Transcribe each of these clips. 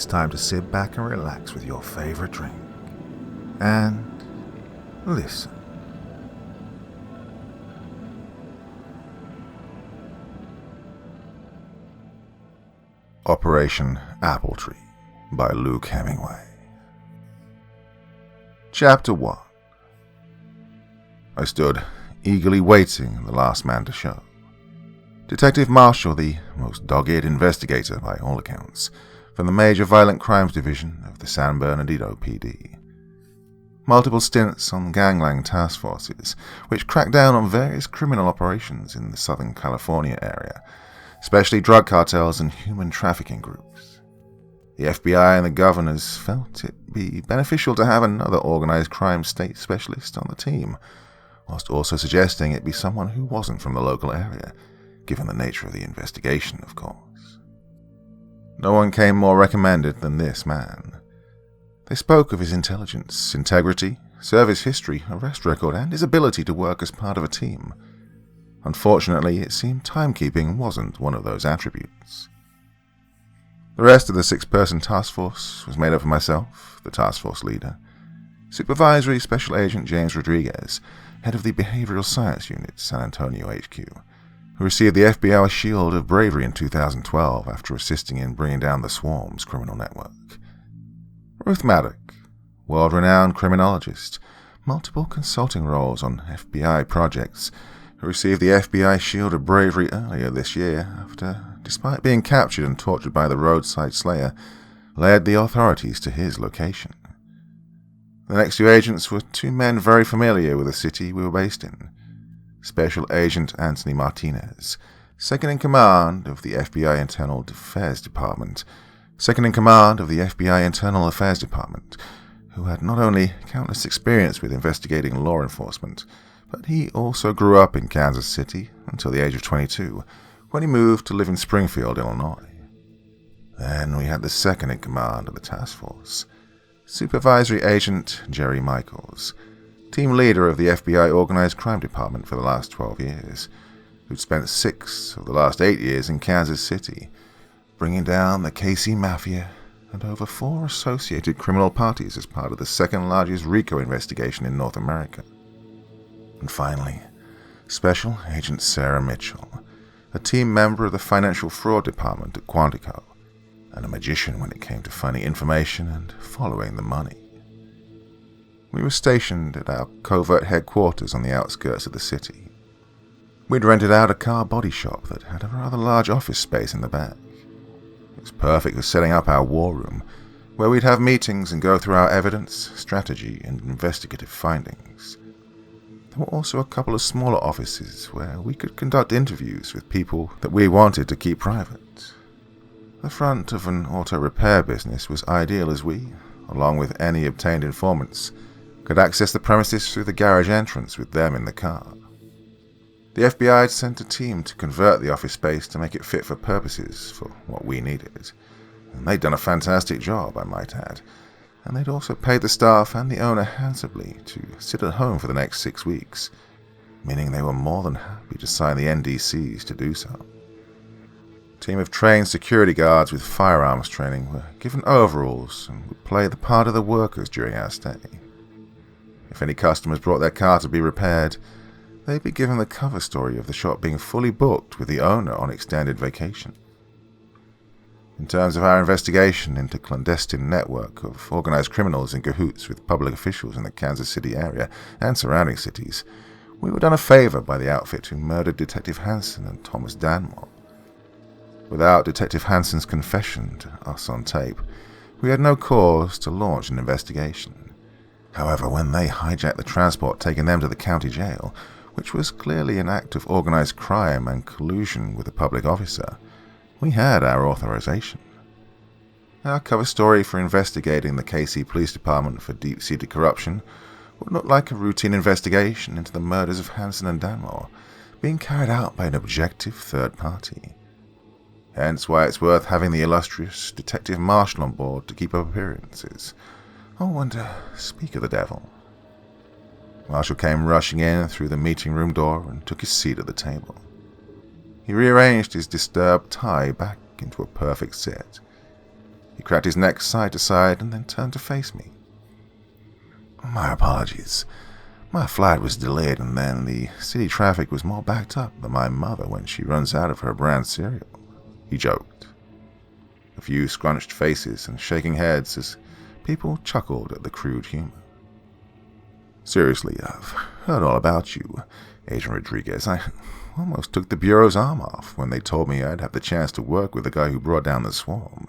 it's time to sit back and relax with your favorite drink and listen. Operation Appletree by Luke Hemingway. Chapter 1. I stood eagerly waiting the last man to show. Detective Marshall, the most dogged investigator by all accounts, from the Major Violent Crimes Division of the San Bernardino PD. Multiple stints on gangland task forces, which cracked down on various criminal operations in the Southern California area, especially drug cartels and human trafficking groups. The FBI and the governors felt it be beneficial to have another organized crime state specialist on the team, whilst also suggesting it be someone who wasn't from the local area, given the nature of the investigation, of course. No one came more recommended than this man. They spoke of his intelligence, integrity, service history, arrest record, and his ability to work as part of a team. Unfortunately, it seemed timekeeping wasn't one of those attributes. The rest of the 6-person task force was made up of myself, the task force leader, Supervisory Special Agent James Rodriguez, head of the Behavioral Science Unit, San Antonio HQ, who received the FBI Shield of Bravery in 2012 after assisting in bringing down the Swarm's criminal network. Ruth Maddock, world-renowned criminologist, multiple consulting roles on FBI projects, who received the FBI Shield of Bravery earlier this year after, despite being captured and tortured by the roadside slayer, led the authorities to his location. The next 2 agents were 2 men very familiar with the city we were based in. Special Agent Anthony Martinez, second-in-command of the FBI Internal Affairs Department, who had not only countless experience with investigating law enforcement, but he also grew up in Kansas City until the age of 22, when he moved to live in Springfield, Illinois. Then we had the second-in-command of the task force, Supervisory Agent Jerry Michaels, team leader of the FBI Organized Crime Department for the last 12 years, who'd spent 6 of the last 8 years in Kansas City, bringing down the KC Mafia and over 4 associated criminal parties as part of the second-largest RICO investigation in North America. And finally, Special Agent Sarah Mitchell, a team member of the Financial Fraud Department at Quantico, and a magician when it came to finding information and following the money. We were stationed at our covert headquarters on the outskirts of the city. We'd rented out a car body shop that had a rather large office space in the back. It was perfect for setting up our war room, where we'd have meetings and go through our evidence, strategy, and investigative findings. There were also a couple of smaller offices where we could conduct interviews with people that we wanted to keep private. The front of an auto repair business was ideal as we, along with any obtained informants, could access the premises through the garage entrance with them in the car. The FBI had sent a team to convert the office space to make it fit for purposes for what we needed, and they'd done a fantastic job, I might add, and they'd also paid the staff and the owner handsomely to sit at home for the next 6 weeks, meaning they were more than happy to sign the NDCs to do so. A team of trained security guards with firearms training were given overalls and would play the part of the workers during our stay. If any customers brought their car to be repaired, they'd be given the cover story of the shop being fully booked with the owner on extended vacation. In terms of our investigation into a clandestine network of organized criminals in cahoots with public officials in the Kansas City area and surrounding cities, we were done a favor by the outfit who murdered Detective Hansen and Thomas Danmore. Without Detective Hansen's confession to us on tape, we had no cause to launch an investigation. However, when they hijacked the transport taking them to the county jail, which was clearly an act of organized crime and collusion with a public officer, we had our authorization. Our cover story for investigating the KC Police Department for deep-seated corruption would look like a routine investigation into the murders of Hansen and Danmore, being carried out by an objective third party. Hence why it's worth having the illustrious Detective Marshall on board to keep up appearances. Oh, and speak of the devil. Marshall came rushing in through the meeting room door and took his seat at the table. He rearranged his disturbed tie back into a perfect sit. He cracked his neck side to side and then turned to face me. "My apologies. My flight was delayed, and then the city traffic was more backed up than my mother when she runs out of her brand cereal," he joked. A few scrunched faces and shaking heads as people chuckled at the crude humor. "Seriously, I've heard all about you, Agent Rodriguez. I almost took the Bureau's arm off when they told me I'd have the chance to work with the guy who brought down the swarm,"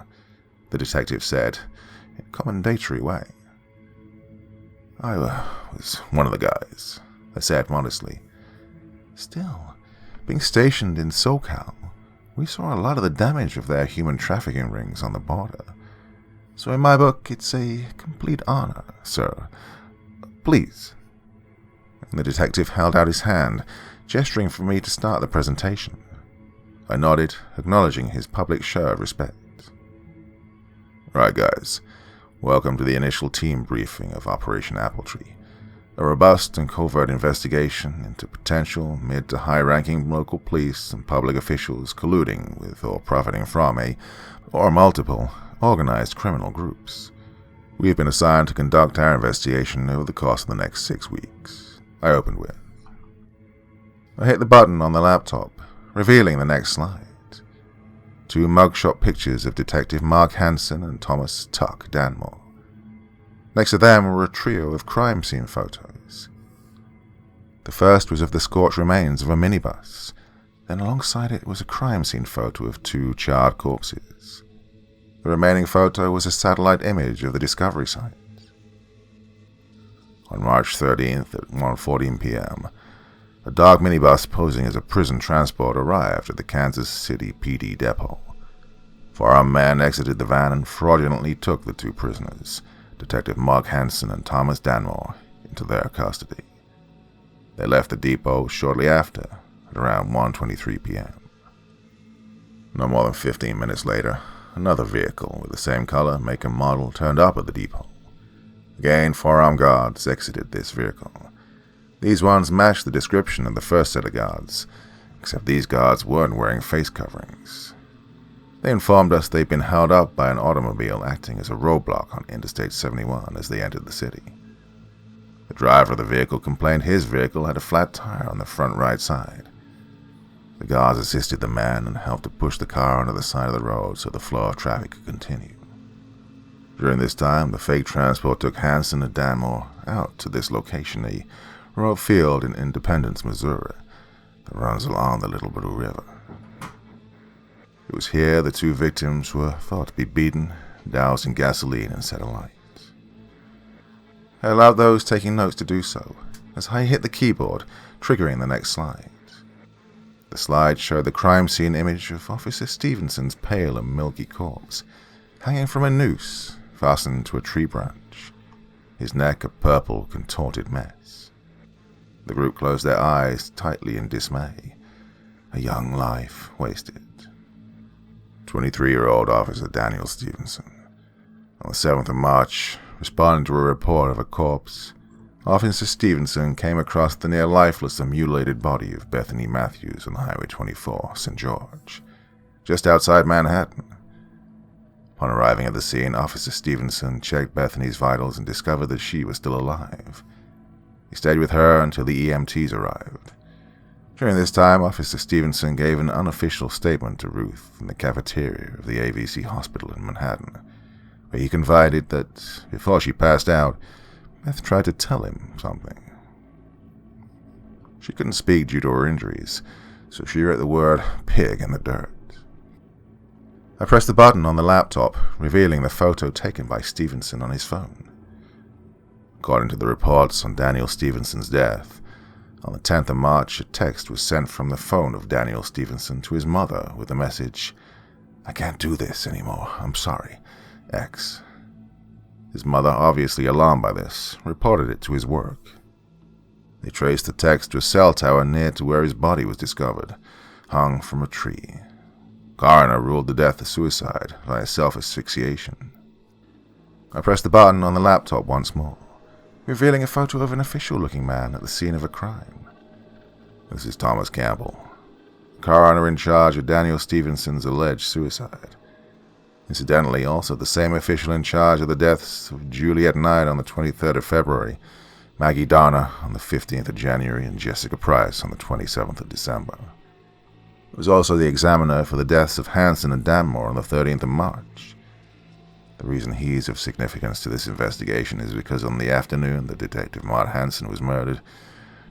the detective said in a commendatory way. "I was one of the guys," I said modestly. "Still, being stationed in SoCal, we saw a lot of the damage of their human trafficking rings on the border. So in my book, it's a complete honor, sir. Please." And the detective held out his hand, gesturing for me to start the presentation. I nodded, acknowledging his public show of respect. "Right, guys. Welcome to the initial team briefing of Operation Appletree, a robust and covert investigation into potential mid- to high-ranking local police and public officials colluding with or profiting from a, or multiple, organized criminal groups. We have been assigned to conduct our investigation over the course of the next 6 weeks," I opened with. I hit the button on the laptop, revealing the next slide. 2 mugshot pictures of Detective Mark Hansen and Thomas Tuck Danmore. Next to them were a trio of crime scene photos. The first was of the scorched remains of a minibus. Then alongside it was a crime scene photo of 2 charred corpses. The remaining photo was a satellite image of the discovery site. On March 13th at 1:14 p.m., a dark minibus posing as a prison transport arrived at the Kansas City PD depot. 4 armed men exited the van and fraudulently took the 2 prisoners, Detective Mark Hansen and Thomas Danmore, into their custody. They left the depot shortly after, at around 1:23 p.m. No more than 15 minutes later, another vehicle with the same color, make, and model turned up at the depot. Again, 4 armed guards exited this vehicle. These ones matched the description of the first set of guards, except these guards weren't wearing face coverings. They informed us they'd been held up by an automobile acting as a roadblock on Interstate 71 as they entered the city. The driver of the vehicle complained his vehicle had a flat tire on the front right side. The guards assisted the man and helped to push the car onto the side of the road so the flow of traffic could continue. During this time, the fake transport took Hansen and Danmore out to this location, a remote field in Independence, Missouri, that runs along the Little Blue River. It was here the 2 victims were thought to be beaten, doused in gasoline, and set alight. I allowed those taking notes to do so, as I hit the keyboard, triggering the next slide. The slide showed the crime scene image of Officer Stevenson's pale and milky corpse, hanging from a noose fastened to a tree branch, his neck a purple, contorted mess. The group closed their eyes tightly in dismay. A young life wasted. 23-year-old Officer Daniel Stevenson. On the 7th of March, responding to a report of a corpse, Officer Stevenson came across the near lifeless and mutilated body of Bethany Matthews on Highway 24, St. George, just outside Manhattan. Upon arriving at the scene, Officer Stevenson checked Bethany's vitals and discovered that she was still alive. He stayed with her until the EMTs arrived. During this time, Officer Stevenson gave an unofficial statement to Ruth in the cafeteria of the AVC hospital in Manhattan, where he confided that, before she passed out, Beth tried to tell him something. She couldn't speak due to her injuries, so she wrote the word pig in the dirt. I pressed the button on the laptop, revealing the photo taken by Stevenson on his phone. According to the reports on Daniel Stevenson's death, on the 10th of March, a text was sent from the phone of Daniel Stevenson to his mother with the message, "I can't do this anymore. I'm sorry. X." His mother, obviously alarmed by this, reported it to his work. They traced the text to a cell tower near to where his body was discovered, hung from a tree. Coroner ruled the death a suicide via self-asphyxiation. I pressed the button on the laptop once more, revealing a photo of an official-looking man at the scene of a crime. This is Thomas Campbell, coroner in charge of Daniel Stevenson's alleged suicide. Incidentally, also the same official in charge of the deaths of Juliet Knight on the 23rd of February, Maggie Donner on the 15th of January, and Jessica Price on the 27th of December. He was also the examiner for the deaths of Hansen and Danmore on the 13th of March. The reason he's of significance to this investigation is because on the afternoon that Detective Mart Hansen was murdered,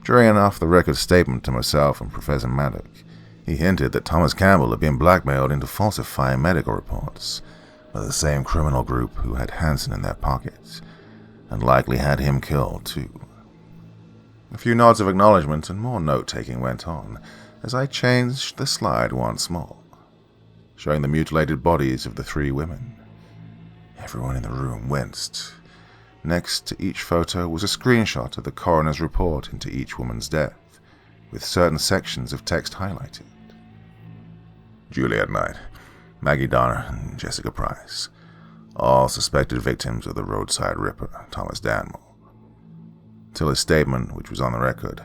during an off-the-record statement to myself and Professor Malik, he hinted that Thomas Campbell had been blackmailed into falsifying medical reports by the same criminal group who had Hansen in their pockets, and likely had him killed too. A few nods of acknowledgement and more note-taking went on, as I changed the slide once more, showing the mutilated bodies of the 3 women. Everyone in the room winced. Next to each photo was a screenshot of the coroner's report into each woman's death, with certain sections of text highlighted. Juliet Knight, Maggie Donner, and Jessica Price, all suspected victims of the roadside ripper, Thomas Danmore. Till his statement, which was on the record,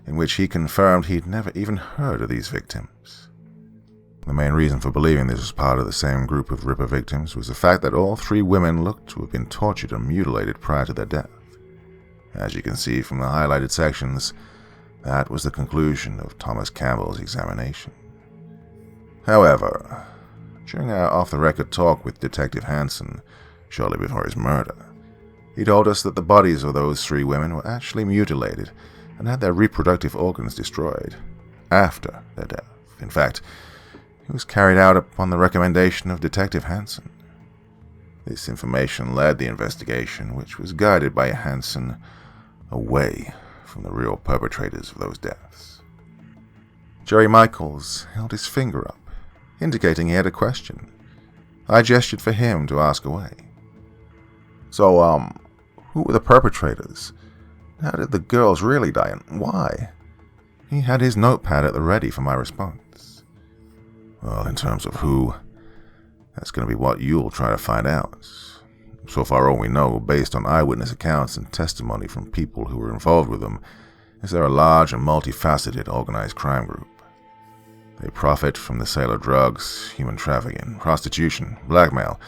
in which he confirmed he'd never even heard of these victims. The main reason for believing this was part of the same group of ripper victims was the fact that all 3 women looked to have been tortured and mutilated prior to their death. As you can see from the highlighted sections, that was the conclusion of Thomas Campbell's examination. However, during our off-the-record talk with Detective Hansen, shortly before his murder, he told us that the bodies of those 3 women were actually mutilated and had their reproductive organs destroyed after their death. In fact, it was carried out upon the recommendation of Detective Hansen. This information led the investigation, which was guided by Hansen away from the real perpetrators of those deaths. Jerry Michaels held his finger up, indicating he had a question. I gestured for him to ask away. So, who were the perpetrators? How did the girls really die, and why? He had his notepad at the ready for my response. Well, in terms of who, that's going to be what you'll try to find out. So far, all we know, based on eyewitness accounts and testimony from people who were involved with them, is they're a large and multifaceted organized crime group. They profit from the sale of drugs, human trafficking, prostitution, blackmail,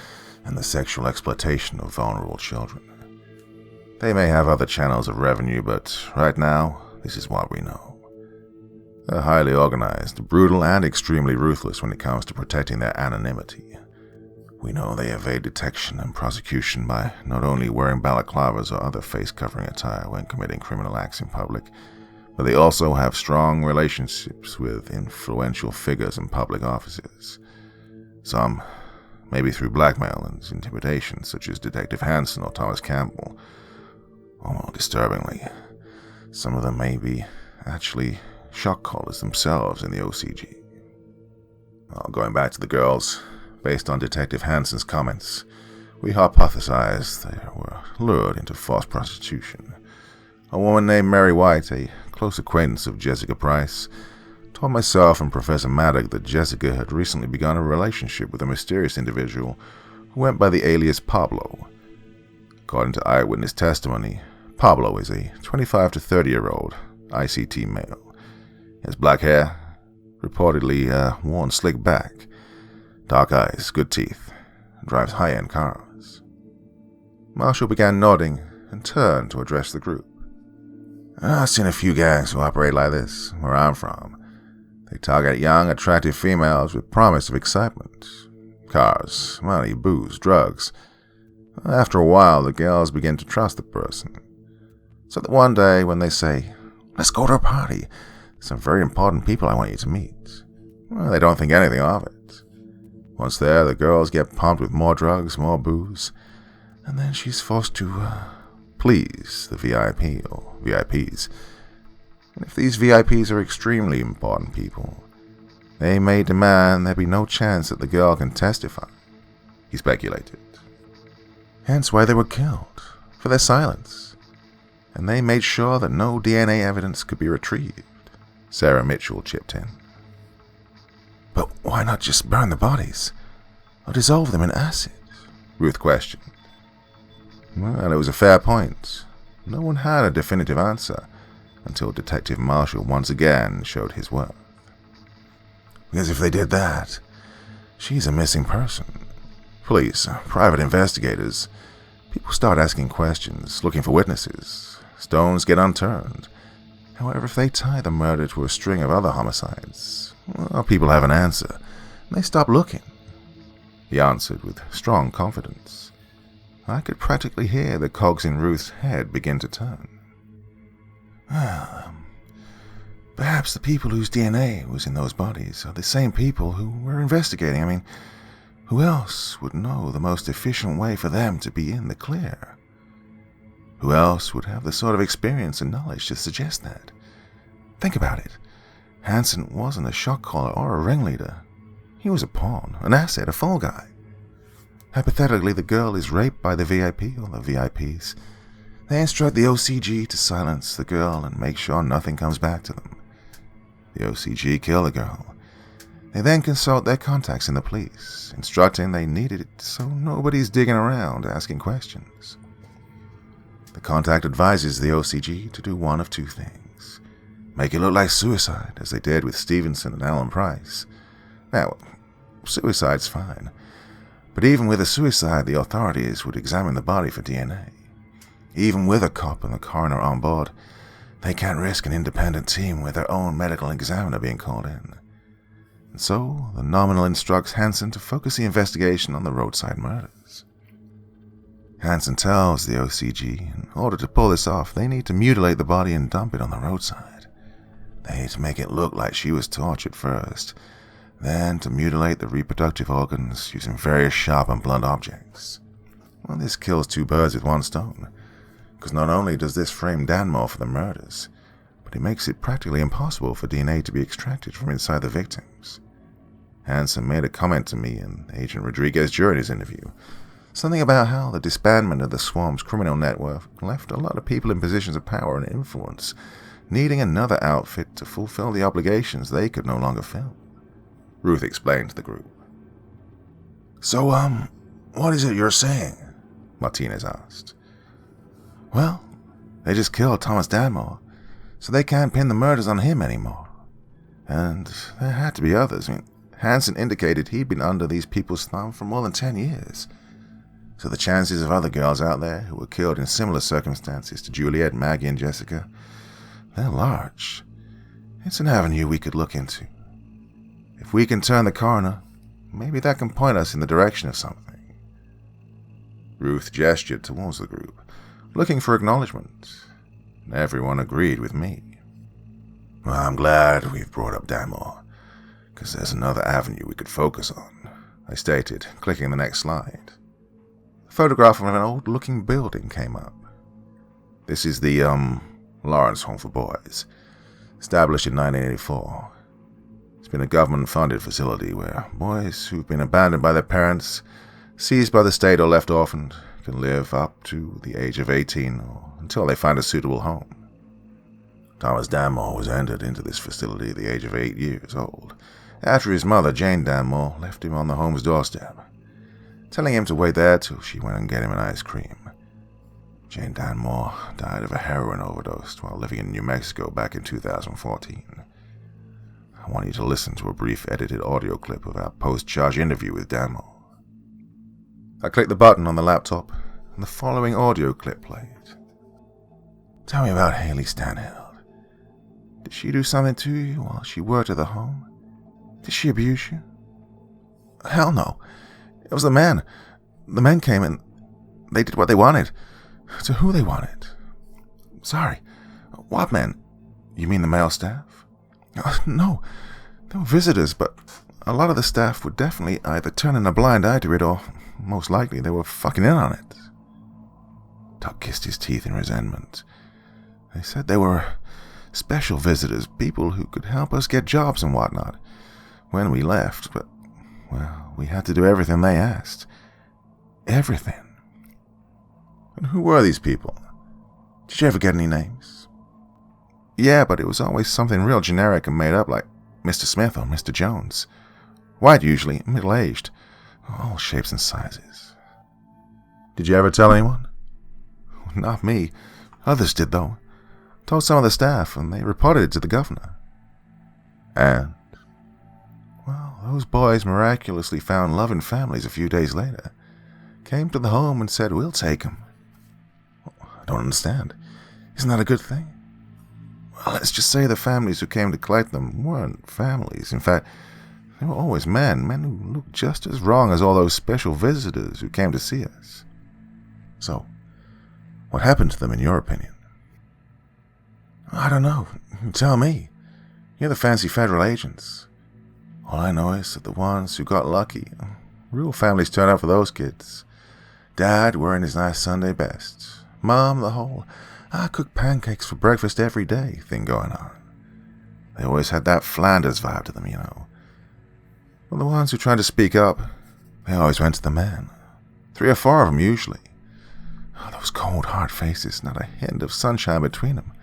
and the sexual exploitation of vulnerable children. They may have other channels of revenue, but right now, this is what we know. They're highly organized, brutal, and extremely ruthless when it comes to protecting their anonymity. We know they evade detection and prosecution by not only wearing balaclavas or other face-covering attire when committing criminal acts in public, but they also have strong relationships with influential figures in public offices. Some, maybe through blackmail and intimidation, such as Detective Hansen or Thomas Campbell. Or more disturbingly, some of them may be actually shock collars themselves in the OCG. Going back to the girls, based on Detective Hansen's comments, we hypothesized they were lured into forced prostitution. A woman named Mary White, a close acquaintance of Jessica Price, told myself and Professor Maddock that Jessica had recently begun a relationship with a mysterious individual who went by the alias Pablo. According to eyewitness testimony, Pablo is a 25 to 30-year-old ICT male. He has black hair, reportedly worn slick back, dark eyes, good teeth, and drives high-end cars. Marshall began nodding and turned to address the group. I've seen a few gangs who operate like this, where I'm from. They target young, attractive females with promise of excitement. Cars, money, booze, drugs. After a while, the girls begin to trust the person. So that one day, when they say, "Let's go to a party. Some very important people I want you to meet," well, they don't think anything of it. Once there, the girls get pumped with more drugs, more booze, and then she's forced to please the VIP or VIPs. And if these VIPs are extremely important people, they may demand there be no chance that the girl can testify, he speculated. Hence why they were killed, for their silence. And they made sure that no DNA evidence could be retrieved, Sarah Mitchell chipped in. But why not just burn the bodies, or dissolve them in acid? Ruth questioned. Well, it was a fair point. No one had a definitive answer until Detective Marshall once again showed his worth. Because if they did that, she's a missing person. Police, private investigators. People start asking questions, looking for witnesses. Stones get unturned. However, if they tie the murder to a string of other homicides, well, people have an answer, and they stop looking. He answered with strong confidence. I could practically hear the cogs in Ruth's head begin to turn. Well, perhaps the people whose DNA was in those bodies are the same people who we're investigating. I mean, who else would know the most efficient way for them to be in the clear? Who else would have the sort of experience and knowledge to suggest that? Think about it. Hansen wasn't a shot caller or a ringleader. He was a pawn, an asset, a fall guy. Hypothetically, the girl is raped by the VIP or the VIPs. They instruct the OCG to silence the girl and make sure nothing comes back to them. The OCG kill the girl. They then consult their contacts in the police, instructing they needed it so nobody's digging around asking questions. The contact advises the OCG to do one of two things. Make it look like suicide, as they did with Stevenson and Alan Price. Now, suicide's fine. But even with a suicide, the authorities would examine the body for DNA. Even with a cop and the coroner on board, they can't risk an independent team with their own medical examiner being called in. And so, the nominal instructs Hansen to focus the investigation on the roadside murders. Hansen tells the OCG, in order to pull this off, they need to mutilate the body and dump it on the roadside. They need to make it look like she was tortured first, then to mutilate the reproductive organs using various sharp and blunt objects. Well, this kills two birds with one stone, because not only does this frame Danmore for the murders, but it makes it practically impossible for DNA to be extracted from inside the victims. Hansen made a comment to me and Agent Rodriguez during his interview, something about how the disbandment of the Swarm's criminal network left a lot of people in positions of power and influence, needing another outfit to fulfill the obligations they could no longer fill. Ruth explained to the group. So, what is it you're saying? Martinez asked. Well, they just killed Thomas Danmore, so they can't pin the murders on him anymore. And there had to be others. I mean, Hansen indicated he'd been under these people's thumb for more than 10 years. So the chances of other girls out there who were killed in similar circumstances to Juliet, Maggie, and Jessica, they're large. It's an avenue we could look into. If we can turn the coroner, maybe that can point us in the direction of something. Ruth gestured towards the group, looking for acknowledgement. Everyone agreed with me. Well, I'm glad we've brought up Danmore, because there's another avenue we could focus on, I stated, clicking the next slide. A photograph of an old-looking building came up. This is the, Lawrence Home for Boys, established in 1984. It's been a government-funded facility where boys who've been abandoned by their parents, seized by the state or left orphaned, can live up to the age of 18 or until they find a suitable home. Thomas Danmore was entered into this facility at the age of 8 years old, after his mother, Jane Danmore, left him on the home's doorstep, telling him to wait there till she went and get him an ice cream. Jane Danmore died of a heroin overdose while living in New Mexico back in 2014. I want you to listen to a brief edited audio clip of our post-charge interview with Danmore. I clicked the button on the laptop, and the following audio clip played. Tell me about Haley Stanhill. Did she do something to you while she worked at the home? Did she abuse you? Hell no. It was the men. The men came and they did what they wanted. To who they wanted. Sorry. What men? You mean the male staff? No. They were visitors, but a lot of the staff would definitely either turn in a blind eye to it or, most likely, they were fucking in on it. Tuck kissed his teeth in resentment. They said they were special visitors, people who could help us get jobs and whatnot when we left, but, well, we had to do everything they asked. Everything. And who were these people? Did you ever get any names? Yeah, but it was always something real generic and made up, like Mr. Smith or Mr. Jones. White usually, middle-aged, all shapes and sizes. Did you ever tell anyone? Not me. Others did, though. Told some of the staff, and they reported it to the governor. And? Well, those boys miraculously found loving families a few days later. came to the home and said, "We'll take him." I don't understand. Isn't that a good thing? Well, let's just say the families who came to collect them weren't families. In fact, they were always men who looked just as wrong as all those special visitors who came to see us. So, what happened to them in your opinion? I don't know. Tell me. You're the fancy federal agents. All I know is that the ones who got lucky, real families turned out for those kids. Dad wearing his nice Sunday best. Mom, the whole "I cook pancakes for breakfast every day" thing going on. They always had that Flanders vibe to them, you know. Well, the ones who tried to speak up, they always went to the men. 3 or 4 of them, usually. Oh, those cold, hard faces, not a hint of sunshine between them.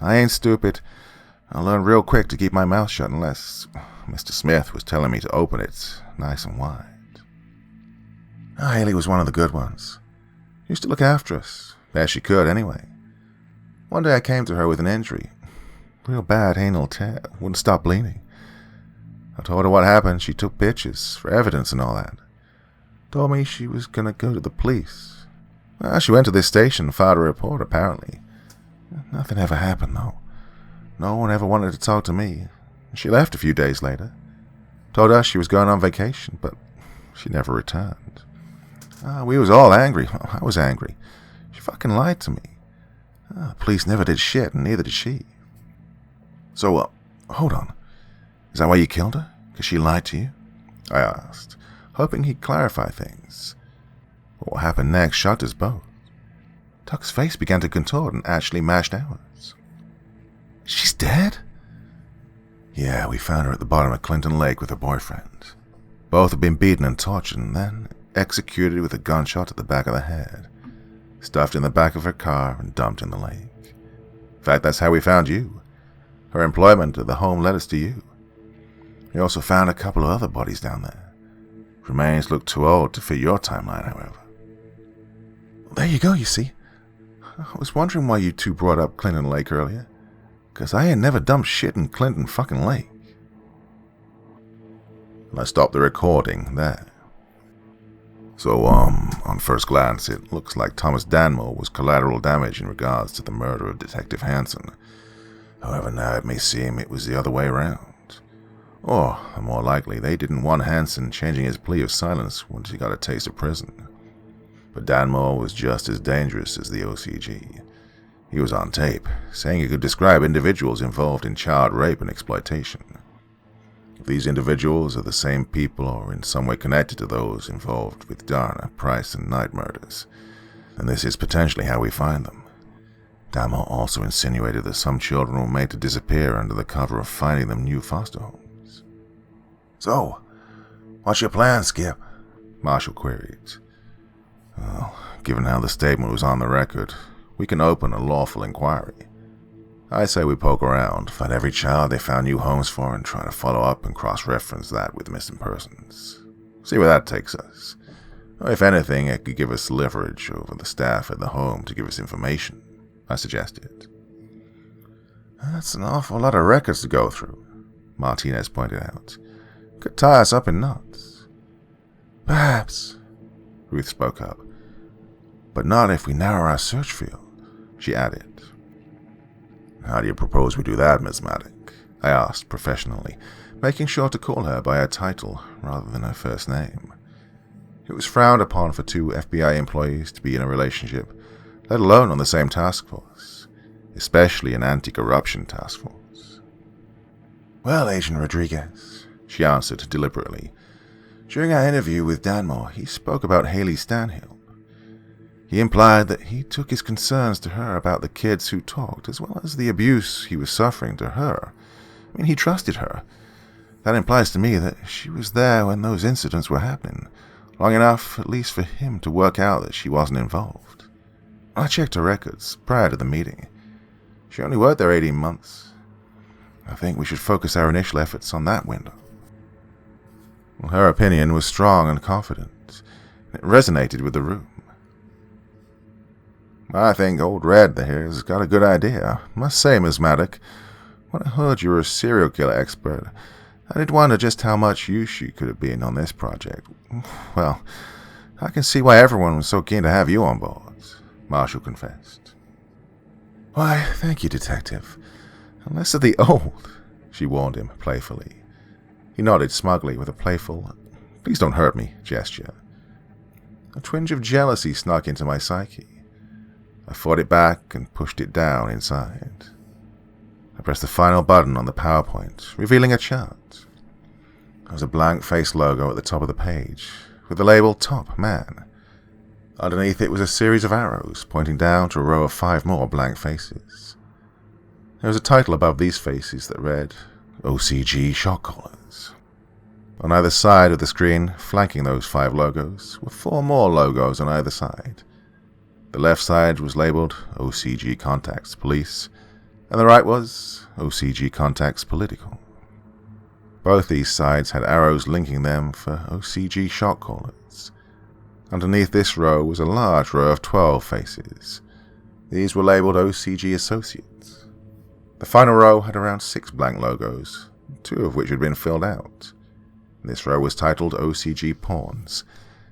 I ain't stupid. I learned real quick to keep my mouth shut unless Mr. Smith was telling me to open it nice and wide. Haley was one of the good ones. She used to look after us, best she could anyway. One day I came to her with an injury. Real bad anal tear, wouldn't stop bleeding. I told her what happened. She took pictures for evidence and all that. Told me she was going to go to the police. Well, she went to this station and filed a report, apparently. Nothing ever happened, though. No one ever wanted to talk to me. She left a few days later. Told us she was going on vacation, but she never returned. We was all angry. I was angry. She fucking lied to me. The police never did shit, and neither did she. So, hold on. Is that why you killed her? Because she lied to you? I asked, hoping he'd clarify things. But what happened next shocked us both. Tuck's face began to contort and actually matched ours. She's dead? Yeah, we found her at the bottom of Clinton Lake with her boyfriend. Both had been beaten and tortured and then executed with a gunshot to the back of the head. Stuffed in the back of her car and dumped in the lake. In fact, that's how we found you. Her employment at the home led us to you. We also found a couple of other bodies down there. Remains look too old to fit your timeline, however. There you go, you see. I was wondering why you two brought up Clinton Lake earlier. Because I had never dumped shit in Clinton fucking Lake. And I stopped the recording there. So, on first glance, it looks like Thomas Danmore was collateral damage in regards to the murder of Detective Hansen. However, now it may seem it was the other way around. Or, more likely, they didn't want Hansen changing his plea of silence once he got a taste of prison. But Danmore was just as dangerous as the OCG. He was on tape, saying he could describe individuals involved in child rape and exploitation. If these individuals are the same people or in some way connected to those involved with Darna, Price, and Knight murders, then this is potentially how we find them. Danmore also insinuated that some children were made to disappear under the cover of finding them new foster homes. So, what's your plan, Skip? Marshall queried. Well, given how the statement was on the record, we can open a lawful inquiry. I say we poke around, find every child they found new homes for, and try to follow up and cross-reference that with missing persons. See where that takes us. Or if anything, it could give us leverage over the staff at the home to give us information, I suggested. That's an awful lot of records to go through, Martinez pointed out. Could tie us up in knots. Perhaps, Ruth spoke up. But not if we narrow our search field, she added. How do you propose we do that, Miss Maddock? I asked professionally, making sure to call her by her title rather than her first name. It was frowned upon for 2 FBI employees to be in a relationship, let alone on the same task force, especially an anti-corruption task force. Well, Agent Rodriguez, she answered deliberately. During our interview with Danmore, he spoke about Haley Stanhill. He implied that he took his concerns to her about the kids who talked, as well as the abuse he was suffering to her. I mean, he trusted her. That implies to me that she was there when those incidents were happening, long enough at least for him to work out that she wasn't involved. I checked her records prior to the meeting. She only worked there 18 months. I think we should focus our initial efforts on that window. Well, her opinion was strong and confident. It resonated with the room. I think old Red there has got a good idea. I must say, Miss Maddock, when I heard you were a serial killer expert, I did wonder just how much use you could have been on this project. Well, I can see why everyone was so keen to have you on board," Marshall confessed. "Why, thank you, Detective. Unless they're the old," she warned him playfully. He nodded smugly with a playful, "please don't hurt me" gesture. A twinge of jealousy snuck into my psyche. I fought it back and pushed it down inside. I pressed the final button on the PowerPoint, revealing a chart. There was a blank-faced logo at the top of the page, with the label Top Man. Underneath it was a series of arrows pointing down to a row of 5 more blank faces. There was a title above these faces that read, OCG Shot Callers. On either side of the screen, flanking those 5 logos, were 4 more logos on either side. The left side was labeled OCG Contacts Police, and the right was OCG Contacts Political. Both these sides had arrows linking them for OCG Shot Callers. Underneath this row was a large row of 12 faces. These were labeled OCG Associates. The final row had around 6 blank logos, 2 of which had been filled out. This row was titled OCG Pawns,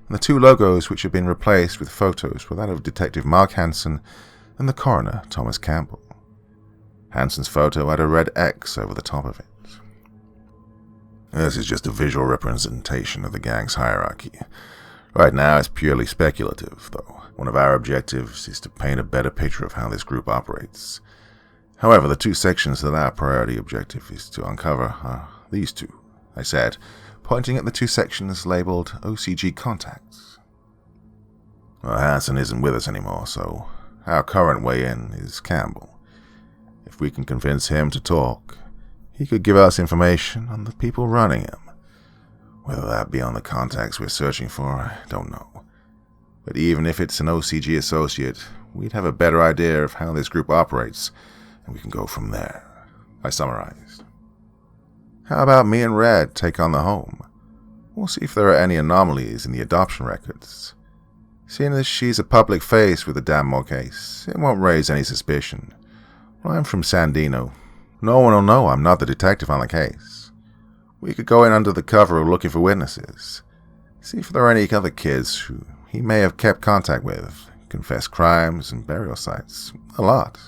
and the 2 logos which had been replaced with photos were that of Detective Mark Hansen and the coroner, Thomas Campbell. Hansen's photo had a red X over the top of it. This is just a visual representation of the gang's hierarchy. Right now it's purely speculative, though. One of our objectives is to paint a better picture of how this group operates. However, the 2 sections that our priority objective is to uncover are these 2, I said, pointing at the 2 sections labeled OCG Contacts. Well, Hansen isn't with us anymore, so our current way in is Campbell. If we can convince him to talk, he could give us information on the people running him. Whether that be on the contacts we're searching for, I don't know. But even if it's an OCG associate, we'd have a better idea of how this group operates, and we can go from there, I summarized. How about me and Red take on the home? We'll see if there are any anomalies in the adoption records. Seeing as she's a public face with the Danmore case, it won't raise any suspicion. I'm from Sandino. No one will know I'm not the detective on the case. We could go in under the cover of looking for witnesses. See if there are any other kids who he may have kept contact with, confessed crimes and burial sites. A lot.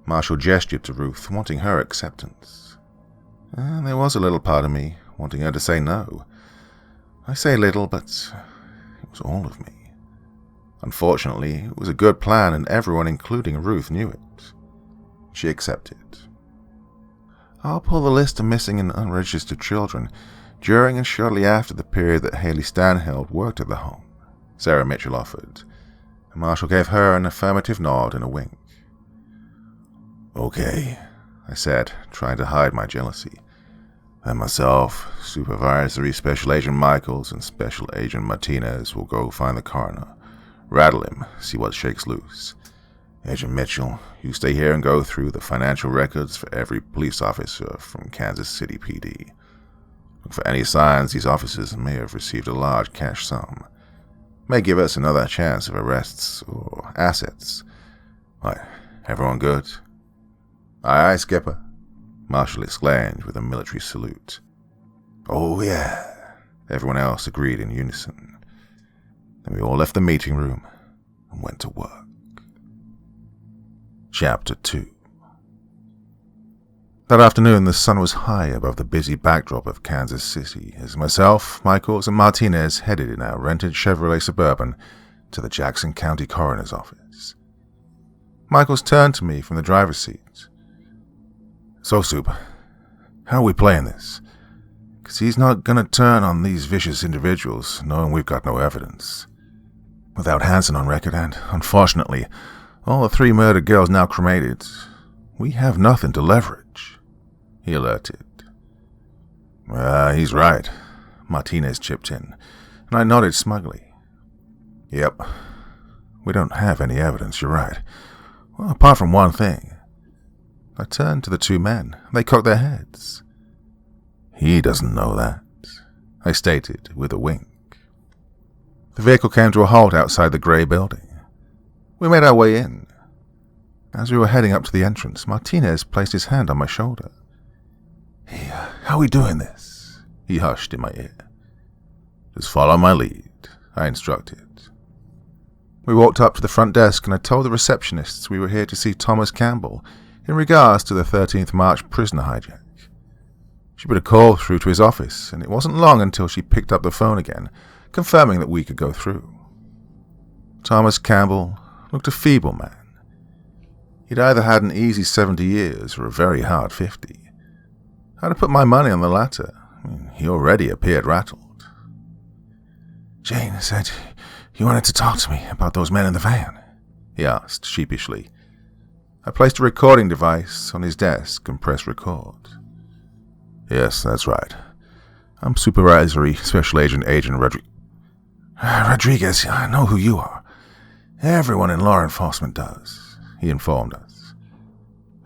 Marshall gestured to Ruth, wanting her acceptance. And there was a little part of me wanting her to say no. I say little, but it was all of me. Unfortunately, it was a good plan and everyone, including Ruth, knew it. She accepted. I'll pull the list of missing and unregistered children during and shortly after the period that Haley Stanhill worked at the home, Sarah Mitchell offered. Marshall gave her an affirmative nod and a wink. Okay, I said, trying to hide my jealousy. And myself, Supervisory Special Agent Michaels and Special Agent Martinez will go find the coroner, rattle him, see what shakes loose. Agent Mitchell, you stay here and go through the financial records for every police officer from Kansas City PD. Look for any signs these officers may have received a large cash sum. May give us another chance of arrests or assets. What, everyone good? Aye, aye, Skipper, Marshall exclaimed with a military salute. Oh, yeah, everyone else agreed in unison. Then we all left the meeting room and went to work. Chapter 2. That afternoon, the sun was high above the busy backdrop of Kansas City as myself, Michaels, and Martinez headed in our rented Chevrolet Suburban to the Jackson County Coroner's office. Michaels turned to me from the driver's seat. So, Super, how are we playing this? Because he's not going to turn on these vicious individuals, knowing we've got no evidence. Without Hansen on record, and, unfortunately, all the 3 murdered girls now cremated, we have nothing to leverage, he alerted. He's right, Martinez chipped in, and I nodded smugly. Yep, we don't have any evidence, you're right. Well, apart from one thing. I turned to the 2 men. They cocked their heads. He doesn't know that, I stated with a wink. The vehicle came to a halt outside the grey building. We made our way in. As we were heading up to the entrance, Martinez placed his hand on my shoulder. Hey, how are we doing this? He hushed in my ear. Just follow my lead, I instructed. We walked up to the front desk and I told the receptionists we were here to see Thomas Campbell in regards to the 13th March prisoner hijack. She put a call through to his office, and it wasn't long until she picked up the phone again, confirming that we could go through. Thomas Campbell looked a feeble man. He'd either had an easy 70 years or a very hard 50. I'd have put my money on the latter. He already appeared rattled. "Jane said you wanted to talk to me about those men in the van," he asked sheepishly. I placed a recording device on his desk and pressed record. "Yes, that's right. I'm Supervisory Special Agent Rodriguez, I know who you are. Everyone in law enforcement does," he informed us.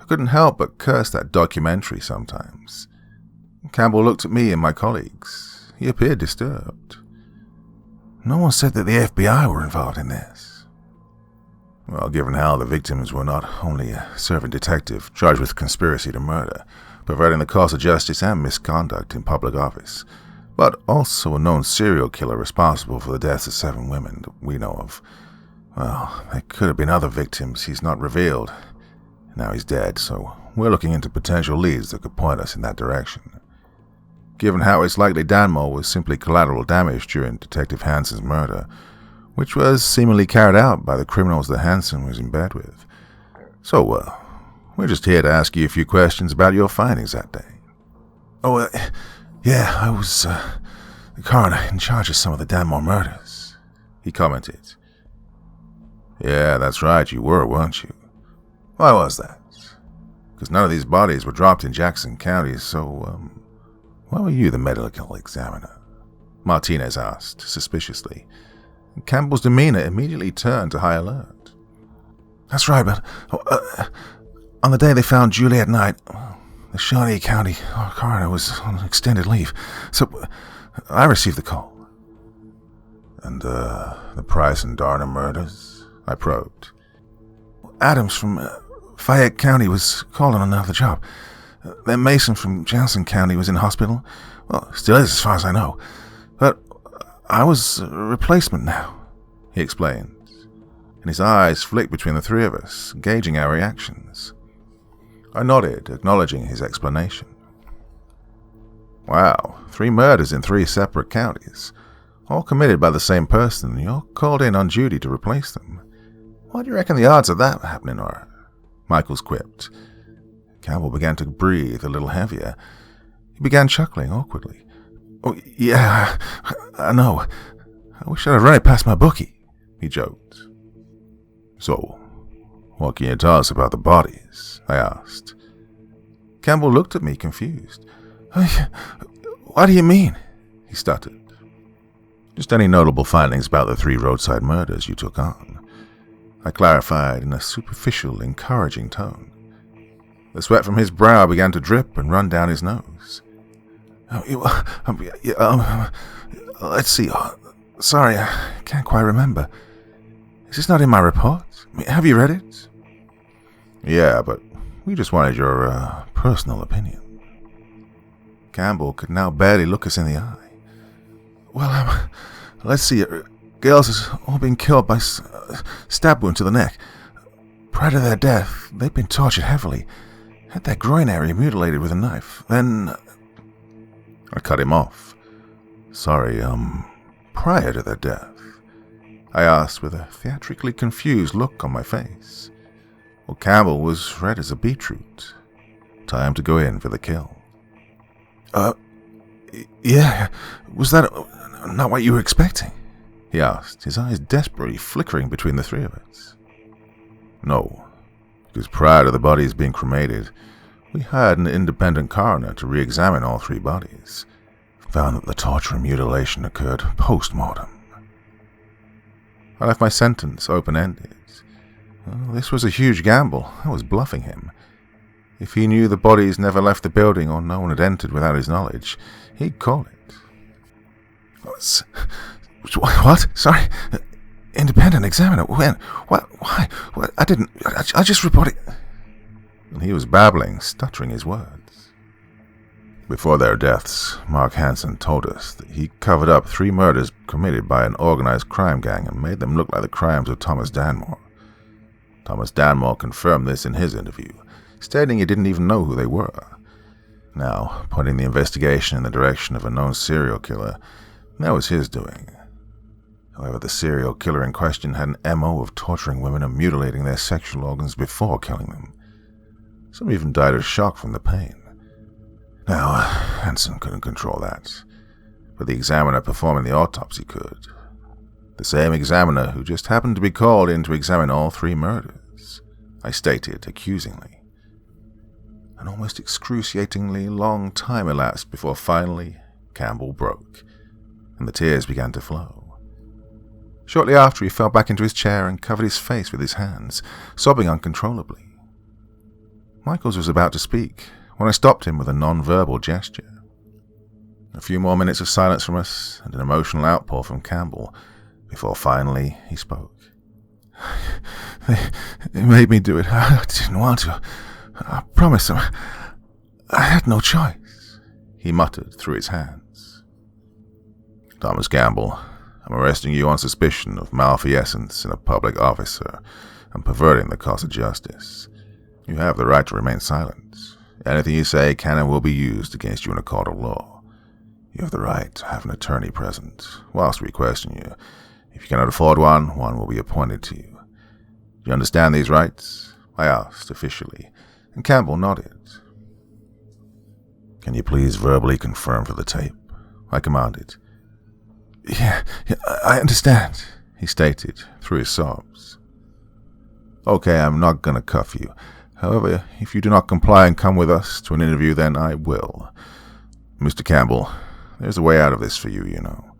I couldn't help but curse that documentary sometimes. Campbell looked at me and my colleagues. He appeared disturbed. "No one said that the FBI were involved in this." Well, given how the victims were not only a serving detective charged with conspiracy to murder, perverting the cause of justice and misconduct in public office, but also a known serial killer responsible for the deaths of 7 women that we know of, well, there could have been other victims he's not revealed. Now he's dead, so we're looking into potential leads that could point us in that direction. Given how it's likely Danmore was simply collateral damage during Detective Hansen's murder, which was seemingly carried out by the criminals that Hansen was in bed with. So, we're just here to ask you a few questions about your findings that day. Yeah, I was the coroner in charge of some of the Danmore murders," he commented. "Yeah, that's right, you were, weren't you? Why was that? Because none of these bodies were dropped in Jackson County, so, why were you the medical examiner?" Martinez asked, suspiciously. Campbell's demeanor immediately turned to high alert. "That's right, but on the day they found Julie at night, the Shawnee County coroner was on extended leave, so I received the call." "And, the Price and Darner murders?" I probed. "Adams from Fayette County was called on another job. Then Mason from Johnson County was in hospital. Well, still is as far as I know. But I was a replacement now," he explained, and his eyes flicked between the 3 of us, gauging our reactions. I nodded, acknowledging his explanation. "Wow, 3 murders in 3 separate counties, all committed by the same person, and you're called in on duty to replace them. What do you reckon the odds of that happening are?" Michaels quipped. Campbell began to breathe a little heavier. He began chuckling awkwardly. "Oh, yeah, I know. I wish I'd have run it past my bookie," he joked. "So, what can you tell us about the bodies?" I asked. Campbell looked at me confused. "What do you mean?" he stuttered. "Just any notable findings about the 3 roadside murders you took on," I clarified in a superficial, encouraging tone. The sweat from his brow began to drip and run down his nose. Let's see. Sorry, I can't quite remember. Is this not in my report? Have you read it?" "Yeah, but we just wanted your personal opinion." Campbell could now barely look us in the eye. "Well, let's see. Girls has all been killed by stab wound to the neck. Prior to their death, they'd been tortured heavily, had their groin area mutilated with a knife. Then..." I cut him off. "Sorry, prior to their death?" I asked with a theatrically confused look on my face. Well, Campbell was red as a beetroot. Time to go in for the kill. Yeah, was that not what you were expecting?" he asked, his eyes desperately flickering between the 3 of us. "No, because prior to the bodies being cremated, we hired an independent coroner to re-examine all 3 bodies. Found that the torture and mutilation occurred post-mortem." I left my sentence open-ended. Well, this was a huge gamble. I was bluffing him. If he knew the bodies never left the building or no one had entered without his knowledge, he'd call it. "What? Sorry? Independent examiner? When? What? Why? What? I just reported..." And he was babbling, stuttering his words. Before their deaths, Mark Hansen told us that he covered up 3 murders committed by an organized crime gang and made them look like the crimes of Thomas Danmore. Thomas Danmore confirmed this in his interview, stating he didn't even know who they were. Now, pointing the investigation in the direction of a known serial killer, that was his doing. However, the serial killer in question had an MO of torturing women and mutilating their sexual organs before killing them. Some even died of shock from the pain. Now, Hansen couldn't control that, but the examiner performing the autopsy could. The same examiner who just happened to be called in to examine all 3 murders, I stated accusingly. An almost excruciatingly long time elapsed before finally Campbell broke, and the tears began to flow. Shortly after, he fell back into his chair and covered his face with his hands, sobbing uncontrollably. Michaels was about to speak when I stopped him with a non-verbal gesture. A few more minutes of silence from us and an emotional outpour from Campbell before finally he spoke. They made me do it. I didn't want to. I promise them. I had no choice, he muttered through his hands. Thomas Campbell, I'm arresting you on suspicion of malfeasance in a public office and perverting the cause of justice. You have the right to remain silent. Anything you say can and will be used against you in a court of law. You have the right to have an attorney present whilst we question you. If you cannot afford one, one will be appointed to you. Do you understand these rights? I asked officially, and Campbell nodded. Can you please verbally confirm for the tape? I commanded. Yeah, I understand, he stated through his sobs. Okay, I'm not going to cuff you. However, if you do not comply and come with us to an interview, then I will. Mr. Campbell, there's a way out of this for you, you know.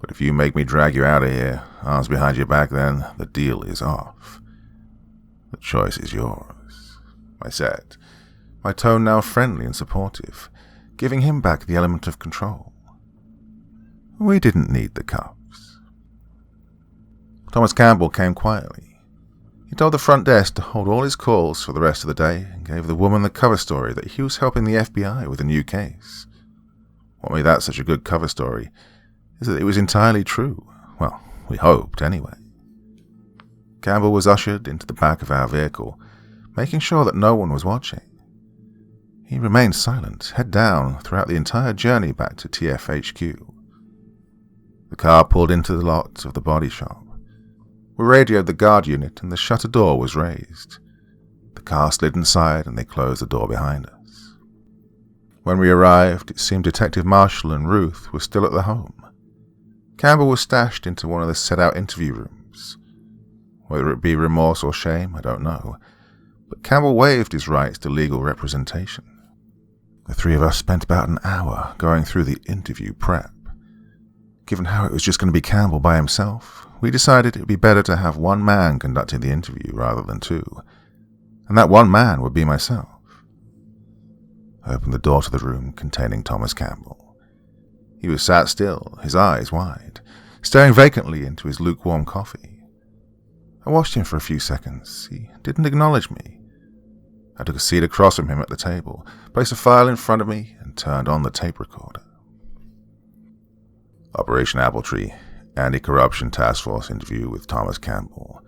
But if you make me drag you out of here, arms behind your back, then the deal is off. The choice is yours, I said, my tone now friendly and supportive, giving him back the element of control. We didn't need the cuffs. Thomas Campbell came quietly. He told the front desk to hold all his calls for the rest of the day and gave the woman the cover story that he was helping the FBI with a new case. What made that such a good cover story is that it was entirely true. Well, we hoped anyway. Campbell was ushered into the back of our vehicle, making sure that no one was watching. He remained silent, head down, throughout the entire journey back to TFHQ. The car pulled into the lot of the body shop. We radioed the guard unit and the shutter door was raised. The car slid inside and they closed the door behind us. When we arrived, it seemed Detective Marshall and Ruth were still at the home. Campbell was stashed into one of the set-out interview rooms. Whether it be remorse or shame, I don't know, but Campbell waived his rights to legal representation. The 3 of us spent about an hour going through the interview prep. Given how it was just going to be Campbell by himself, we decided it would be better to have 1 man conducting the interview rather than 2, and that 1 man would be myself. I opened the door to the room containing Thomas Campbell. He was sat still, his eyes wide, staring vacantly into his lukewarm coffee. I watched him for a few seconds. He didn't acknowledge me. I took a seat across from him at the table, placed a file in front of me, and turned on the tape recorder. Operation Appletree, Anti-Corruption Task Force interview with Thomas Campbell,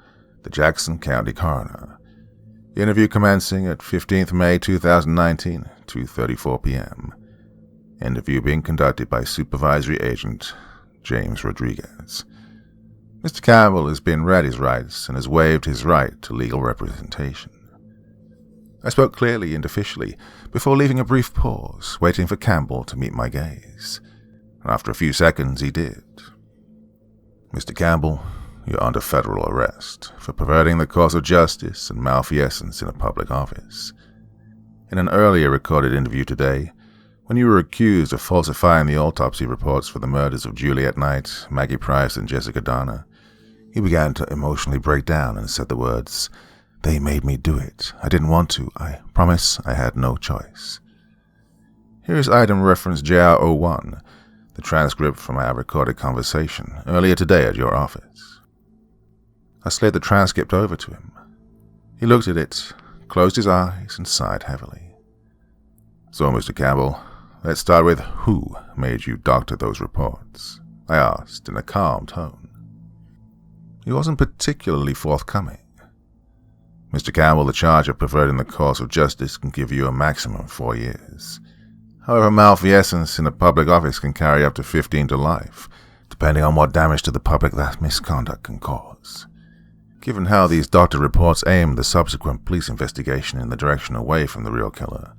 the Jackson County Coroner. Interview commencing at 15th May 2019, 2:34 p.m. Interview being conducted by Supervisory Agent James Rodriguez. Mr. Campbell has been read his rights and has waived his right to legal representation. I spoke clearly and officially before leaving a brief pause, waiting for Campbell to meet my gaze. And after a few seconds, he did. Mr. Campbell, you're under federal arrest for perverting the cause of justice and malfeasance in a public office. In an earlier recorded interview today, when you were accused of falsifying the autopsy reports for the murders of Juliet Knight, Maggie Price, and Jessica Donner, you began to emotionally break down and said the words, "They made me do it. I didn't want to. I promise I had no choice." Here is item reference JR01, the transcript from our recorded conversation earlier today at your office. I slid the transcript over to him. He looked at it, closed his eyes, and sighed heavily. So, Mr. Campbell, Let's start with who made you doctor those reports, I asked in a calm tone. He wasn't particularly forthcoming. Mr. Campbell, the charge of perverting the course of justice can give you a maximum of 4 years. However, malfeasance in a public office can carry up to 15 to life, depending on what damage to the public that misconduct can cause. Given how these doctor reports aim the subsequent police investigation in the direction away from the real killer,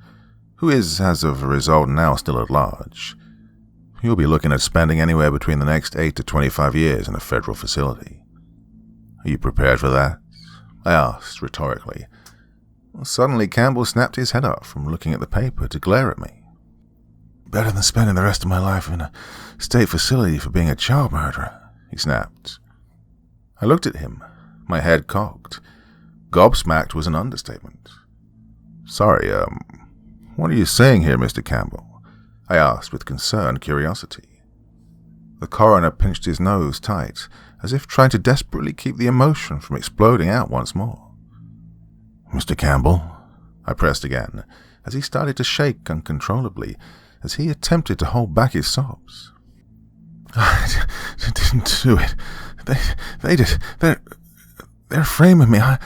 who is, as of a result, now still at large, you'll be looking at spending anywhere between the next 8 to 25 years in a federal facility. Are you prepared for that? I asked, rhetorically. Suddenly, Campbell snapped his head up from looking at the paper to glare at me. Better than spending the rest of my life in a state facility for being a child murderer, he snapped. I looked at him, my head cocked. Gobsmacked was an understatement. Sorry, what are you saying here, Mr. Campbell? I asked with concerned curiosity. The coroner pinched his nose tight, as if trying to desperately keep the emotion from exploding out once more. Mr. Campbell, I pressed again, as he started to shake uncontrollably, as he attempted to hold back his sobs. I didn't do it. They did. They're framing me. I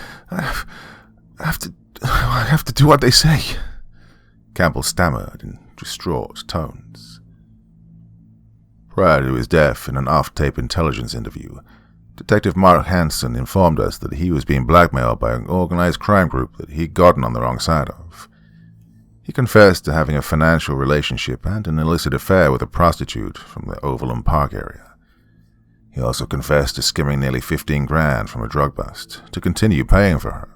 have to do what they say. Campbell stammered in distraught tones. Prior to his death, in an off-tape intelligence interview, Detective Mark Hansen informed us that he was being blackmailed by an organized crime group that he'd gotten on the wrong side of. He confessed to having a financial relationship and an illicit affair with a prostitute from the Overland Park area. He also confessed to skimming nearly 15 grand from a drug bust to continue paying for her.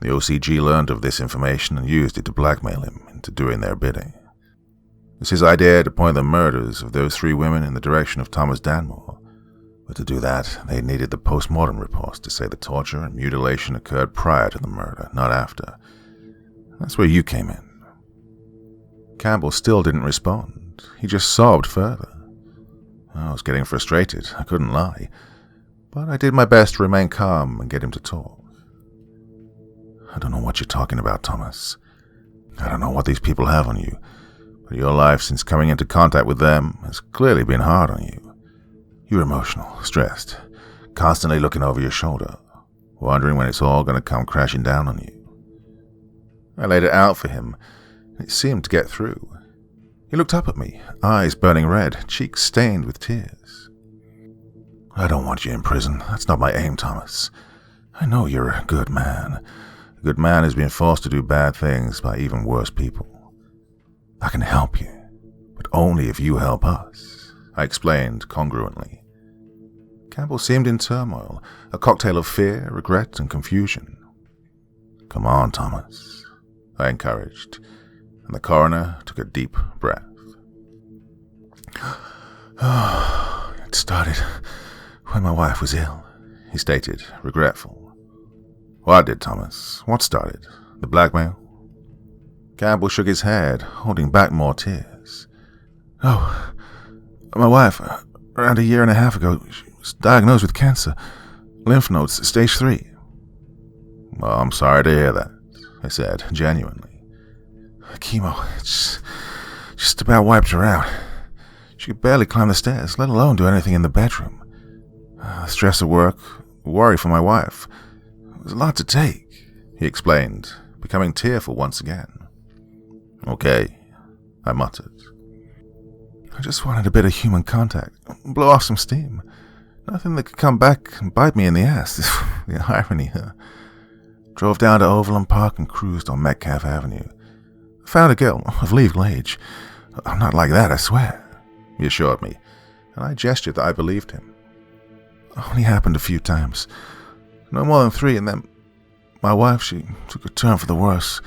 The OCG learned of this information and used it to blackmail him into doing their bidding. It was his idea to point the murders of those 3 women in the direction of Thomas Danmore, but to do that, they needed the post-mortem reports to say the torture and mutilation occurred prior to the murder, not after. That's where you came in. Campbell still didn't respond. He just sobbed further. I was getting frustrated, I couldn't lie, but I did my best to remain calm and get him to talk. I don't know what you're talking about, Thomas. I don't know what these people have on you, but your life since coming into contact with them has clearly been hard on you. You're emotional, stressed, constantly looking over your shoulder, wondering when it's all going to come crashing down on you. I laid it out for him, and it seemed to get through. He looked up at me, eyes burning red, cheeks stained with tears. I don't want you in prison. That's not my aim, Thomas. I know you're a good man. A good man has been forced to do bad things by even worse people. I can help you, but only if you help us, I explained congruently. Campbell seemed in turmoil, a cocktail of fear, regret, and confusion. Come on, Thomas, I encouraged, and the coroner took a deep breath. It started when my wife was ill, he stated, regretful. What did, Thomas? What started? The blackmail? Campbell shook his head, holding back more tears. Oh, my wife, around a year and a half ago, she was diagnosed with cancer. Lymph nodes, stage 3. Well, I'm sorry to hear that, I said, genuinely. Chemo, just about wiped her out. She could barely climb the stairs, let alone do anything in the bedroom. The stress of work, worry for my wife. It was a lot to take, he explained, becoming tearful once again. Okay, I muttered. I just wanted a bit of human contact, blow off some steam. Nothing that could come back and bite me in the ass. The irony, huh? Drove down to Overland Park and cruised on Metcalf Avenue. Found a girl of legal age. I'm not like that, I swear, he assured me, and I gestured that I believed him. Only happened a few times. No more than 3, and then my wife, she took a turn for the worse.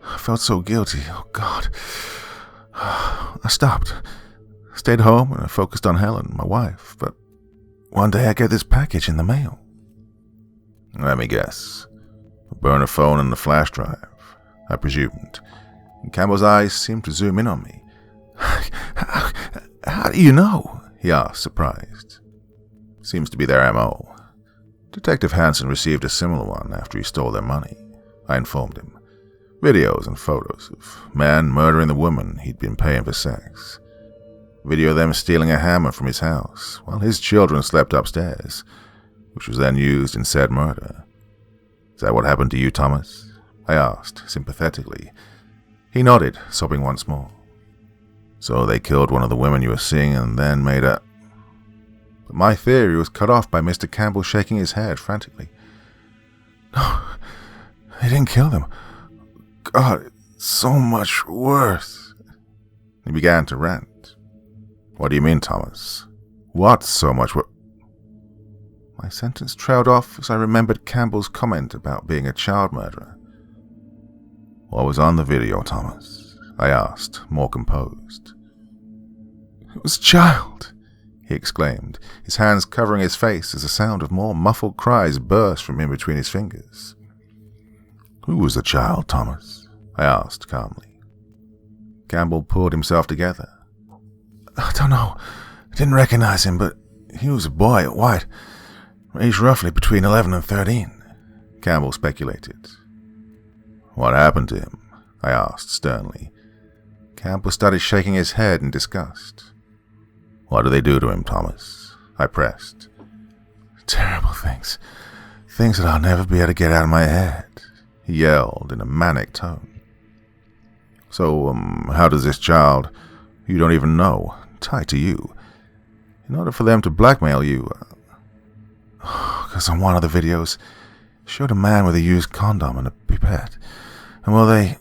I felt so guilty, oh God. I stopped. Stayed home and I focused on Helen, my wife, but one day I get this package in the mail. Let me guess. A burner phone and a flash drive, I presumed, and Campbell's eyes seemed to zoom in on me. How do you know? He asked, surprised. Seems to be their M.O. Detective Hansen received a similar one after he stole their money, I informed him. Videos and photos of men murdering the woman he'd been paying for sex. Video of them stealing a hammer from his house while his children slept upstairs, which was then used in said murder. Is that what happened to you, Thomas? I asked, sympathetically. He nodded, sobbing once more. So they killed one of the women you were seeing and then made a... But my theory was cut off by Mr. Campbell shaking his head frantically. No, they didn't kill them. God, it's so much worse. He began to rant. What do you mean, Thomas? What's so much worse? My sentence trailed off as I remembered Campbell's comment about being a child murderer. What was on the video, Thomas? I asked, more composed. It was a child, he exclaimed, his hands covering his face as a sound of more muffled cries burst from in between his fingers. Who was the child, Thomas? I asked calmly. Campbell pulled himself together. I don't know. I didn't recognize him, but he was a boy at White, aged roughly between 11 and 13, Campbell speculated. What happened to him? I asked sternly. Campbell started shaking his head in disgust. What did they do to him, Thomas? I pressed. Terrible things. Things that I'll never be able to get out of my head, he yelled in a manic tone. So, how does this child, you don't even know, tie to you? In order for them to blackmail you... Because on one of the videos, showed a man with a used condom and a pipette. And well,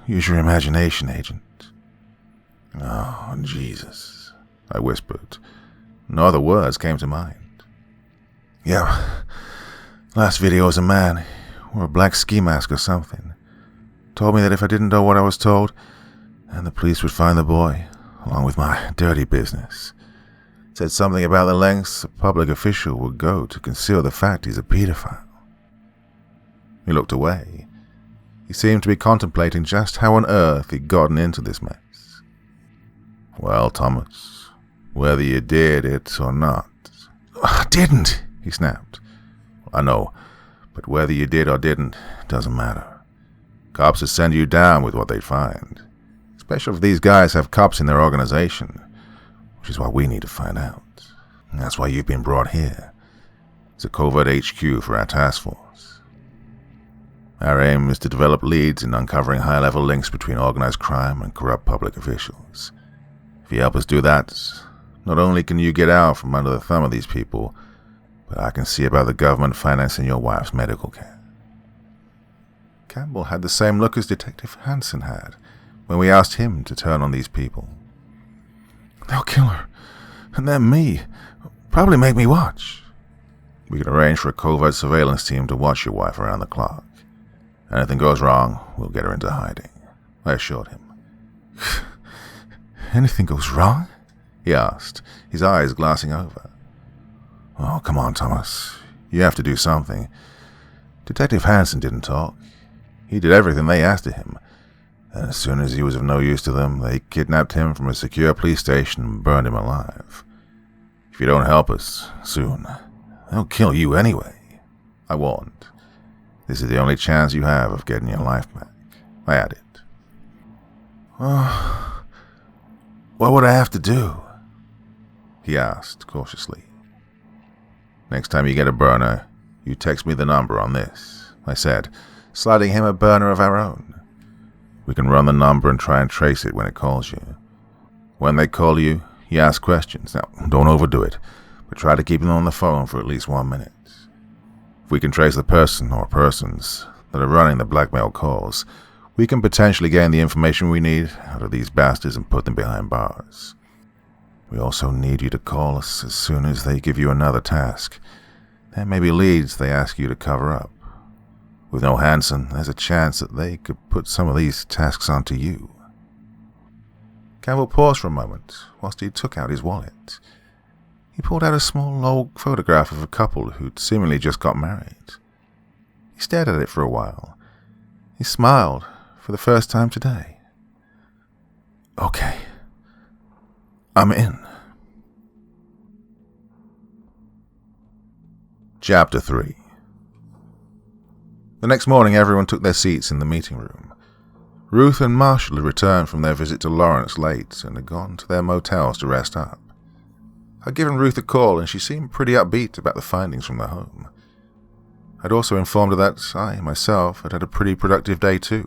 use your imagination, Agent. Oh, Jesus, I whispered. No other words came to mind. Yeah, last video was a man, wore a black ski mask or something. Told me that if I didn't know what I was told, then the police would find the boy, along with my dirty business. Said something about the lengths a public official would go to conceal the fact he's a pedophile. He looked away. He seemed to be contemplating just how on earth he'd gotten into this mess. Well, Thomas, whether you did it or not... I didn't, he snapped. I know, but whether you did or didn't, doesn't matter. Cops would send you down with what they'd find. Especially if these guys have cops in their organization, which is what we need to find out. And that's why you've been brought here. It's a covert HQ for our task force. Our aim is to develop leads in uncovering high-level links between organized crime and corrupt public officials. If you help us do that, not only can you get out from under the thumb of these people, but I can see about the government financing your wife's medical care. Campbell had the same look as Detective Hansen had when we asked him to turn on these people. They'll kill her, and then me. Probably make me watch. We can arrange for a covert surveillance team to watch your wife around the clock. Anything goes wrong, we'll get her into hiding, I assured him. Anything goes wrong? He asked, his eyes glassing over. Oh, come on, Thomas. You have to do something. Detective Hansen didn't talk. He did everything they asked of him. And as soon as he was of no use to them, they kidnapped him from a secure police station and burned him alive. If you don't help us, soon, they'll kill you anyway, I warned. This is the only chance you have of getting your life back, I added. What would I have to do? He asked cautiously. Next time you get a burner, you text me the number on this, I said, sliding him a burner of our own. We can run the number and try and trace it when it calls you. When they call you, you ask questions. Now, don't overdo it, but try to keep them on the phone for at least 1 minute. If we can trace the person or persons that are running the blackmail calls, we can potentially gain the information we need out of these bastards and put them behind bars. We also need you to call us as soon as they give you another task. There may be leads they ask you to cover up. With no Hansen, there's a chance that they could put some of these tasks onto you. Campbell paused for a moment whilst he took out his wallet. He pulled out a small old photograph of a couple who'd seemingly just got married. He stared at it for a while. He smiled for the first time today. Okay. I'm in. Chapter 3. The next morning, everyone took their seats in the meeting room. Ruth and Marshall had returned from their visit to Lawrence late and had gone to their motels to rest up. I'd given Ruth a call, and she seemed pretty upbeat about the findings from the home. I'd also informed her that I, myself, had had a pretty productive day too.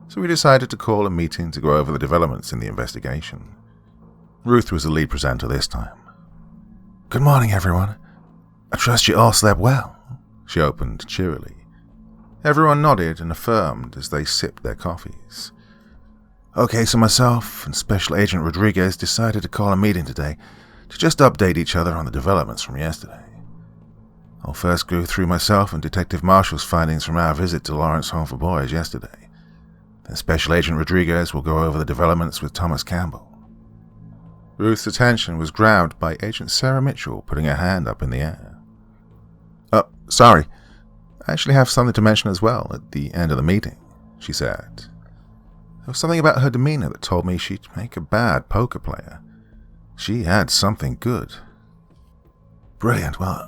So we decided to call a meeting to go over the developments in the investigation. Ruth was the lead presenter this time. "Good morning, everyone. I trust you all slept well," she opened cheerily. Everyone nodded and affirmed as they sipped their coffees. "Okay, so myself and Special Agent Rodriguez decided to call a meeting today to just update each other on the developments from yesterday. I'll first go through myself and Detective Marshall's findings from our visit to Lawrence Home for Boys yesterday. Then Special Agent Rodriguez will go over the developments with Thomas Campbell." Ruth's attention was grabbed by Agent Sarah Mitchell putting her hand up in the air. Sorry. I actually have something to mention as well at the end of the meeting," she said. There was something about her demeanor that told me she'd make a bad poker player. She had something good. "Brilliant. Well,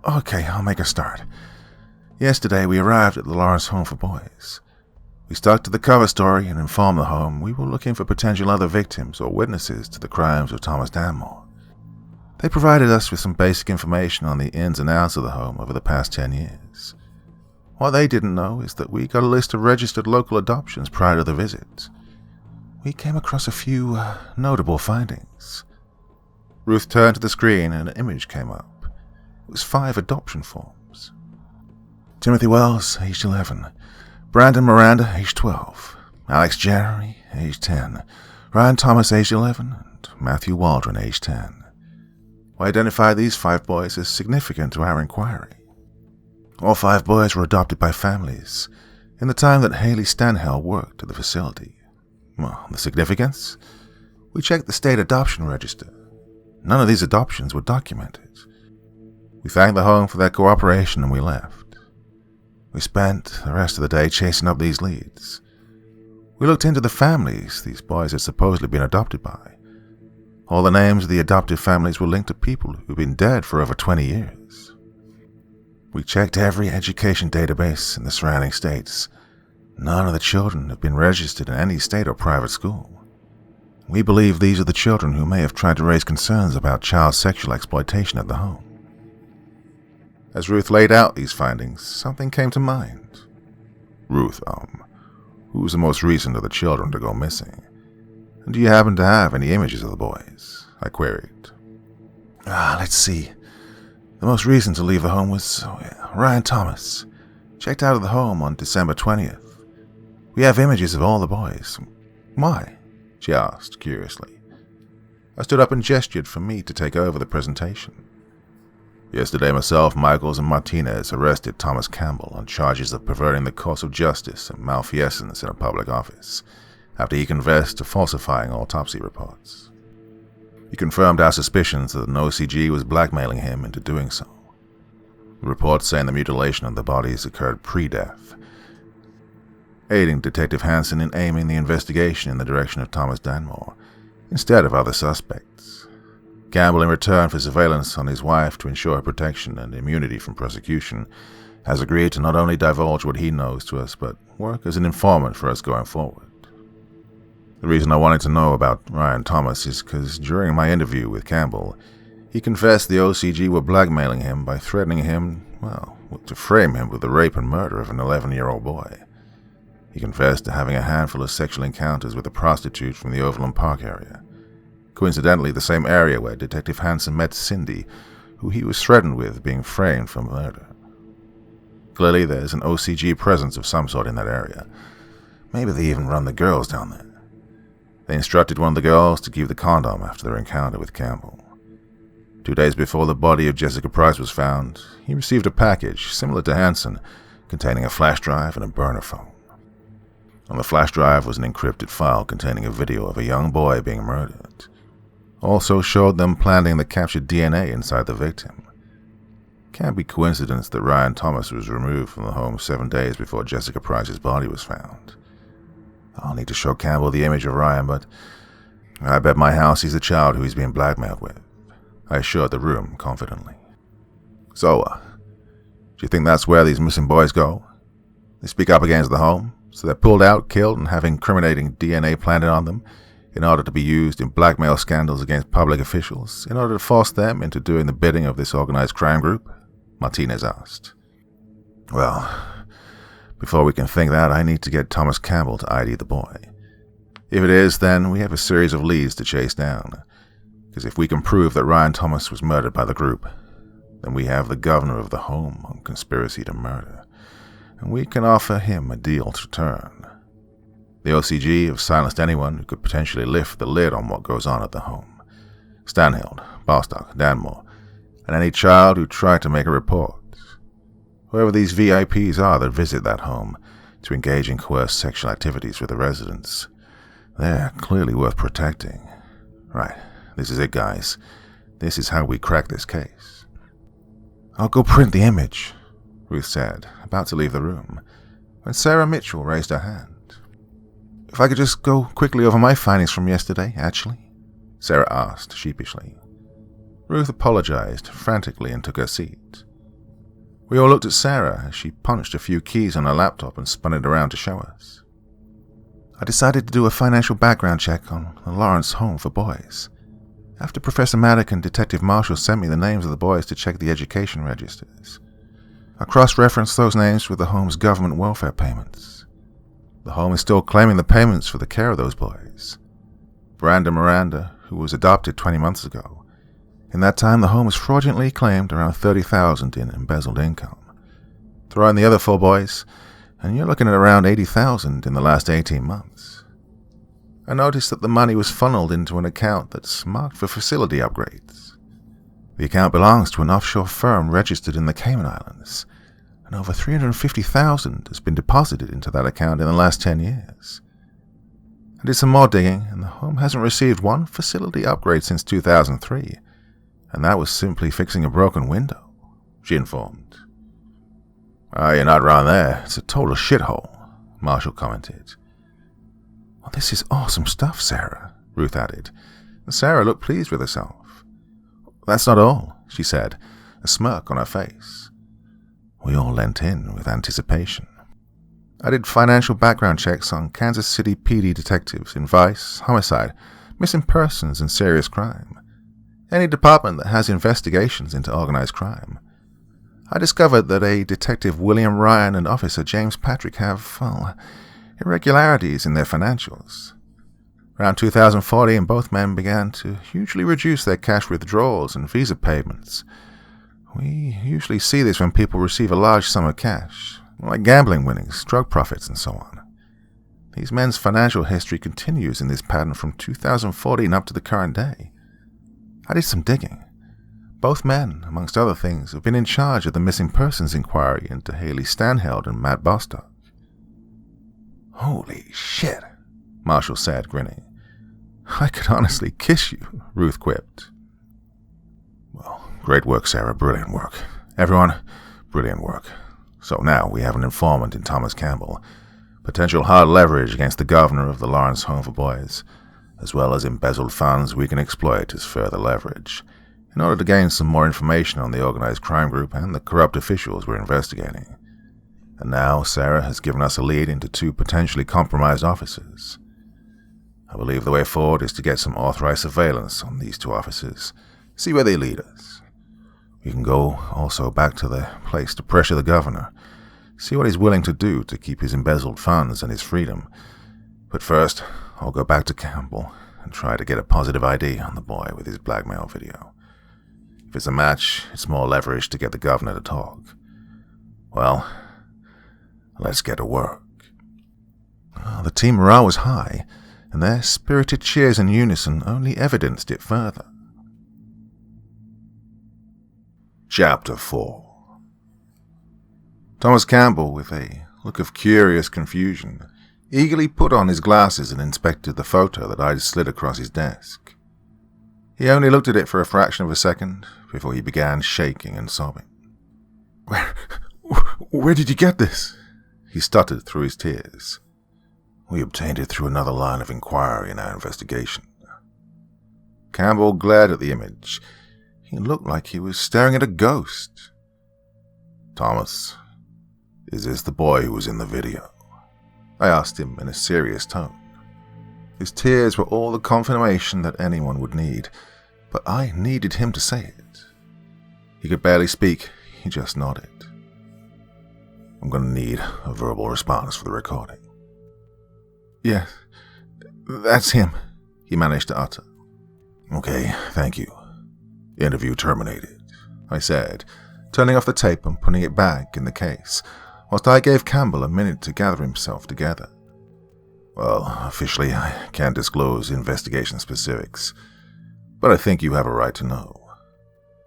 okay, I'll make a start. Yesterday we arrived at the Lawrence Home for Boys. We stuck to the cover story and informed the home we were looking for potential other victims or witnesses to the crimes of Thomas Danmore. They provided us with some basic information on the ins and outs of the home over the past 10 years. What they didn't know is that we got a list of registered local adoptions prior to the visit. We came across a few notable findings." Ruth turned to the screen and an image came up. It was 5 adoption forms. "Timothy Wells, aged 11. Brandon Miranda, aged 12. Alex January, aged 10. Ryan Thomas, aged 11. And Matthew Waldron, aged 10. We identified these 5 boys as significant to our inquiry. All 5 boys were adopted by families in the time that Haley Stanhell worked at the facility. Well, the significance? We checked the state adoption register. None of these adoptions were documented. We thanked the home for their cooperation and we left. We spent the rest of the day chasing up these leads. We looked into the families these boys had supposedly been adopted by. All the names of the adoptive families were linked to people who'd been dead for over 20 years. We checked every education database in the surrounding states. None of the children have been registered in any state or private school. We believe these are the children who may have tried to raise concerns about child sexual exploitation at the home." As Ruth laid out these findings, something came to mind. "Ruth, who's the most recent of the children to go missing? And do you happen to have any images of the boys?" I queried. Let's see. The most recent to leave the home was Ryan Thomas. Checked out of the home on December 20th. We have images of all the boys." "Why?" she asked curiously. I stood up and gestured for me to take over the presentation. "Yesterday, myself, Michaels, and Martinez arrested Thomas Campbell on charges of perverting the course of justice and malfeasance in a public office, after he confessed to falsifying autopsy reports. He confirmed our suspicions that an OCG was blackmailing him into doing so. The reports saying the mutilation of the bodies occurred pre-death, aiding Detective Hansen in aiming the investigation in the direction of Thomas Danmore, instead of other suspects. Campbell, in return for surveillance on his wife to ensure her protection and immunity from prosecution, has agreed to not only divulge what he knows to us, but work as an informant for us going forward. The reason I wanted to know about Ryan Thomas is because during my interview with Campbell, he confessed the OCG were blackmailing him by threatening him, to frame him with the rape and murder of an 11-year-old boy. He confessed to having a handful of sexual encounters with a prostitute from the Overland Park area, coincidentally the same area where Detective Hansen met Cindy, who he was threatened with being framed for murder. Clearly there's an OCG presence of some sort in that area. Maybe they even run the girls down there. They instructed one of the girls to keep the condom after their encounter with Campbell. 2 days before the body of Jessica Price was found, he received a package similar to Hansen, containing a flash drive and a burner phone. On the flash drive was an encrypted file containing a video of a young boy being murdered. Also showed them planting the captured DNA inside the victim. Can't be coincidence that Ryan Thomas was removed from the home 7 days before Jessica Price's body was found. I'll need to show Campbell the image of Ryan, but I bet my house he's the child who he's being blackmailed with, I assured the room confidently. So, do you think that's where these missing boys go? They speak up against the home, so they're pulled out, killed, and have incriminating DNA planted on them in order to be used in blackmail scandals against public officials, in order to force them into doing the bidding of this organized crime group? Martinez asked. Well, before we can think that, I need to get Thomas Campbell to ID the boy. If it is, then we have a series of leads to chase down. Because if we can prove that Ryan Thomas was murdered by the group, then we have the governor of the home on conspiracy to murder, and we can offer him a deal to turn. The OCG have silenced anyone who could potentially lift the lid on what goes on at the home. Stanhild, Bostock, Danmore, and any child who tried to make a report. Whoever these VIPs are that visit that home to engage in coerced sexual activities with the residents, they're clearly worth protecting. Right, this is it, guys. This is how we crack this case. I'll go print the image, Ruth said, about to leave the room, when Sarah Mitchell raised her hand. If I could just go quickly over my findings from yesterday, actually, Sarah asked sheepishly. Ruth apologized frantically and took her seat. We all looked at Sarah as she punched a few keys on her laptop and spun it around to show us. I decided to do a financial background check on the Lawrence home for boys. After Professor Maddock and Detective Marshall sent me the names of the boys to check the education registers, I cross-referenced those names with the home's government welfare payments. The home is still claiming the payments for the care of those boys. Brandon Miranda, who was adopted 20 months ago. In that time, the home has fraudulently claimed around $30,000 in embezzled income. Throw in the other 4 boys, and you're looking at around $80,000 in the last 18 months. I noticed that the money was funneled into an account that's marked for facility upgrades. The account belongs to an offshore firm registered in the Cayman Islands, and over $350,000 has been deposited into that account in the last 10 years. I did some more digging, and the home hasn't received one facility upgrade since 2003, and that was simply fixing a broken window, she informed. You're not wrong there. It's a total shithole, Marshall commented. Well, this is awesome stuff, Sarah, Ruth added, and Sarah looked pleased with herself. That's not all, she said, a smirk on her face. We all leant in with anticipation. I did financial background checks on Kansas City PD detectives in vice, homicide, missing persons, and serious crime. Any department that has investigations into organized crime. I discovered that a Detective William Ryan and Officer James Patrick have, irregularities in their financials. Around 2014, both men began to hugely reduce their cash withdrawals and visa payments. We usually see this when people receive a large sum of cash, like gambling winnings, drug profits, and so on. These men's financial history continues in this pattern from 2014 up to the current day. I did some digging. Both men, amongst other things, have been in charge of the missing persons inquiry into Haley Stanhild and Matt Bostock. Holy shit, Marshall said, grinning. I could honestly kiss you, Ruth quipped. Well, great work, Sarah. Brilliant work. Everyone, brilliant work. So now we have an informant in Thomas Campbell, potential hard leverage against the governor of the Lawrence Home for Boys, as well as embezzled funds we can exploit as further leverage, in order to gain some more information on the organized crime group and the corrupt officials we're investigating. And now Sarah has given us a lead into 2 potentially compromised officers. I believe the way forward is to get some authorized surveillance on these 2 officers, see where they lead us. We can go also back to the place to pressure the governor, see what he's willing to do to keep his embezzled funds and his freedom. But first, I'll go back to Campbell and try to get a positive ID on the boy with his blackmail video. If it's a match, it's more leverage to get the governor to talk. Well, let's get to work. The team morale was high, and their spirited cheers in unison only evidenced it further. Chapter 4. Thomas Campbell, with a look of curious confusion, eagerly put on his glasses and inspected the photo that I'd slid across his desk. He only looked at it for a fraction of a second before he began shaking and sobbing. Where did you get this? He stuttered through his tears. We obtained it through another line of inquiry in our investigation. Campbell glared at the image. He looked like he was staring at a ghost. Thomas, Is this the boy who was in the video? I asked him in a serious tone. His tears were all the confirmation that anyone would need, but I needed him to say it. He could barely speak, he just nodded. I'm going to need a verbal response for the recording. Yes, that's him, he managed to utter. Okay, thank you. Interview terminated, I said, turning off the tape and putting it back in the case, whilst I gave Campbell a minute to gather himself together. Well, officially I can't disclose investigation specifics, but I think you have a right to know.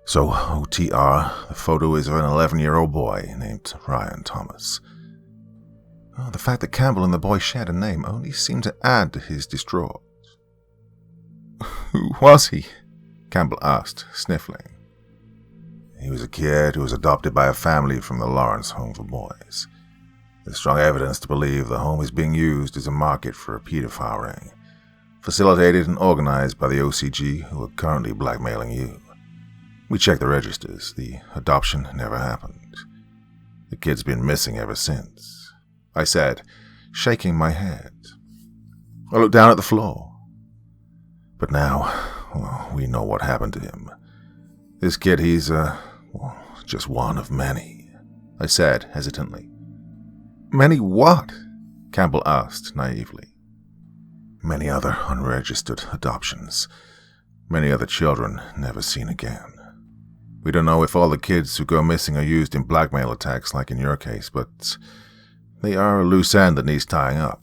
So, OTR, the photo is of an 11-year-old boy named Ryan Thomas. Oh, the fact that Campbell and the boy shared a name only seemed to add to his distraught. Who was he? Campbell asked, sniffling. He was a kid who was adopted by a family from the Lawrence Home for Boys. There's strong evidence to believe the home is being used as a market for a pedophile ring, facilitated and organized by the OCG who are currently blackmailing you. We checked the registers. The adoption never happened. The kid's been missing ever since, I said, shaking my head. I looked down at the floor. But now, well, we know what happened to him. This kid, he's, just one of many, I said hesitantly. Many what? Campbell asked naively. Many other unregistered adoptions. Many other children never seen again. We don't know if all the kids who go missing are used in blackmail attacks like in your case, but they are a loose end that needs tying up.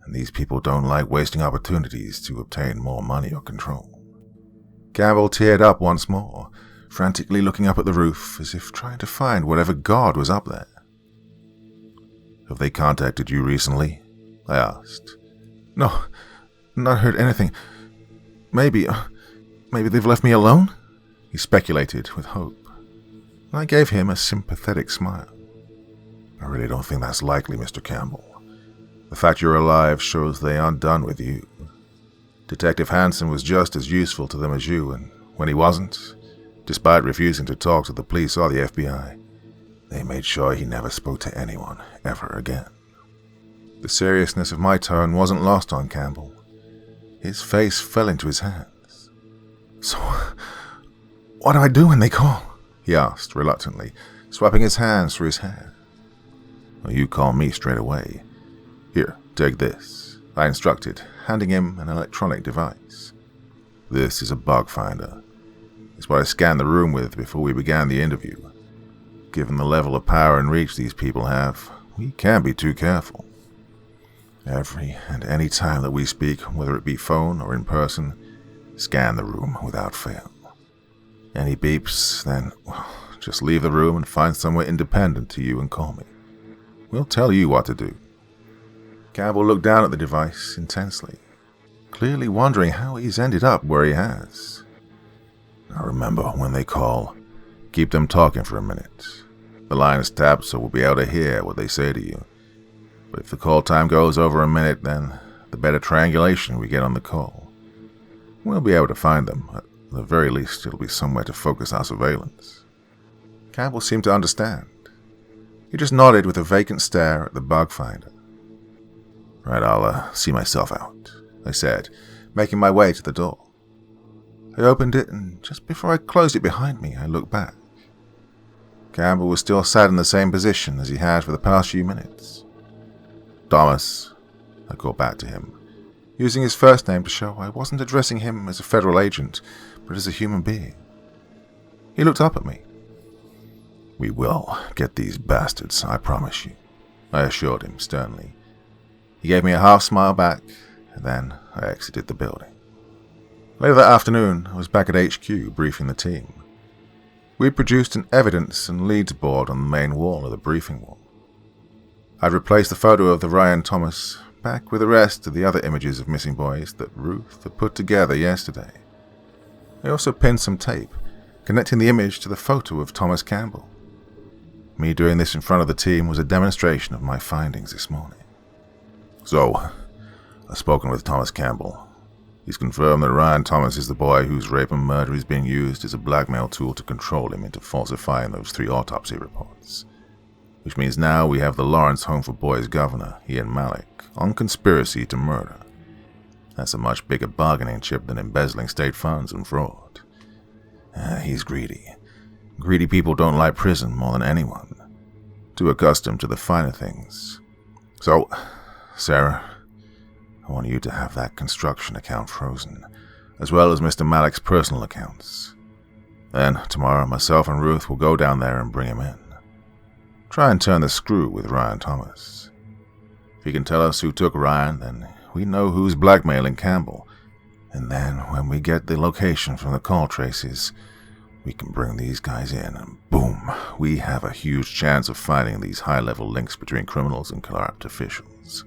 And these people don't like wasting opportunities to obtain more money or control. Campbell teared up once more, frantically looking up at the roof as if trying to find whatever god was up there. Have they contacted you recently? I asked. No, not heard anything. Maybe they've left me alone? He speculated with hope. I gave him a sympathetic smile. I really don't think that's likely, Mr. Campbell. The fact you're alive shows they aren't done with you. Detective Hansen was just as useful to them as you, and when he wasn't, despite refusing to talk to the police or the FBI, they made sure he never spoke to anyone ever again. The seriousness of my tone wasn't lost on Campbell. His face fell into his hands. So, what do I do when they call? He asked reluctantly, swapping his hands through his hair. Well, you call me straight away. Here, take this, I instructed, handing him an electronic device. This is a bug finder. It's what I scanned the room with before we began the interview. Given the level of power and reach these people have, we can't be too careful. Every and any time that we speak, whether it be phone or in person, scan the room without fail. Any beeps, then, well, just leave the room and find somewhere independent to you and call me. We'll tell you what to do. Campbell looked down at the device intensely, clearly wondering how he's ended up where he has. Now remember, when they call, keep them talking for a minute. The line is tapped, so we'll be able to hear what they say to you. But if the call time goes over a minute, then the better triangulation we get on the call. We'll be able to find them. At the very least, it'll be somewhere to focus our surveillance. Campbell seemed to understand. He just nodded with a vacant stare at the bug finder. Right, I'll see myself out, I said, making my way to the door. I opened it, and just before I closed it behind me, I looked back. Campbell was still sat in the same position as he had for the past few minutes. Thomas, I called back to him, using his first name to show I wasn't addressing him as a federal agent, but as a human being. He looked up at me. We will get these bastards, I promise you, I assured him sternly. He gave me a half smile back, and then I exited the building. Later that afternoon, I was back at HQ briefing the team. We had produced an evidence and leads board on the main wall of the briefing wall. I'd replaced the photo of the Ryan Thomas back with the rest of the other images of missing boys that Ruth had put together yesterday. I also pinned some tape, connecting the image to the photo of Thomas Campbell. Me doing this in front of the team was a demonstration of my findings this morning. So, I've spoken with Thomas Campbell. He's confirmed that Ryan Thomas is the boy whose rape and murder is being used as a blackmail tool to control him into falsifying those 3 autopsy reports. which means now we have the Lawrence Home for Boys governor, Ian Malik, on conspiracy to murder. That's a much bigger bargaining chip than embezzling state funds and fraud. He's greedy. Greedy people don't like prison more than anyone. Too accustomed to the finer things. So, Sarah, I want you to have that construction account frozen, as well as Mr. Malik's personal accounts. Then, tomorrow, myself and Ruth will go down there and bring him in. Try and turn the screw with Ryan Thomas. If he can tell us who took Ryan, then we know who's blackmailing Campbell. And then, when we get the location from the call traces, we can bring these guys in, and boom, we have a huge chance of finding these high-level links between criminals and corrupt officials.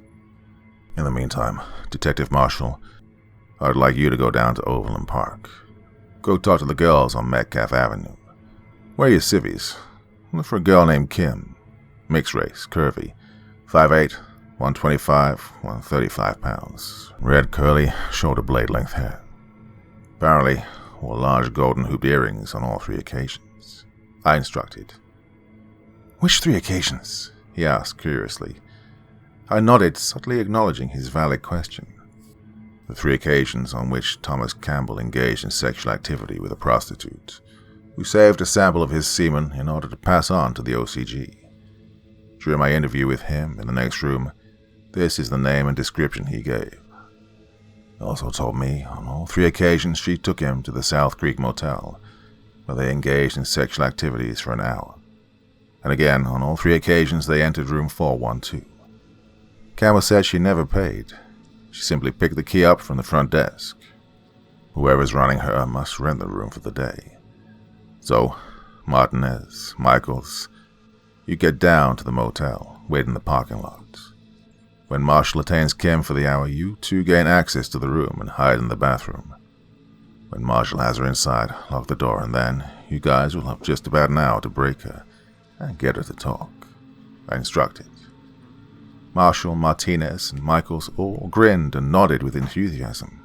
In the meantime, Detective Marshall, I'd like you to go down to Overland Park. Go talk to the girls on Metcalf Avenue. Wear your civvies. Look for a girl named Kim. Mixed race, curvy. 5'8", 125, 135 pounds. Red curly, shoulder blade length hair. Apparently, wore large golden hooped earrings on all 3 occasions. I instructed. Which 3 occasions? He asked curiously. I nodded, subtly acknowledging his valid question. The 3 occasions on which Thomas Campbell engaged in sexual activity with a prostitute, who saved a sample of his semen in order to pass on to the OCG. During my interview with him in the next room, this is the name and description he gave. He also told me on all 3 occasions she took him to the South Creek Motel, where they engaged in sexual activities for an hour. And again, on all 3 occasions they entered room 412. Campbell said she never paid. She simply picked the key up from the front desk. Whoever's running her must rent the room for the day. So, Martinez, Michaels, you get down to the motel, wait in the parking lot. When Marshall attains Kim for the hour, you 2 gain access to the room and hide in the bathroom. When Marshall has her inside, lock the door, and then you guys will have just about an hour to break her and get her to talk. I instructed. Marshall, Martinez, and Michaels all grinned and nodded with enthusiasm.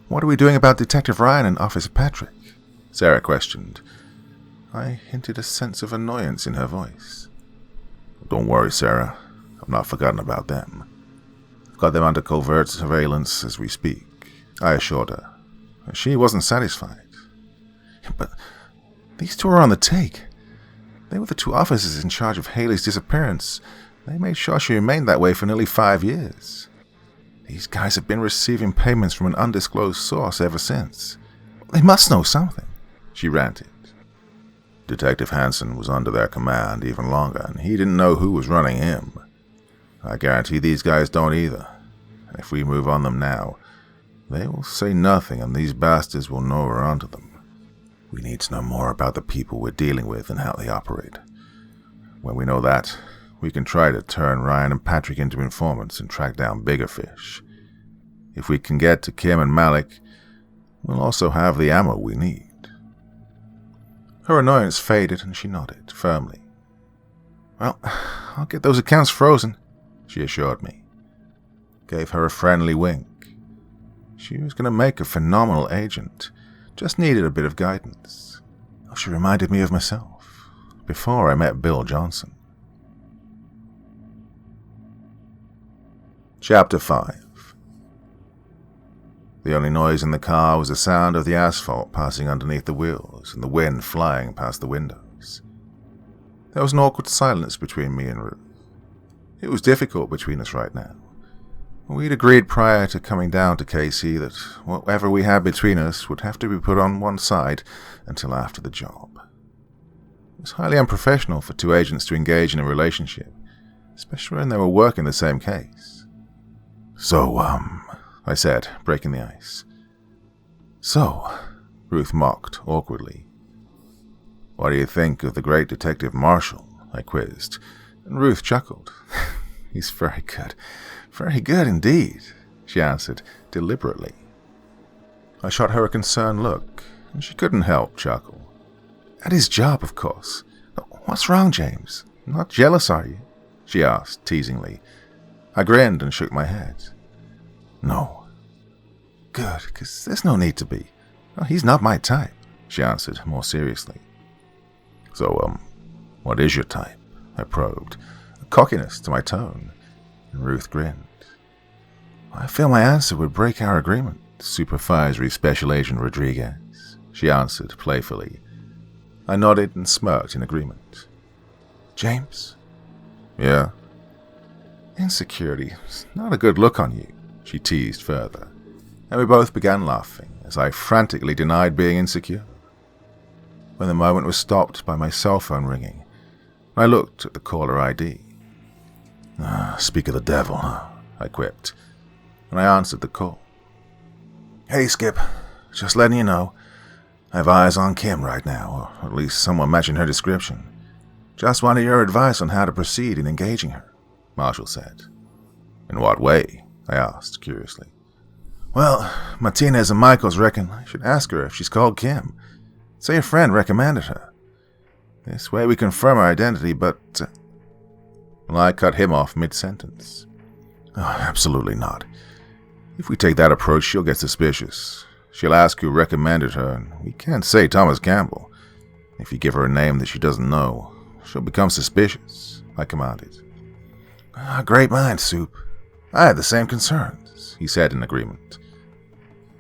What are we doing about Detective Ryan and Officer Patrick? Sarah questioned. I hinted a sense of annoyance in her voice. Don't worry, Sarah. I've not forgotten about them. I've got them under covert surveillance as we speak, I assured her. She wasn't satisfied. But these 2 are on the take. They were the 2 officers in charge of Haley's disappearance. They made sure she remained that way for nearly 5 years. These guys have been receiving payments from an undisclosed source ever since. They must know something, she ranted. Detective Hansen was under their command even longer, and he didn't know who was running him. I guarantee these guys don't either. And if we move on them now, they will say nothing and these bastards will know we're onto them. We need to know more about the people we're dealing with and how they operate. When we know that, we can try to turn Ryan and Patrick into informants and track down bigger fish. If we can get to Kim and Malik, we'll also have the ammo we need. Her annoyance faded and she nodded firmly. Well, I'll get those accounts frozen, she assured me. Gave her a friendly wink. She was going to make a phenomenal agent, just needed a bit of guidance. She reminded me of myself, before I met Bill Johnson. Chapter 5. The only noise in the car was the sound of the asphalt passing underneath the wheels and the wind flying past the windows. There was an awkward silence between me and Ruth. It was difficult between us right now. We'd agreed prior to coming down to KC that whatever we had between us would have to be put on one side until after the job. It was highly unprofessional for 2 agents to engage in a relationship, especially when they were working the same case. So, I said, breaking the ice. So, Ruth mocked awkwardly. What do you think of the great Detective Marshall? I quizzed, and Ruth chuckled. He's very good. Very good indeed, she answered deliberately. I shot her a concerned look, and she couldn't help chuckle. At his job, of course. What's wrong, James? Not jealous, are you? She asked, teasingly. I grinned and shook my head. No. Good, because there's no need to be. He's not my type, she answered more seriously. So, "What is your type?" I probed, a cockiness to my tone, and Ruth grinned. "I feel my answer would break our agreement, Supervisory Special Agent Rodriguez," she answered playfully. I nodded and smirked in agreement. "James?" "Yeah?" "Insecurity is not a good look on you," she teased further, and we both began laughing as I frantically denied being insecure. When the moment was stopped by my cell phone ringing, I looked at the caller ID. "Speak of the devil, huh?" I quipped, and I answered the call. "Hey, Skip. Just letting you know, I have eyes on Kim right now, or at least someone matching her description. Just wanted your advice on how to proceed in engaging her," Marshall said. "In what way?" I asked curiously. "Well, Martinez and Michaels reckon I should ask her if she's called Kim. Say a friend recommended her. This way we confirm her identity, but..." Well, I cut him off mid-sentence. "Absolutely not. If we take that approach, she'll get suspicious. She'll ask who recommended her, and we can't say Thomas Campbell. If you give her a name that she doesn't know, she'll become suspicious," I commanded. "Great mind, Soup. I had the same concerns," he said in agreement.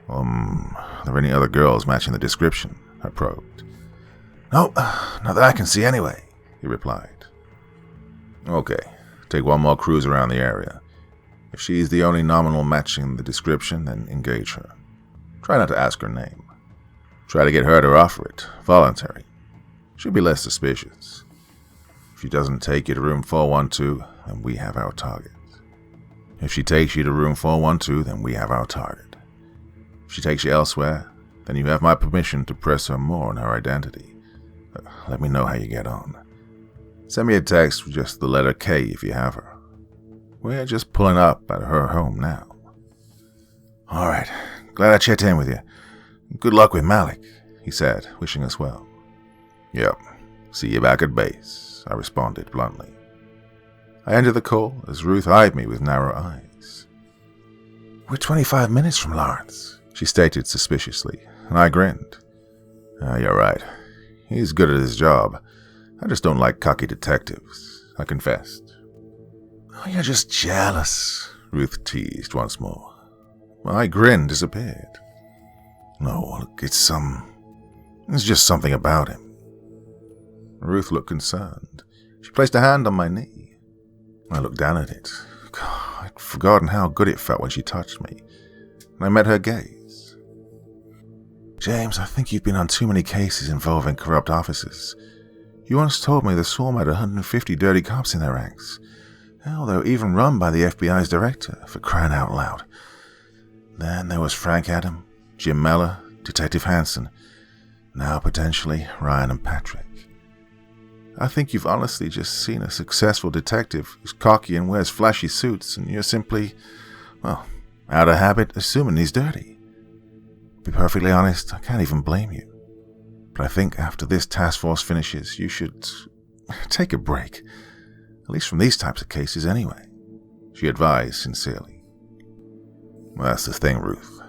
Are there any other girls matching the description?" I probed. "Nope, not that I can see anyway," he replied. "Okay, take one more cruise around the area. If she's the only nominal matching the description, then engage her. Try not to ask her name. Try to get her to offer it, voluntary. She'll be less suspicious. If she doesn't take you to room 412, then we have our target. If she takes you to room 412, then we have our target. If she takes you elsewhere, then you have my permission to press her more on her identity. Let me know how you get on. Send me a text with just the letter K if you have her. We're just pulling up at her home now." "All right. Glad I checked in with you. Good luck with Malik," he said, wishing us well. "Yep. See you back at base," I responded bluntly. I ended the call as Ruth eyed me with narrow eyes. "We're 25 minutes from Lawrence," she stated suspiciously, and I grinned. "You're right. He's good at his job. I just don't like cocky detectives," I confessed. "Oh, you're just jealous," Ruth teased once more. My grin disappeared. "No, look, there's just something about him." Ruth looked concerned. She placed a hand on my knee. I looked down at it. God, I'd forgotten how good it felt when she touched me, and I met her gaze. "James, I think you've been on too many cases involving corrupt officers. You once told me the swarm had 150 dirty cops in their ranks. Hell, they were even run by the FBI's director, for crying out loud. Then there was Frank Adam, Jim Mellor, Detective Hansen, now potentially Ryan and Patrick. I think you've honestly just seen a successful detective who's cocky and wears flashy suits, and you're simply, well, out of habit assuming he's dirty. To be perfectly honest, I can't even blame you. But I think after this task force finishes, you should take a break. At least from these types of cases anyway," she advised sincerely. "Well, that's the thing, Ruth.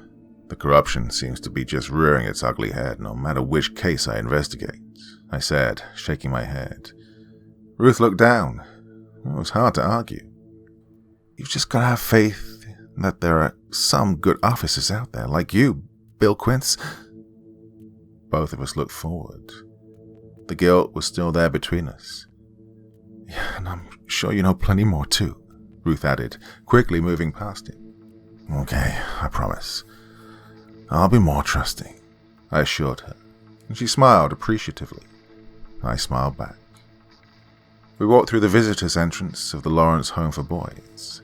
The corruption seems to be just rearing its ugly head no matter which case I investigate," I said, shaking my head. Ruth looked down. It was hard to argue. "You've just got to have faith that there are some good officers out there, like you, Bill Quince." Both of us looked forward. The guilt was still there between us. "Yeah, and I'm sure you know plenty more too," Ruth added, quickly moving past him. "Okay, I promise. I'll be more trusting," I assured her, and she smiled appreciatively. I smiled back. We walked through the visitors' entrance of the Lawrence Home for Boys.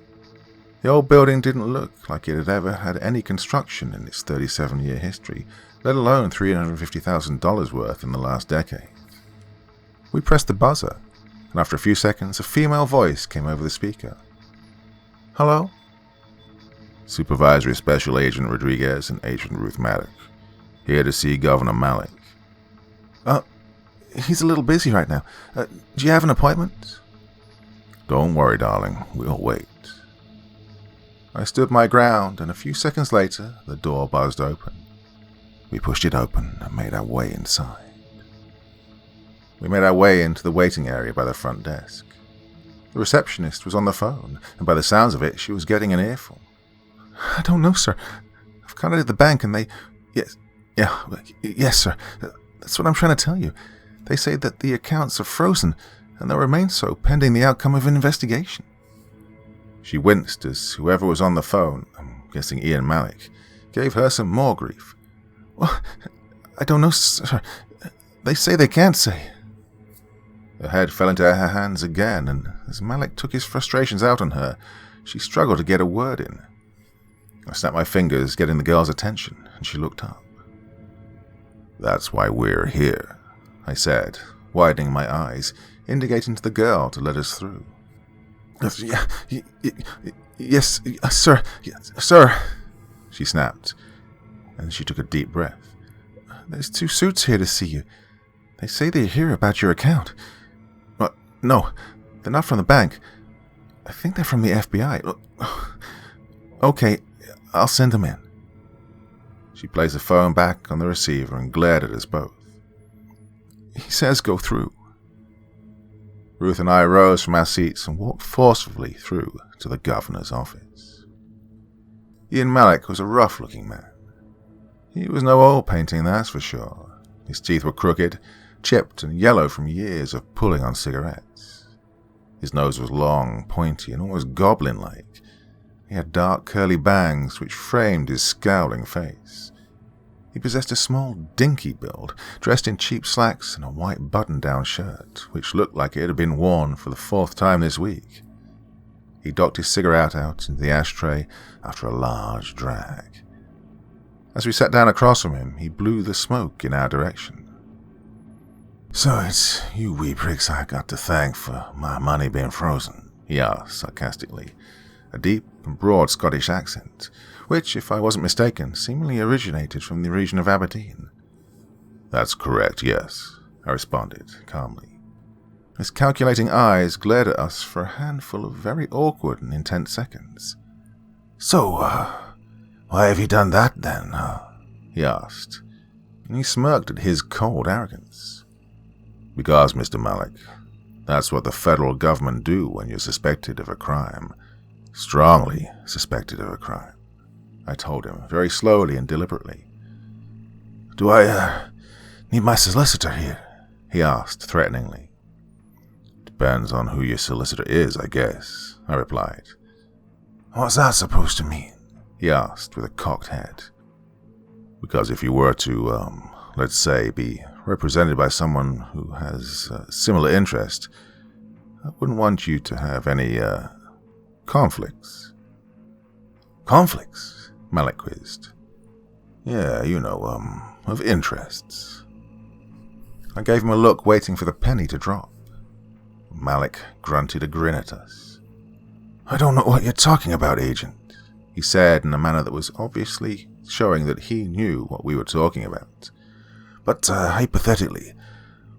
The old building didn't look like it had ever had any construction in its 37-year history, let alone $350,000 worth in the last decade. We pressed the buzzer, and after a few seconds, a female voice came over the speaker. "Hello?" "Supervisory Special Agent Rodriguez and Agent Ruth Malik. Here to see Governor Malik." He's a little busy right now. Do you have an appointment?" "Don't worry, darling. We'll wait." I stood my ground, and a few seconds later, the door buzzed open. We pushed it open and made our way inside. We made our way into the waiting area by the front desk. The receptionist was on the phone, and by the sounds of it, she was getting an earful. I don't know, sir. I've contacted the bank and they... Yes, sir. That's what I'm trying to tell you. They say that the accounts are frozen, and they'll remain so pending the outcome of an investigation. She winced as whoever was on the phone, I'm guessing Ian Malik, gave her some more grief. Well, I don't know, sir. They say they can't say. Her head fell into her hands again, and as Malik took his frustrations out on her, she struggled to get a word in. I snapped my fingers, getting the girl's attention, and she looked up. "That's why we're here," I said, widening my eyes, indicating to the girl to let us through. Yes, sir. Yes, sir, she snapped, and she took a deep breath. There's 2 suits here to see you. They say they're here about your account. No, they're not from the bank. I think they're from the FBI. Okay, I'll send them in. She placed the phone back on the receiver and glared at us both. He says go through. Ruth and I rose from our seats and walked forcefully through to the governor's office. Ian Malik was a rough-looking man. He was no oil painting, that's for sure. His teeth were crooked, chipped and yellow from years of pulling on cigarettes. His nose was long, pointy, and almost goblin-like. He had dark, curly bangs which framed his scowling face. He possessed a small, dinky build, dressed in cheap slacks and a white button-down shirt, which looked like it had been worn for the 4th time this week. He docked his cigarette out into the ashtray after a large drag. As we sat down across from him, he blew the smoke in our direction. "So it's you wee pricks I got to thank for my money being frozen?" he asked sarcastically, a deep and broad Scottish accent, which, if I wasn't mistaken, seemingly originated from the region of Aberdeen. "That's correct, yes," I responded calmly. His calculating eyes glared at us for a handful of very awkward and intense seconds. "So, why have you done that then, he asked, and he smirked at his cold arrogance. "Because, Mr. Malik, that's what the federal government do when you're suspected of a crime. Strongly suspected of a crime," I told him, very slowly and deliberately. "Do I, need my solicitor here?" he asked threateningly. "Depends on who your solicitor is, I guess," I replied. "What's that supposed to mean?" he asked with a cocked head. "Because if you were to, let's say, be represented by someone who has similar interest, I wouldn't want you to have any, conflicts." "Conflicts?" Malik quizzed. "Yeah, you know, of interests." I gave him a look waiting for the penny to drop. Malik grunted a grin at us. "I don't know what you're talking about, Agent," he said in a manner that was obviously showing that he knew what we were talking about. "But, hypothetically,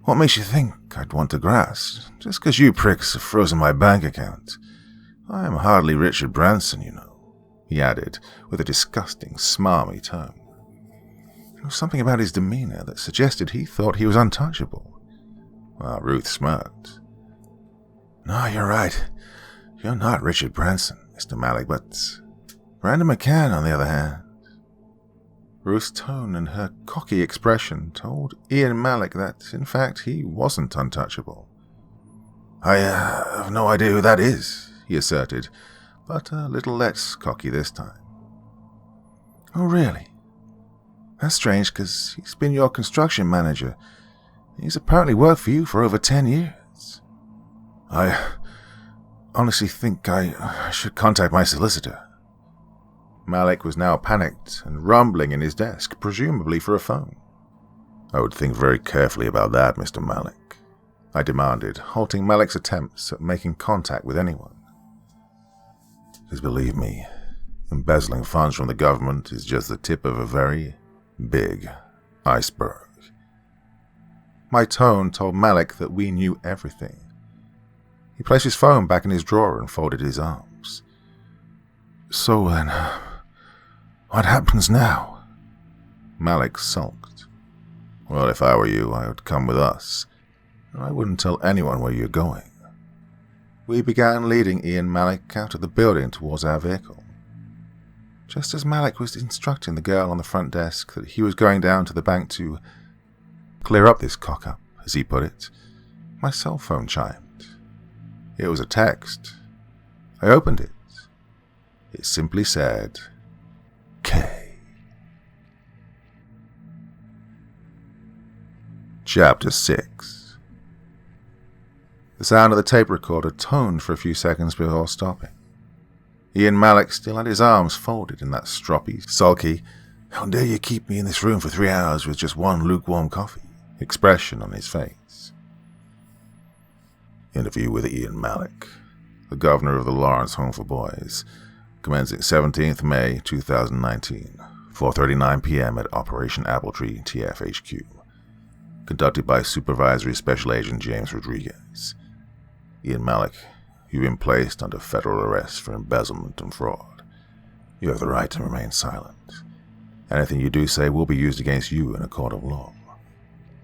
what makes you think I'd want to grass? Just 'cause you pricks have frozen my bank account. I'm hardly Richard Branson, you know," he added, with a disgusting, smarmy tone. There was something about his demeanor that suggested he thought he was untouchable. Ruth smirked. "No, you're right. You're not Richard Branson, Mr. Malik, but Brandon McCann, on the other hand." Ruth's tone and her cocky expression told Ian Malik that, in fact, he wasn't untouchable. "I have no idea who that is," he asserted, but a little less cocky this time. "Oh, really? That's strange, 'cause he's been your construction manager. He's apparently worked for you for over 10 years. I honestly think I should contact my solicitor." Malik was now panicked and rumbling in his desk, presumably for a phone. "I would think very carefully about that, Mr. Malik," I demanded, halting Malik's attempts at making contact with anyone. "Because believe me, embezzling funds from the government is just the tip of a very big iceberg." My tone told Malik that we knew everything. He placed his phone back in his drawer and folded his arms. "So then, what happens now?" Malik sulked. "Well, if I were you, I would come with us. and I wouldn't tell anyone where you're going." We began leading Ian Malik out of the building towards our vehicle. Just as Malik was instructing the girl on the front desk that he was going down to the bank to clear up this cock-up, as he put it, my cell phone chimed. It was a text. I opened it. It simply said, K. Chapter 6. The sound of the tape recorder toned for a few seconds before stopping. Ian Malik still had his arms folded in that stroppy, sulky, "How dare you keep me in this room for 3 hours with just one lukewarm coffee?" expression on his face. Interview with Ian Malik, the governor of the Lawrence Home for Boys, commencing 17th May 2019, 4:39 p.m. at Operation Appletree, TFHQ. Conducted by Supervisory Special Agent James Rodriguez. Ian Malik, you've been placed under federal arrest for embezzlement and fraud. You have the right to remain silent. Anything you do say will be used against you in a court of law.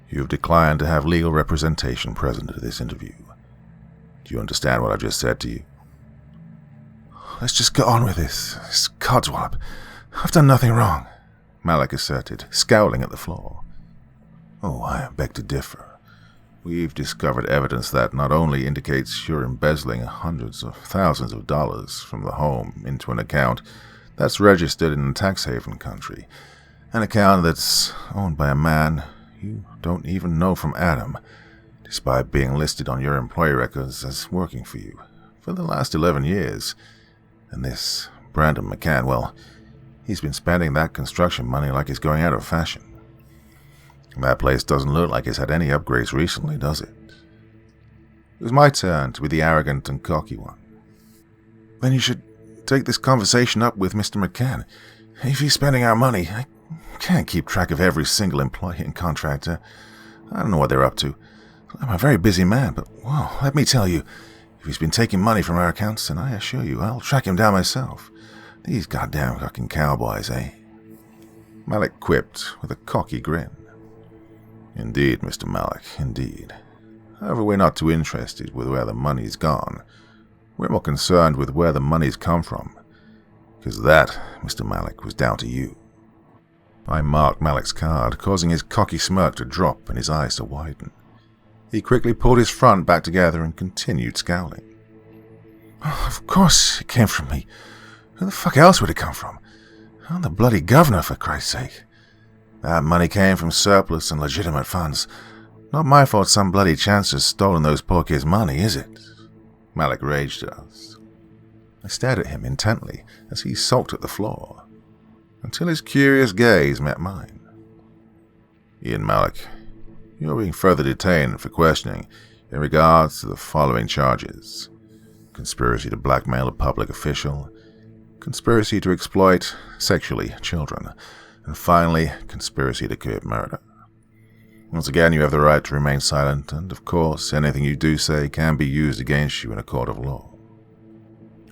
You have declined to have legal representation present at this interview. Do you understand what I've just said to you? Let's just get on with this codswallop. I've done nothing wrong, Malik asserted, scowling at the floor. Oh, I beg to differ. We've discovered evidence that not only indicates you're embezzling hundreds of thousands of dollars from the home into an account that's registered in a tax haven country, an account that's owned by a man you don't even know from Adam, despite being listed on your employee records as working for you for the last 11 years. And this Brandon McCann, well, he's been spending that construction money like it's going out of fashion. That place doesn't look like it's had any upgrades recently, does it? It was my turn to be the arrogant and cocky one. Then you should take this conversation up with Mr. McCann. If he's spending our money, I can't keep track of every single employee and contractor. I don't know what they're up to. I'm a very busy man, but, well, let me tell you, if he's been taking money from our accounts, then I assure you I'll track him down myself. These goddamn fucking cowboys, eh? Malik quipped with a cocky grin. Indeed, Mr. Malik, indeed. However, we're not too interested with where the money's gone. We're more concerned with where the money's come from. Because that, Mr. Malik, was down to you. I marked Malik's card, causing his cocky smirk to drop and his eyes to widen. He quickly pulled his front back together and continued scowling. Oh, of course it came from me. Who the fuck else would it come from? I'm the bloody governor, for Christ's sake. That money came from surplus and legitimate funds. Not my fault some bloody chancer's stolen those poor kids' money, is it? Malik raged at us. I stared at him intently as he sulked at the floor, until his curious gaze met mine. Ian Malik, you're being further detained for questioning in regards to the following charges: conspiracy to blackmail a public official, conspiracy to exploit sexually children, and finally, conspiracy to commit murder. Once again, you have the right to remain silent, and of course, anything you do say can be used against you in a court of law.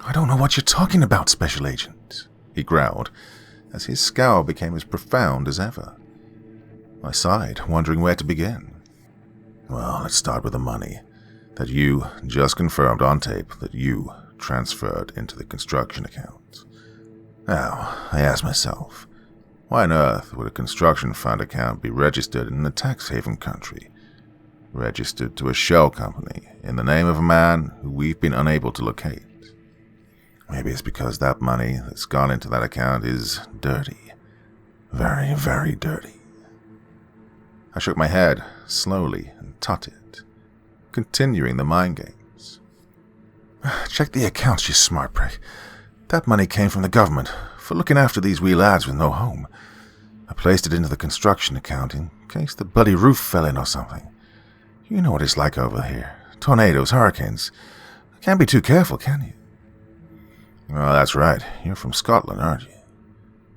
I don't know what you're talking about, Special Agent, he growled, as his scowl became as profound as ever. I sighed, wondering where to begin. Well, let's start with the money that you just confirmed on tape that you transferred into the construction account. Now, I ask myself, why on earth would a construction fund account be registered in a tax haven country? Registered to a shell company in the name of a man who we've been unable to locate. Maybe it's because that money that's gone into that account is dirty. Very, very dirty. I shook my head slowly and tutted, continuing the mind games. Check the accounts, you smart prick. That money came from the government for looking after these wee lads with no home. I placed it into the construction account in case the bloody roof fell in or something. You know what it's like over here. Tornadoes, hurricanes. Can't be too careful, can you? Oh, that's right. You're from Scotland, aren't you?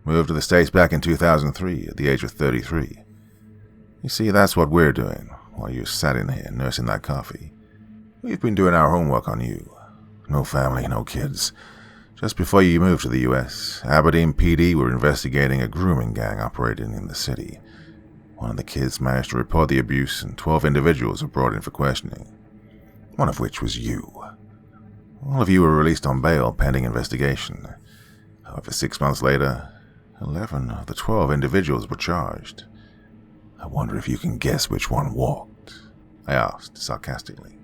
Moved to the States back in 2003 at the age of 33. You see, that's what we're doing while you sat in here nursing that coffee. We've been doing our homework on you. No family, no kids. Just before you moved to the U.S., Aberdeen PD were investigating a grooming gang operating in the city. One of the kids managed to report the abuse and 12 individuals were brought in for questioning, one of which was you. All of you were released on bail pending investigation. However, 6 months later, 11 of the 12 individuals were charged. I wonder if you can guess which one walked, I asked sarcastically.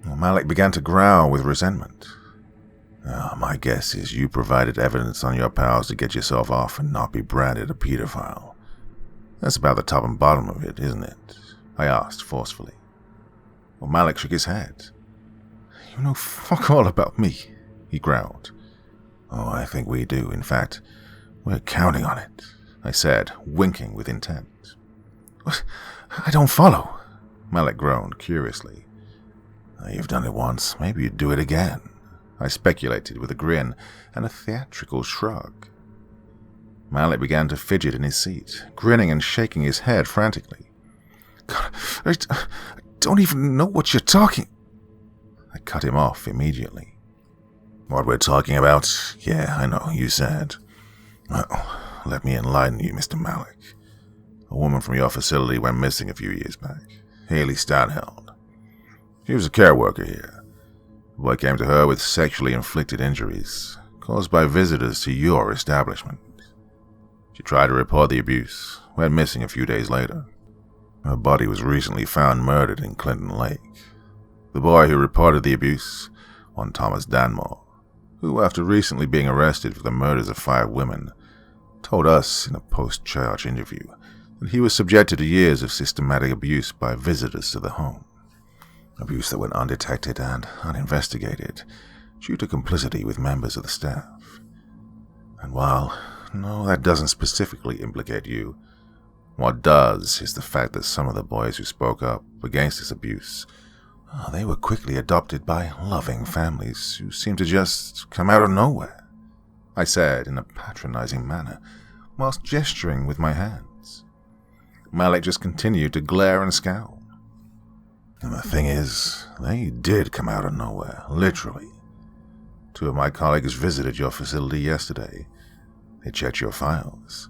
Well, Malik began to growl with resentment. My guess is you provided evidence on your pals to get yourself off and not be branded a pedophile. That's about the top and bottom of it, isn't it? I asked forcefully. Well, Malik shook his head. You know fuck all about me, he growled. Oh, I think we do. In fact, we're counting on it, I said, winking with intent. What? I don't follow, Malik groaned curiously. You've done it once, maybe you'd do it again, I speculated with a grin and a theatrical shrug. Malik began to fidget in his seat, grinning and shaking his head frantically. God, I don't even know what you're talking. I cut him off immediately. What we're talking about? Yeah, I know, you said. Well, let me enlighten you, Mr. Malik. A woman from your facility went missing a few years back, Haley Stanheld. She was a care worker here. The boy came to her with sexually inflicted injuries, caused by visitors to your establishment. She tried to report the abuse, went missing a few days later. Her body was recently found murdered in Clinton Lake. The boy who reported the abuse, one Thomas Danmore, who, after recently being arrested for the murders of 5 women, told us in a post-charge interview that he was subjected to years of systematic abuse by visitors to the home. Abuse that went undetected and uninvestigated due to complicity with members of the staff. And while, no, that doesn't specifically implicate you, what does is the fact that some of the boys who spoke up against this abuse, they were quickly adopted by loving families who seemed to just come out of nowhere, I said in a patronizing manner, whilst gesturing with my hands. Malik just continued to glare and scowl. And the thing is, they did come out of nowhere, literally. 2 of my colleagues visited your facility yesterday. They checked your files.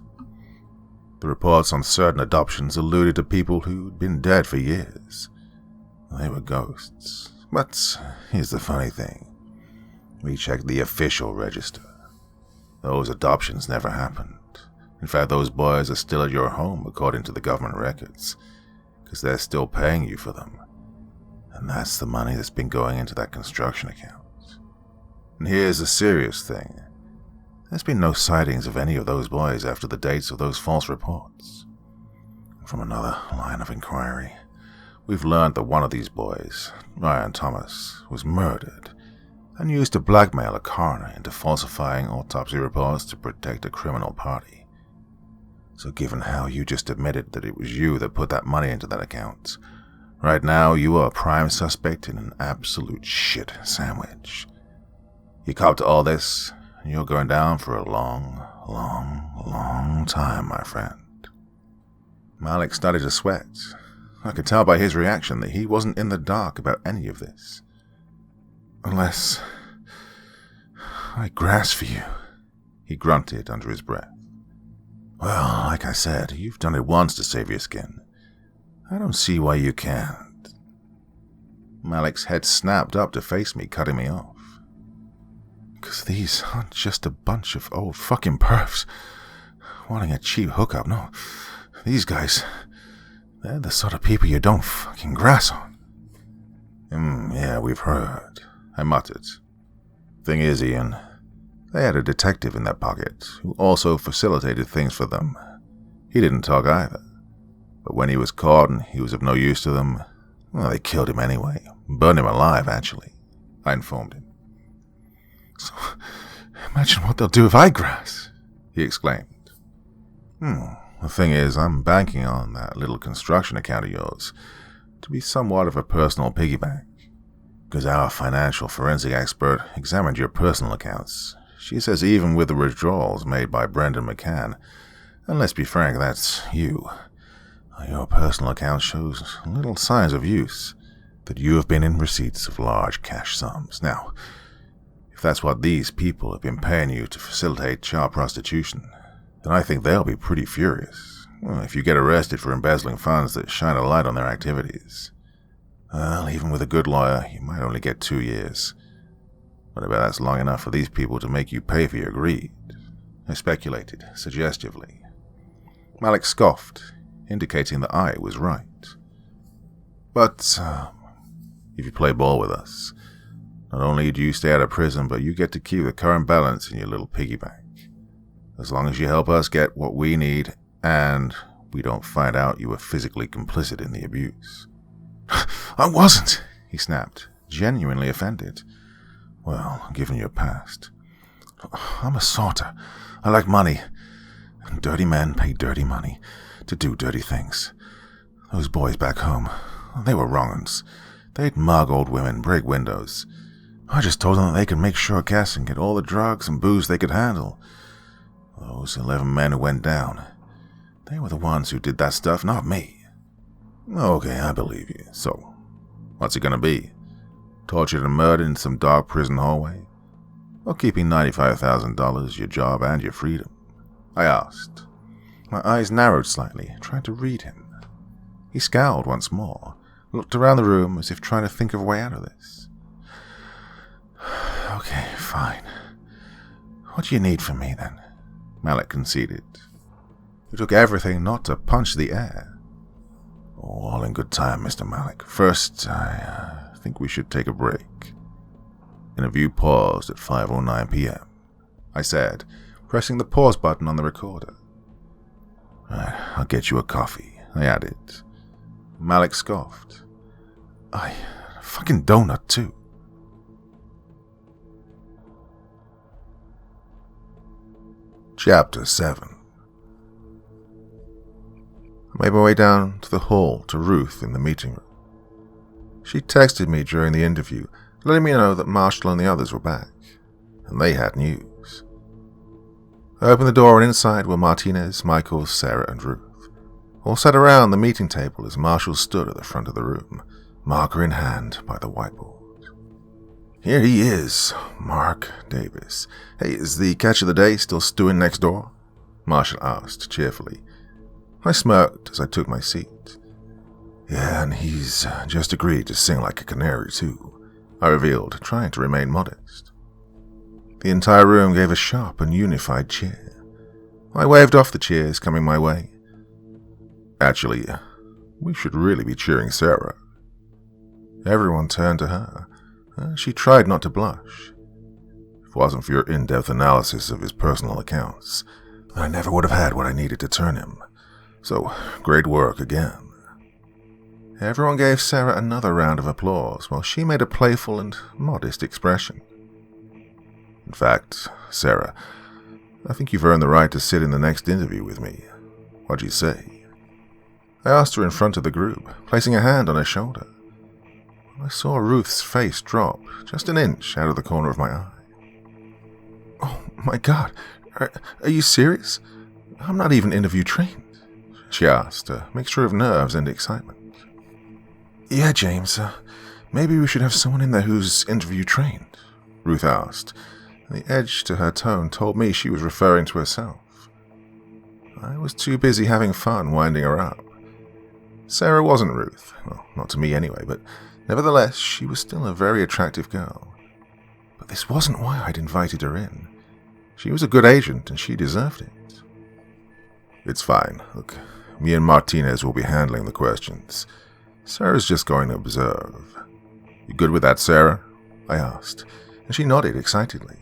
The reports on certain adoptions alluded to people who'd been dead for years. They were ghosts. But here's the funny thing. We checked the official register. Those adoptions never happened. In fact, those boys are still at your home according to the government records, because they're still paying you for them. And that's the money that's been going into that construction account. And here's the serious thing. There's been no sightings of any of those boys after the dates of those false reports. From another line of inquiry, we've learned that one of these boys, Ryan Thomas, was murdered and used to blackmail a coroner into falsifying autopsy reports to protect a criminal party. So given how you just admitted that it was you that put that money into that account, right now you are a prime suspect in an absolute shit sandwich. You copped to all this, and you're going down for a long, long, long time, my friend. Malik started to sweat. I could tell by his reaction that he wasn't in the dark about any of this. Unless I grasp for you, he grunted under his breath. Well, like I said, you've done it once to save your skin. I don't see why you can't. Malik's head snapped up to face me, cutting me off. Because these aren't just a bunch of old fucking pervs wanting a cheap hookup. No, these guys, they're the sort of people you don't fucking grass on. Yeah, we've heard, I muttered. Thing is, Ian, they had a detective in their pocket who also facilitated things for them. He didn't talk either. But when he was caught and he was of no use to them, well, they killed him anyway. Burned him alive, actually, I informed him. So, imagine what they'll do if I grass, he exclaimed. The thing is, I'm banking on that little construction account of yours to be somewhat of a personal piggyback. Because our financial forensic expert examined your personal accounts. She says even with the withdrawals made by Brendan McCann, and let's be frank, that's you, your personal account shows little signs of use, that you have been in receipts of large cash sums. Now, if that's what these people have been paying you to facilitate child prostitution, then I think they'll be pretty furious. Well, if you get arrested for embezzling funds that shine a light on their activities, well, even with a good lawyer, you might only get 2 years. But I bet that's long enough for these people to make you pay for your greed, I speculated, suggestively. Malik scoffed, indicating that I was right. But if you play ball with us, not only do you stay out of prison, but you get to keep the current balance in your little piggy bank. As long as you help us get what we need, and we don't find out you were physically complicit in the abuse. I wasn't, he snapped, genuinely offended. Well, given your past. I'm a sorter. I like money. Dirty men pay dirty money to do dirty things. Those boys back home, they were wrong-uns. They'd mug old women, break windows. I just told them that they could make sure gas and get all the drugs and booze they could handle. Those 11 men who went down, they were the ones who did that stuff, not me. Okay, I believe you. So, what's it gonna be? Tortured and murdered in some dark prison hallway? Or keeping $95,000, your job and your freedom? I asked. My eyes narrowed slightly, trying to read him. He scowled once more, looked around the room as if trying to think of a way out of this. Okay, fine. What do you need from me, then? Malik conceded. It took everything not to punch the air. All in good time, Mr. Malik. First, I think we should take a break. Interview paused at 5:09 p.m., I said, pressing the pause button on the recorder. Right, I'll get you a coffee, I added. Malik scoffed. A fucking donut, too. Chapter 7. I made my way down to the hall to Ruth in the meeting room. She texted me during the interview, letting me know that Marshall and the others were back, and they had news. I opened the door, and inside were Martinez, Michael, Sarah, and Ruth, all sat around the meeting table as Marshall stood at the front of the room, marker in hand by the whiteboard. Here he is, Mark Davis. Hey, is the catch of the day still stewing next door? Marshall asked cheerfully. I smirked as I took my seat. Yeah, and he's just agreed to sing like a canary, too, I revealed, trying to remain modest. The entire room gave a sharp and unified cheer. I waved off the cheers coming my way. Actually, we should really be cheering Sarah. Everyone turned to her. She tried not to blush. If it wasn't for your in-depth analysis of his personal accounts, I never would have had what I needed to turn him. So, great work again. Everyone gave Sarah another round of applause while she made a playful and modest expression. In fact, Sarah, I think you've earned the right to sit in the next interview with me. What'd you say? I asked her in front of the group, placing a hand on her shoulder. I saw Ruth's face drop just an inch out of the corner of my eye. Oh my God, are you serious? I'm not even interview trained, she asked, a mixture of nerves and excitement. Yeah, James, maybe we should have someone in there who's interview trained, Ruth asked. The edge to her tone told me she was referring to herself. I was too busy having fun winding her up. Sarah wasn't Ruth, well, not to me anyway, but nevertheless, she was still a very attractive girl. But this wasn't why I'd invited her in. She was a good agent, and she deserved it. It's fine. Look, me and Martinez will be handling the questions. Sarah's just going to observe. You good with that, Sarah? I asked, and she nodded excitedly.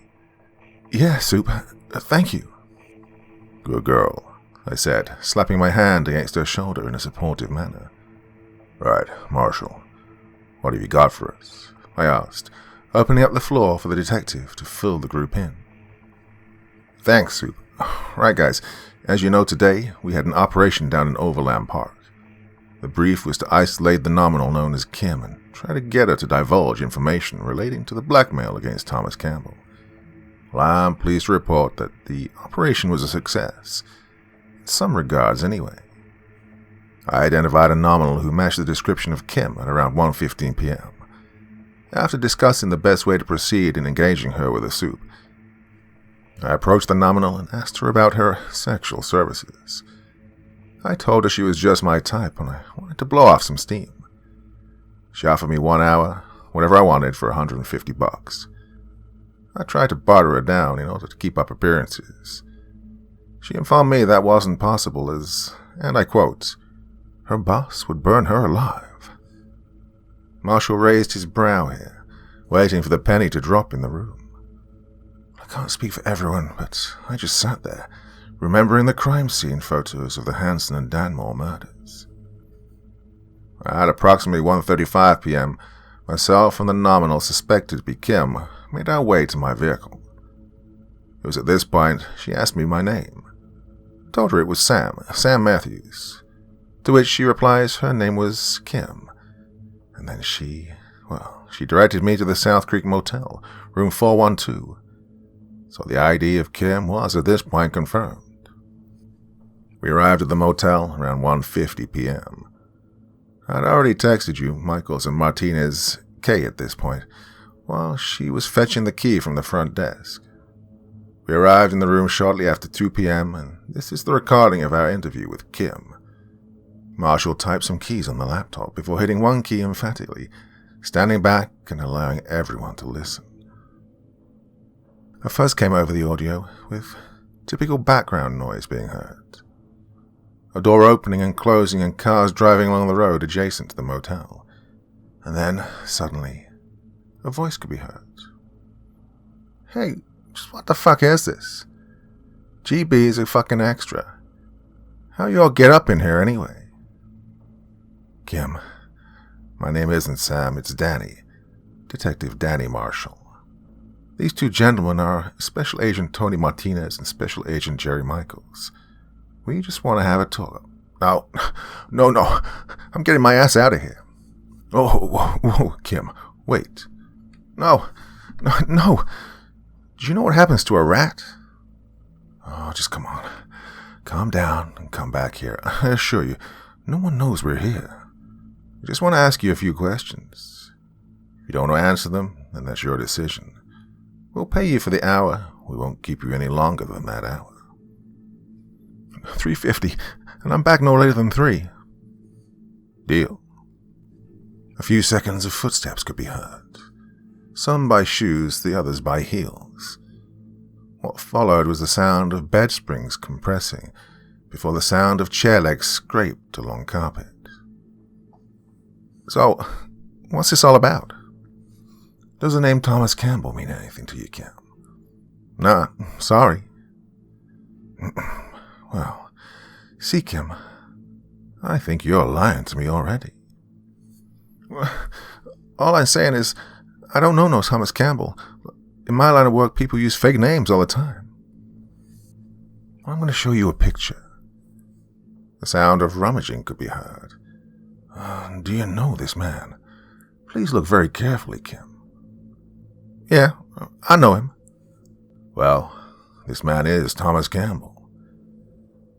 Yeah, Soup. Thank you. Good girl, I said, slapping my hand against her shoulder in a supportive manner. Right, Marshall. What have you got for us? I asked, opening up the floor for the detective to fill the group in. Thanks, Soup. Right, guys, as you know, today we had an operation down in Overland Park. The brief was to isolate the nominal known as Kim and try to get her to divulge information relating to the blackmail against Thomas Campbell. Well, I'm pleased to report that the operation was a success. In some regards, anyway. I identified a nominal who matched the description of Kim at around 1:15 p.m. After discussing the best way to proceed in engaging her with a soup, I approached the nominal and asked her about her sexual services. I told her she was just my type and I wanted to blow off some steam. She offered me 1 hour, whatever I wanted, for $150. I tried to barter her down in order to keep up appearances. She informed me that wasn't possible as, and I quote, her boss would burn her alive. Marshall raised his brow here, waiting for the penny to drop in the room. I can't speak for everyone, but I just sat there, remembering the crime scene photos of the Hanson and Danmore murders. At approximately 1:35 p.m., myself and the nominal suspected to be Kim made our way to my vehicle. It was at this point she asked me my name. I told her it was Sam Matthews, to which she replies her name was Kim. And then she directed me to the South Creek Motel, room 412. So the ID of Kim was at this point confirmed. We arrived at the motel around 1:50 p.m. I'd already texted you, Michaels and Martinez, K at this point, while she was fetching the key from the front desk. We arrived in the room shortly after 2 p.m., and this is the recording of our interview with Kim. Marshall typed some keys on the laptop before hitting one key emphatically, standing back and allowing everyone to listen. A fuzz came over the audio, with typical background noise being heard. A door opening and closing and cars driving along the road adjacent to the motel. And then, suddenly, a voice could be heard. Hey, just what the fuck is this? GB is a fucking extra. How you all get up in here anyway? Kim, my name isn't Sam, it's Danny. Detective Danny Marshall. These two gentlemen are Special Agent Tony Martinez and Special Agent Jerry Michaels. We just want to have a talk. No, I'm getting my ass out of here. Oh, whoa, Kim, wait. No. Do you know what happens to a rat? Oh, just come on. Calm down and come back here. I assure you, no one knows we're here. I just want to ask you a few questions. If you don't want to answer them, then that's your decision. We'll pay you for the hour. We won't keep you any longer than that hour. $3.50, and I'm back no later than 3. Deal. A few seconds of footsteps could be heard. Some by shoes, the others by heels. What followed was the sound of bed springs compressing, before the sound of chair legs scraped along carpet. So, what's this all about? Does the name Thomas Campbell mean anything to you, Kim? Nah, sorry. Well, see, Kim, I think you're lying to me already. All I'm saying is, I don't know no Thomas Campbell. In my line of work, people use fake names all the time. I'm going to show you a picture. The sound of rummaging could be heard. Do you know this man? Please look very carefully, Kim. Yeah, I know him. Well, this man is Thomas Campbell.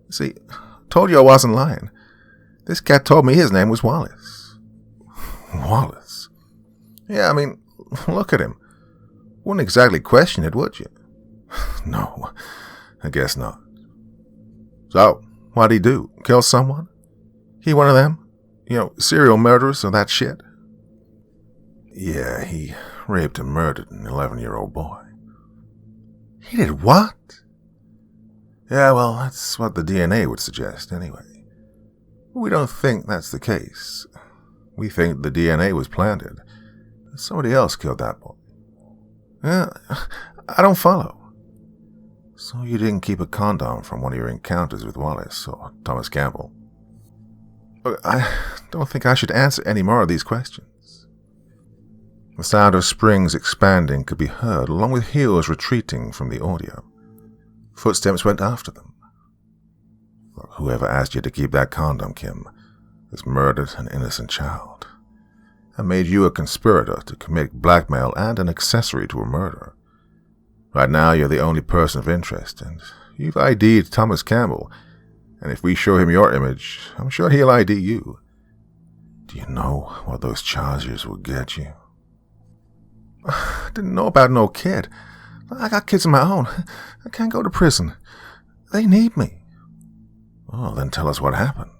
See, told you I wasn't lying. This cat told me his name was Wallace. Wallace? Yeah, I mean, look at him. Wouldn't exactly question it, would you? No, I guess not. So, what'd he do? Kill someone? He one of them? Serial murderers or that shit? Yeah, he raped and murdered an 11-year-old boy. He did what? Yeah, well, that's what the DNA would suggest, anyway. We don't think that's the case. We think the DNA was planted. Somebody else killed that boy. Yeah, I don't follow. So you didn't keep a condom from one of your encounters with Wallace or Thomas Campbell? Look, I don't think I should answer any more of these questions. The sound of springs expanding could be heard, along with heels retreating from the audio. Footsteps went after them. Whoever asked you to keep that condom, Kim, has murdered an innocent child, and made you a conspirator to commit blackmail and an accessory to a murder. Right now, you're the only person of interest, and you've ID'd Thomas Campbell, and if we show him your image, I'm sure he'll ID you. Do you know what those charges will get you? I didn't know about no kid. I got kids of my own. I can't go to prison. They need me. Oh, then tell us what happened.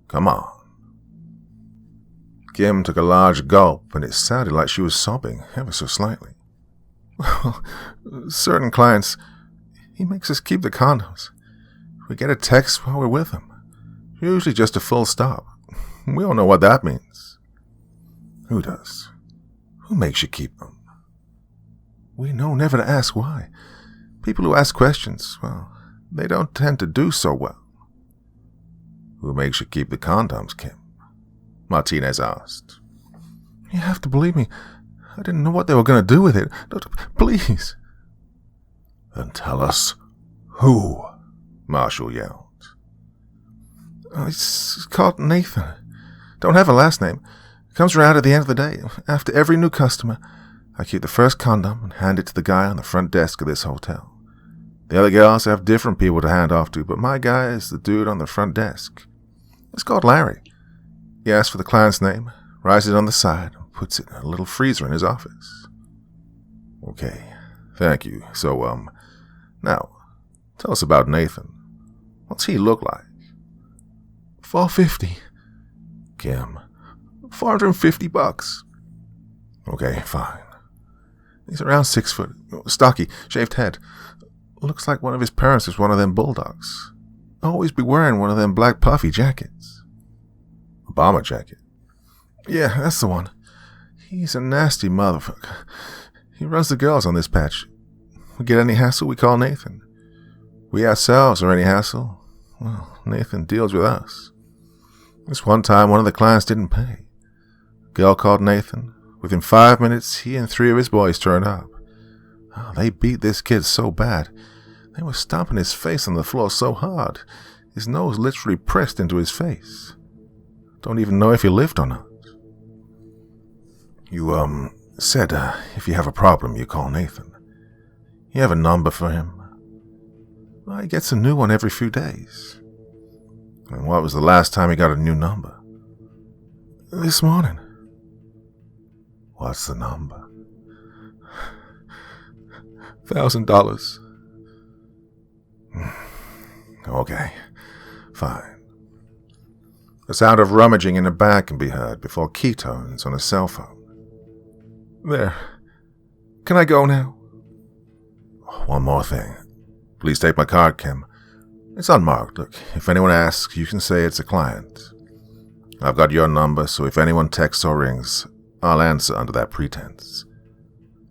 Come on. Kim took a large gulp, and it sounded like she was sobbing, ever so slightly. Well, certain clients, he makes us keep the condoms. We get a text while we're with him. Usually just a full stop. We all know what that means. Who does? Who makes you keep them? We know never to ask why. People who ask questions, well, they don't tend to do so well. Who makes you keep the condoms, Kim? Martinez asked. You have to believe me. I didn't know what they were going to do with it. Please. Then tell us who, Marshall yelled. It's called Nathan. Don't have a last name. Comes around at the end of the day. After every new customer, I keep the first condom and hand it to the guy on the front desk of this hotel. The other girls have different people to hand off to, but my guy is the dude on the front desk. It's called Larry. He asks for the client's name, writes it on the side, and puts it in a little freezer in his office. Okay, thank you. So, now, tell us about Nathan. What's he look like? $450. Kim. $450. Okay, fine. He's around 6 foot, stocky, shaved head. Looks like one of his parents is one of them bulldogs. Always be wearing one of them black puffy jackets. A bomber jacket? Yeah, that's the one. He's a nasty motherfucker. He runs the girls on this patch. We get any hassle, we call Nathan. We ourselves are any hassle, well, Nathan deals with us. This one time, one of the clients didn't pay. A girl called Nathan. Within 5 minutes, he and 3 of his boys turned up. Oh, they beat this kid so bad. They were stomping his face on the floor so hard, his nose literally pressed into his face. Don't even know if he lived or not. You, said, if you have a problem, you call Nathan. You have a number for him? Well, he gets a new one every few days. And what was the last time he got a new number? This morning. What's the number? $1,000. Okay, fine. The sound of rummaging in a bag can be heard before keytones on a cell phone. There. Can I go now? One more thing. Please take my card, Kim. It's unmarked. Look, if anyone asks, you can say it's a client. I've got your number, so if anyone texts or rings, I'll answer under that pretense.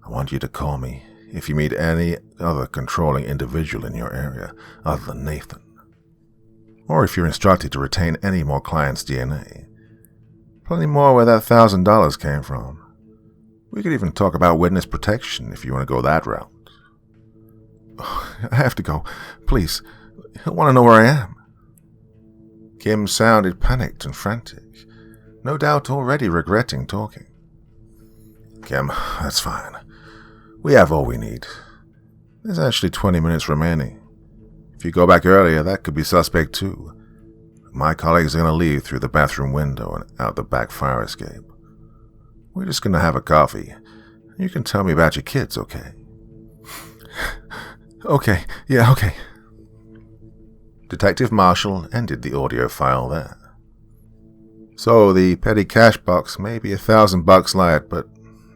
I want you to call me if you meet any other controlling individual in your area other than Nathan. Or if you're instructed to retain any more clients' DNA. Plenty more where that $1,000 came from. We could even talk about witness protection if you want to go that route. Oh, I have to go. Please. I want to know where I am. Kim sounded panicked and frantic, no doubt already regretting talking. Kim, that's fine. We have all we need. There's actually 20 minutes remaining. If you go back earlier, that could be suspect too. My colleagues are going to leave through the bathroom window and out the back fire escape. We're just going to have a coffee. You can tell me about your kids, okay? Okay, yeah, okay. Detective Marshall ended the audio file there. So the petty cash box may be $1,000 light, but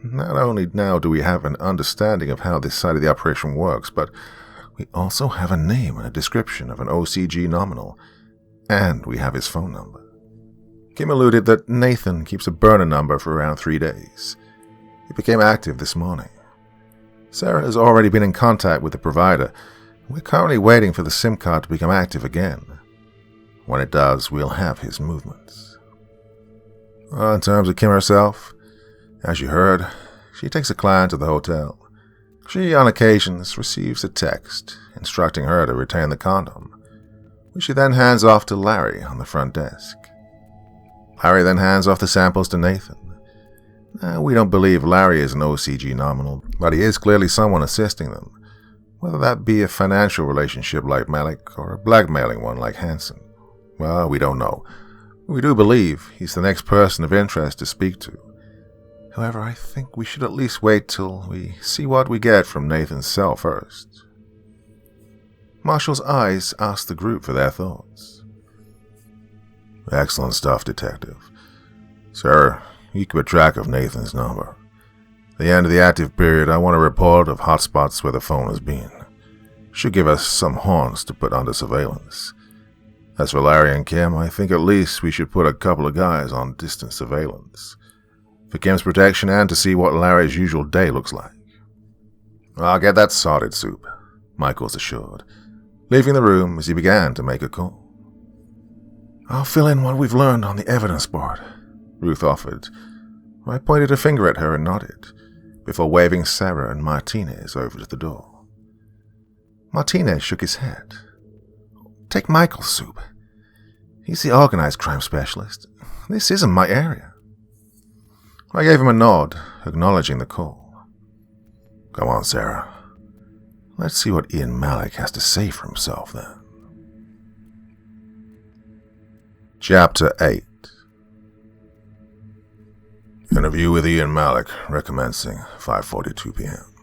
not only now do we have an understanding of how this side of the operation works, but we also have a name and a description of an OCG nominal, and we have his phone number. Kim alluded that Nathan keeps a burner number for around 3 days. It became active this morning. Sarah has already been in contact with the provider. We're currently waiting for the SIM card to become active again. When it does, we'll have his movements. In terms of Kim herself, as you heard, she takes a client to the hotel. She, on occasions, receives a text instructing her to retain the condom, which she then hands off to Larry on the front desk. Larry then hands off the samples to Nathan. We don't believe Larry is an OCG nominal, but he is clearly someone assisting them, whether that be a financial relationship like Malik or a blackmailing one like Hansen. Well, we don't know. We do believe he's the next person of interest to speak to. However, I think we should at least wait till we see what we get from Nathan's cell first. Marshall's eyes asked the group for their thoughts. Excellent stuff, Detective. Sir, you keep a track of Nathan's number. At the end of the active period, I want a report of hotspots where the phone has been. Should give us some haunts to put under surveillance. As for Larry and Kim, I think at least we should put a couple of guys on distant surveillance. For Kim's protection and to see what Larry's usual day looks like. I'll get that sorted, Soup, Michaels assured, leaving the room as he began to make a call. I'll fill in what we've learned on the evidence board, Ruth offered. I pointed a finger at her and nodded, before waving Sarah and Martinez over to the door. Martinez shook his head. Take Michael's, Soup. He's the organized crime specialist. This isn't my area. I gave him a nod, acknowledging the call. Come on, Sarah. Let's see what Ian Malik has to say for himself, then. Chapter 8. Interview with Ian Malik, recommencing 5:42 p.m.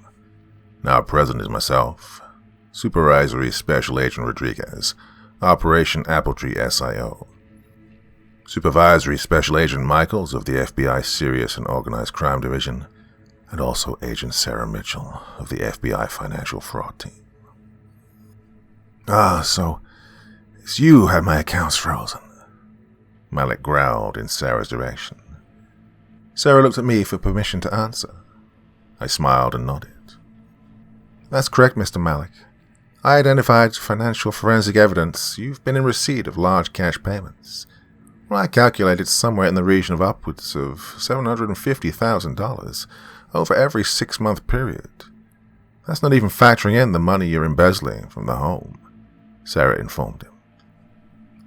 Now present is myself, Supervisory Special Agent Rodriguez, Operation Appletree SIO. Supervisory Special Agent Michaels of the FBI Serious and Organized Crime Division, and also Agent Sarah Mitchell of the FBI Financial Fraud Team. So it's you who had my accounts frozen, Malik growled in Sarah's direction. Sarah looked at me for permission to answer. I smiled and nodded. That's correct, Mr. Malik. I identified financial forensic evidence. You've been in receipt of large cash payments. Well, I calculated somewhere in the region of upwards of $750,000 over every 6-month period. That's not even factoring in the money you're embezzling from the home, Sarah informed him.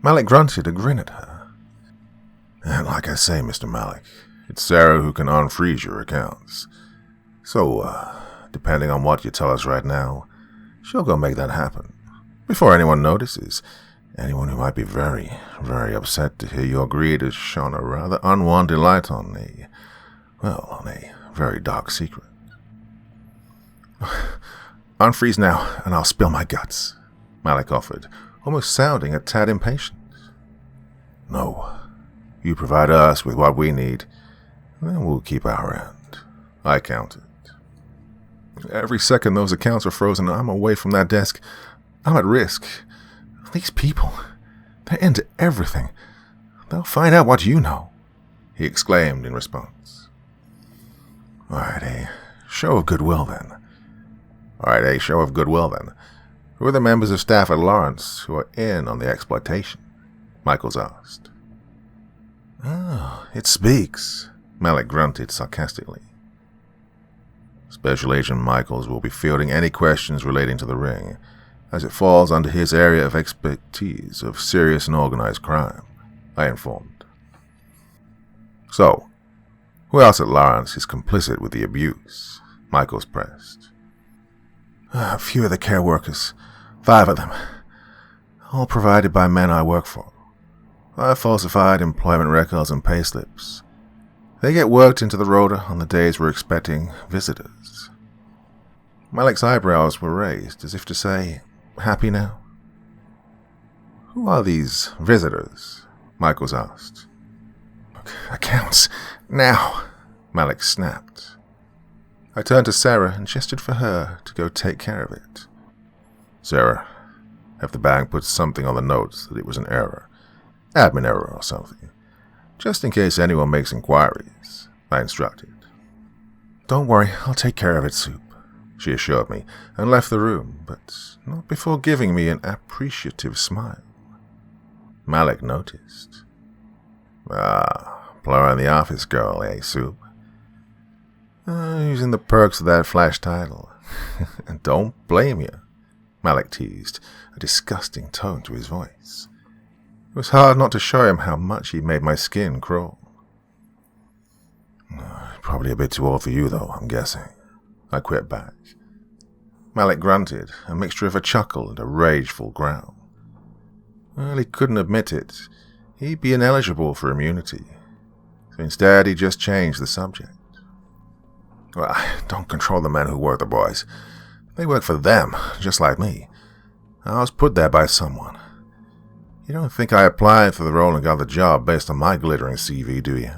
Malik grunted a grin at her. And like I say, Mr. Malik, it's Sarah who can unfreeze your accounts. So, depending on what you tell us right now, she'll go make that happen. Before anyone notices, anyone who might be very, very upset to hear you agreed has shone a rather unwanted light on a very dark secret. Unfreeze now, and I'll spill my guts, Malik offered, almost sounding a tad impatient. No. You provide us with what we need, then we'll keep our end, I counted. Every second those accounts are frozen, I'm away from that desk. I'm at risk. These people, they're into everything. They'll find out what you know, he exclaimed in response. All right, a show of goodwill then. Who are the members of staff at Lawrence who are in on the exploitation? Michaels asked. Oh, it speaks, Malik grunted sarcastically. Special Agent Michaels will be fielding any questions relating to the ring, as it falls under his area of expertise of serious and organized crime, I informed. So, who else at Lawrence is complicit with the abuse? Michaels pressed. A few of the care workers, 5 of them, all provided by men I work for. I falsified employment records and payslips. They get worked into the rota on the days we're expecting visitors. Malik's eyebrows were raised, as if to say, happy now? Who are these visitors? Michaels asked. Accounts, now, Malik snapped. I turned to Sarah and gestured for her to go take care of it. Sarah, have the bank put something on the notes that it was an error, admin error or something, just in case anyone makes inquiries, I instructed. Don't worry, I'll take care of it, Soup, she assured me, and left the room, but not before giving me an appreciative smile. Malik noticed. Blowing the office girl, eh, Soup? Using the perks of that flash title. Don't blame you, Malik teased, a disgusting tone to his voice. It was hard not to show him how much he made my skin crawl. Probably a bit too old for you, though, I'm guessing. I quit back. Malik grunted, a mixture of a chuckle and a rageful growl. Well, he couldn't admit it. He'd be ineligible for immunity. So instead, he just changed the subject. Well, I don't control the men who work the boys. They work for them, just like me. I was put there by someone. You don't think I applied for the role and got the job based on my glittering CV, do you?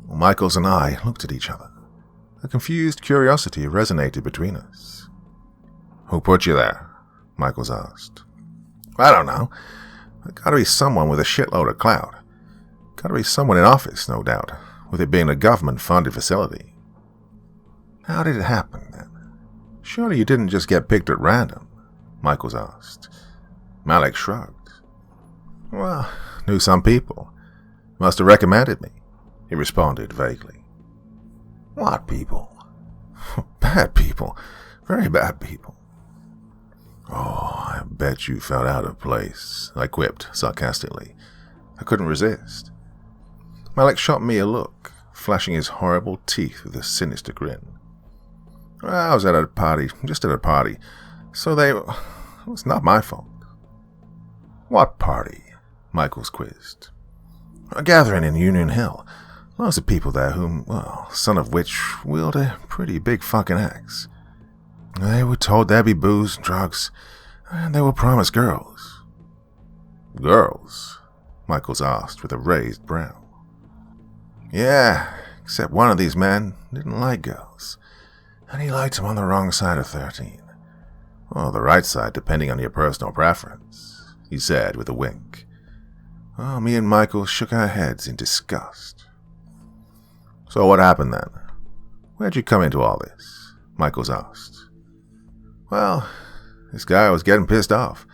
Well, Michaels and I looked at each other. A confused curiosity resonated between us. Who put you there? Michaels asked. I don't know. It gotta be someone with a shitload of clout. Gotta be someone in office, no doubt, with it being a government-funded facility. How did it happen, then? Surely you didn't just get picked at random, Michaels asked. Malik shrugged. Well, knew some people. Must have recommended me, he responded vaguely. What people? Bad people. Very bad people. Oh, I bet you felt out of place, I quipped sarcastically. I couldn't resist. Malik shot me a look, flashing his horrible teeth with a sinister grin. I was at a party, just at a party, so it's not my fault. What party? Michaels quizzed. A gathering in Union Hill. Lots of people there whom, well, some of which wield a pretty big fucking axe. They were told there'd be booze and drugs, and they were promised girls. Girls? Michaels asked with a raised brow. Yeah, except one of these men didn't like girls, and he liked them on the wrong side of 13. Or the right side, depending on your personal preference, he said with a wink. Well, me and Michael shook our heads in disgust. So what happened then? Where'd you come into all this? Michaels asked. Well, this guy was getting pissed off,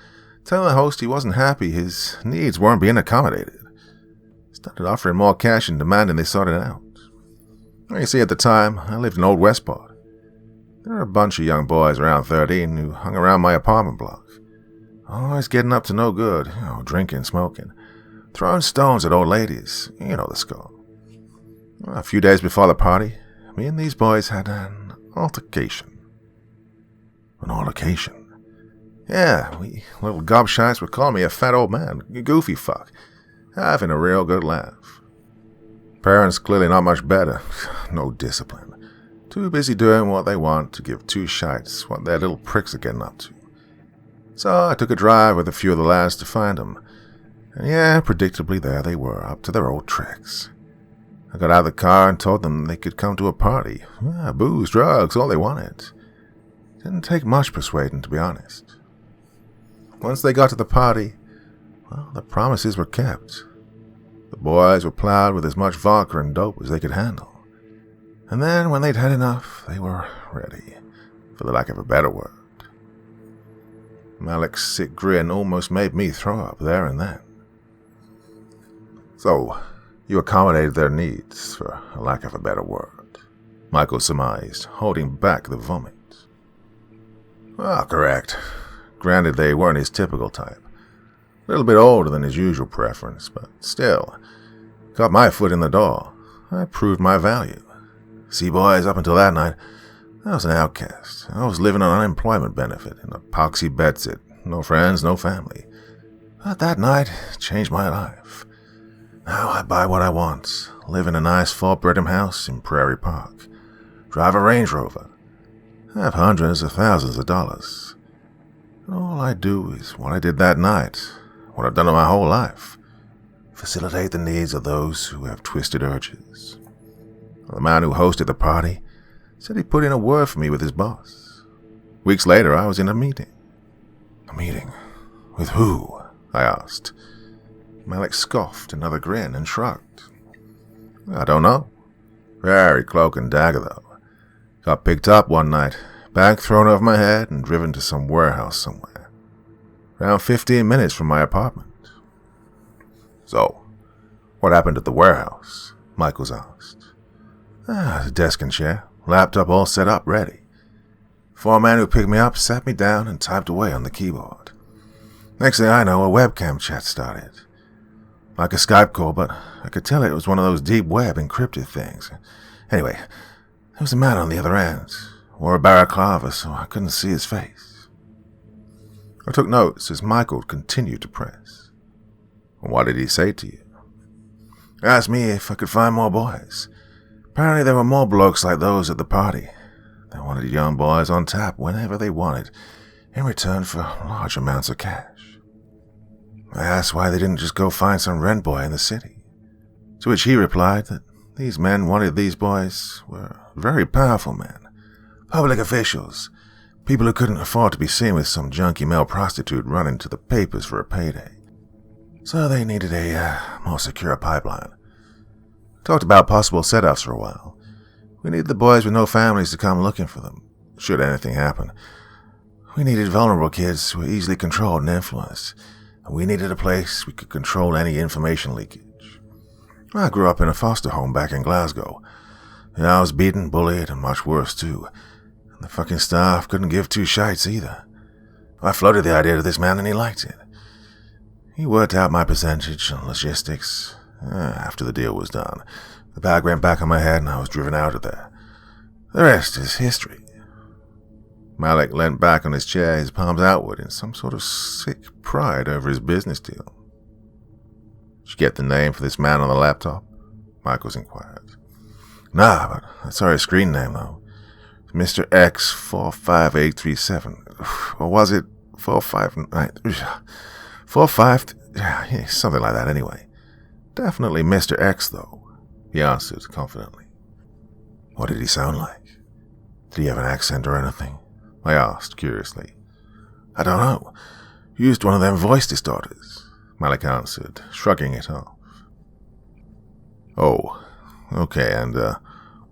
telling the host he wasn't happy his needs weren't being accommodated. Started offering more cash and demanding they sort it out. You see, at the time, I lived in Old Westport. There were a bunch of young boys around 13 who hung around my apartment block. Always getting up to no good, drinking, smoking, throwing stones at old ladies, you know the score. A few days before the party, me and these boys had an altercation. An altercation? Yeah, we little gobshites would call me a fat old man, a goofy fuck, having a real good laugh. Parents clearly not much better, no discipline. Too busy doing what they want to give two shites what their little pricks are getting up to. So I took a drive with a few of the lads to find them. And yeah, predictably there they were, up to their old tricks. I got out of the car and told them they could come to a party. Booze, drugs, all they wanted. Didn't take much persuading, to be honest. Once they got to the party, well, the promises were kept. The boys were plowed with as much vodka and dope as they could handle. And then, when they'd had enough, they were ready, for the lack of a better word. Malik's sick grin almost made me throw up there and then. So, you accommodated their needs, for a lack of a better word, Michael surmised, holding back the vomit. Ah, correct. Granted, they weren't his typical type. A little bit older than his usual preference, but still, got my foot in the door. I proved my value. See, boys, up until that night, I was an outcast. I was living on unemployment benefit in a poxy bedsit. No friends, no family. But that night changed my life. Now I buy what I want, live in a nice four-bedroom house in Prairie Park, drive a Range Rover, have hundreds of thousands of dollars. And all I do is what I did that night, what I've done in my whole life, facilitate the needs of those who have twisted urges. The man who hosted the party said he put in a word for me with his boss. Weeks later, I was in a meeting. A meeting? With who? I asked. Malik scoffed another grin and shrugged. I don't know. Very cloak and dagger, though. Got picked up one night, bag thrown over my head, and driven to some warehouse somewhere. Around 15 minutes from my apartment. So, what happened at the warehouse? Michaels asked. A desk and chair, laptop all set up, ready. Foreman who picked me up sat me down and typed away on the keyboard. Next thing I know, a webcam chat started. Like a Skype call, but I could tell it was one of those deep web encrypted things. Anyway, there was a man on the other end. Wore a balaclava, so I couldn't see his face. I took notes as Michael continued to press. What did he say to you? He asked me if I could find more boys. Apparently there were more blokes like those at the party. They wanted young boys on tap whenever they wanted, in return for large amounts of cash. I asked why they didn't just go find some rent boy in the city, to which he replied that these men wanted these boys were very powerful men, public officials, people who couldn't afford to be seen with some junky male prostitute running to the papers for a payday. So they needed a more secure pipeline. Talked about possible setups for a while. We needed the boys with no families to come looking for them, should anything happen. We needed vulnerable kids who were easily controlled and influenced, and we needed a place we could control any information leakage. I grew up in a foster home back in Glasgow. And I was beaten, bullied, and much worse too. And the fucking staff couldn't give two shites either. I floated the idea to this man and he liked it. He worked out my percentage and logistics. After the deal was done, the bag went back on my head and I was driven out of there. The rest is history. Malik leant back on his chair, his palms outward in some sort of sick pride over his business deal. Did you get the name for this man on the laptop? Michaels inquired. Nah, but I saw his screen name, though. Mr. X 45837. Or was it 45? Yeah, something like that anyway. Definitely Mr. X, though, he answered confidently. What did he sound like? Did he have an accent or anything? I asked curiously. I don't know. Used one of them voice distorters, Malik answered, shrugging it off. Oh, okay, and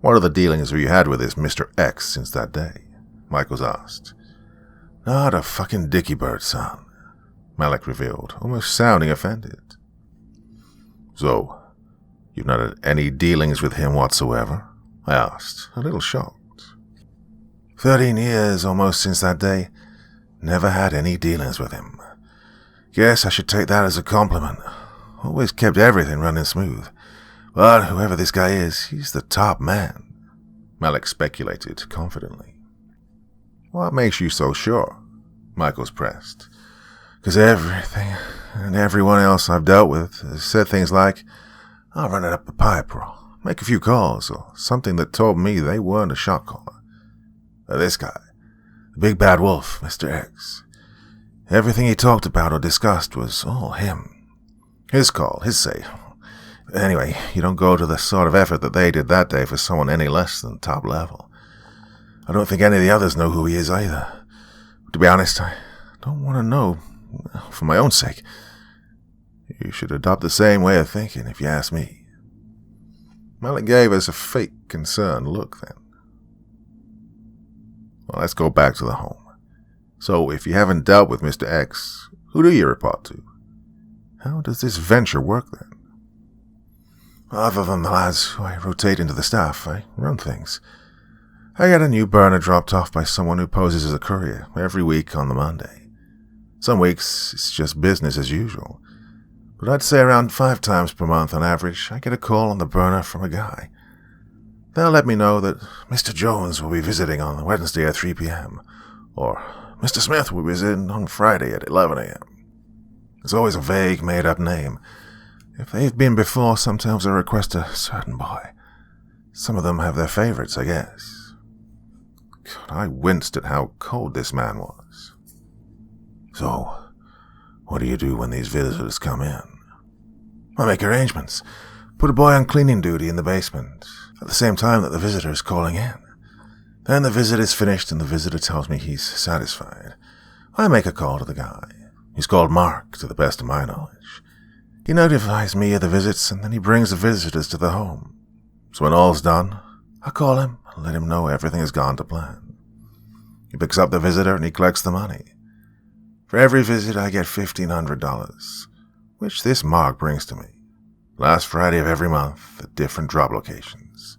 what are the dealings have you had with this Mr. X since that day? Michaels asked. Not a fucking dicky bird, son, Malik revealed, almost sounding offended. So, you've not had any dealings with him whatsoever? I asked, a little shocked. 13 years almost since that day. Never had any dealings with him. Guess I should take that as a compliment. Always kept everything running smooth. But whoever this guy is, he's the top man, Malik speculated confidently. What makes you so sure? Michaels pressed. 'Cause everything and everyone else I've dealt with has said things like, I'll run it up the pipe or I'll make a few calls or something that told me they weren't a shot caller. But this guy, the big bad wolf, Mr. X, everything he talked about or discussed was all him. His call, his say. Anyway, you don't go to the sort of effort that they did that day for someone any less than top level. I don't think any of the others know who he is either. To be honest, I don't want to know, for my own sake. You should adopt the same way of thinking, if you ask me. Malik gave us a fake concerned look then. Well, let's go back to the home. So, if you haven't dealt with Mr. X, who do you report to? How does this venture work then? Other than the lads who I rotate into the staff, I run things. I get a new burner dropped off by someone who poses as a courier every week on the Monday. Some weeks, it's just business as usual. But I'd say around 5 times per month on average, I get a call on the burner from a guy. They'll let me know that Mr. Jones will be visiting on Wednesday at 3 p.m., or Mr. Smith will be visiting on Friday at 11 a.m. It's always a vague, made-up name. If they've been before, sometimes I request a certain boy. Some of them have their favorites, I guess. God, I winced at how cold this man was. So, what do you do when these visitors come in? I make arrangements. Put a boy on cleaning duty in the basement, at the same time that the visitor is calling in. Then the visit is finished and the visitor tells me he's satisfied. I make a call to the guy. He's called Mark, to the best of my knowledge. He notifies me of the visits and then he brings the visitors to the home. So when all's done, I call him and let him know everything has gone to plan. He picks up the visitor and he collects the money. For every visit I get $1,500, which this Mark brings to me. Last Friday of every month at different drop locations.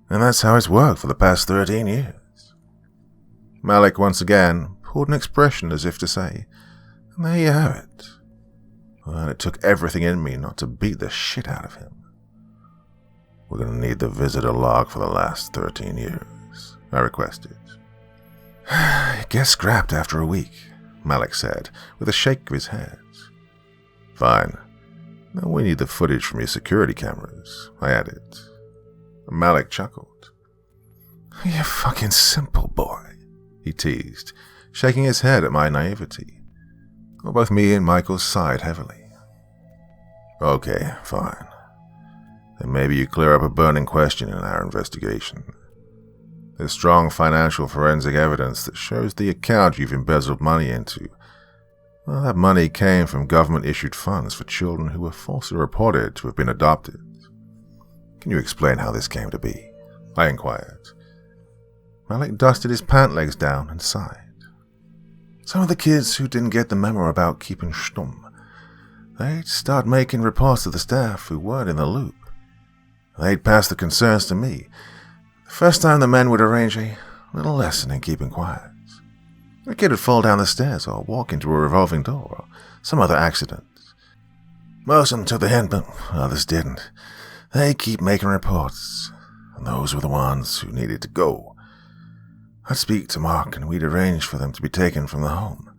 And that's how it's worked for the past 13 years. Malik once again pulled an expression as if to say, and there you have it. Well, it took everything in me not to beat the shit out of him. We're going to need the visitor log for the last 13 years, I requested. It gets scrapped after a week, Malik said, with a shake of his head. Fine. Now we need the footage from your security cameras, I added. Malik chuckled. You fucking simple boy, he teased, shaking his head at my naivety. Both me and Michael sighed heavily. Okay, fine. Then maybe you clear up a burning question in our investigation. There's strong financial forensic evidence that shows the account you've embezzled money into. Well, that money came from government-issued funds for children who were falsely reported to have been adopted. Can you explain how this came to be? I inquired. Malik dusted his pant legs down and sighed. Some of the kids who didn't get the memo about keeping stumm, they'd start making reports to the staff who weren't in the loop. They'd pass the concerns to me. The first time the men would arrange a little lesson in keeping quiet. A kid would fall down the stairs or walk into a revolving door or some other accident. Most of them took the hint, but others didn't. They keep making reports, and those were the ones who needed to go. I'd speak to Mark, and we'd arrange for them to be taken from the home.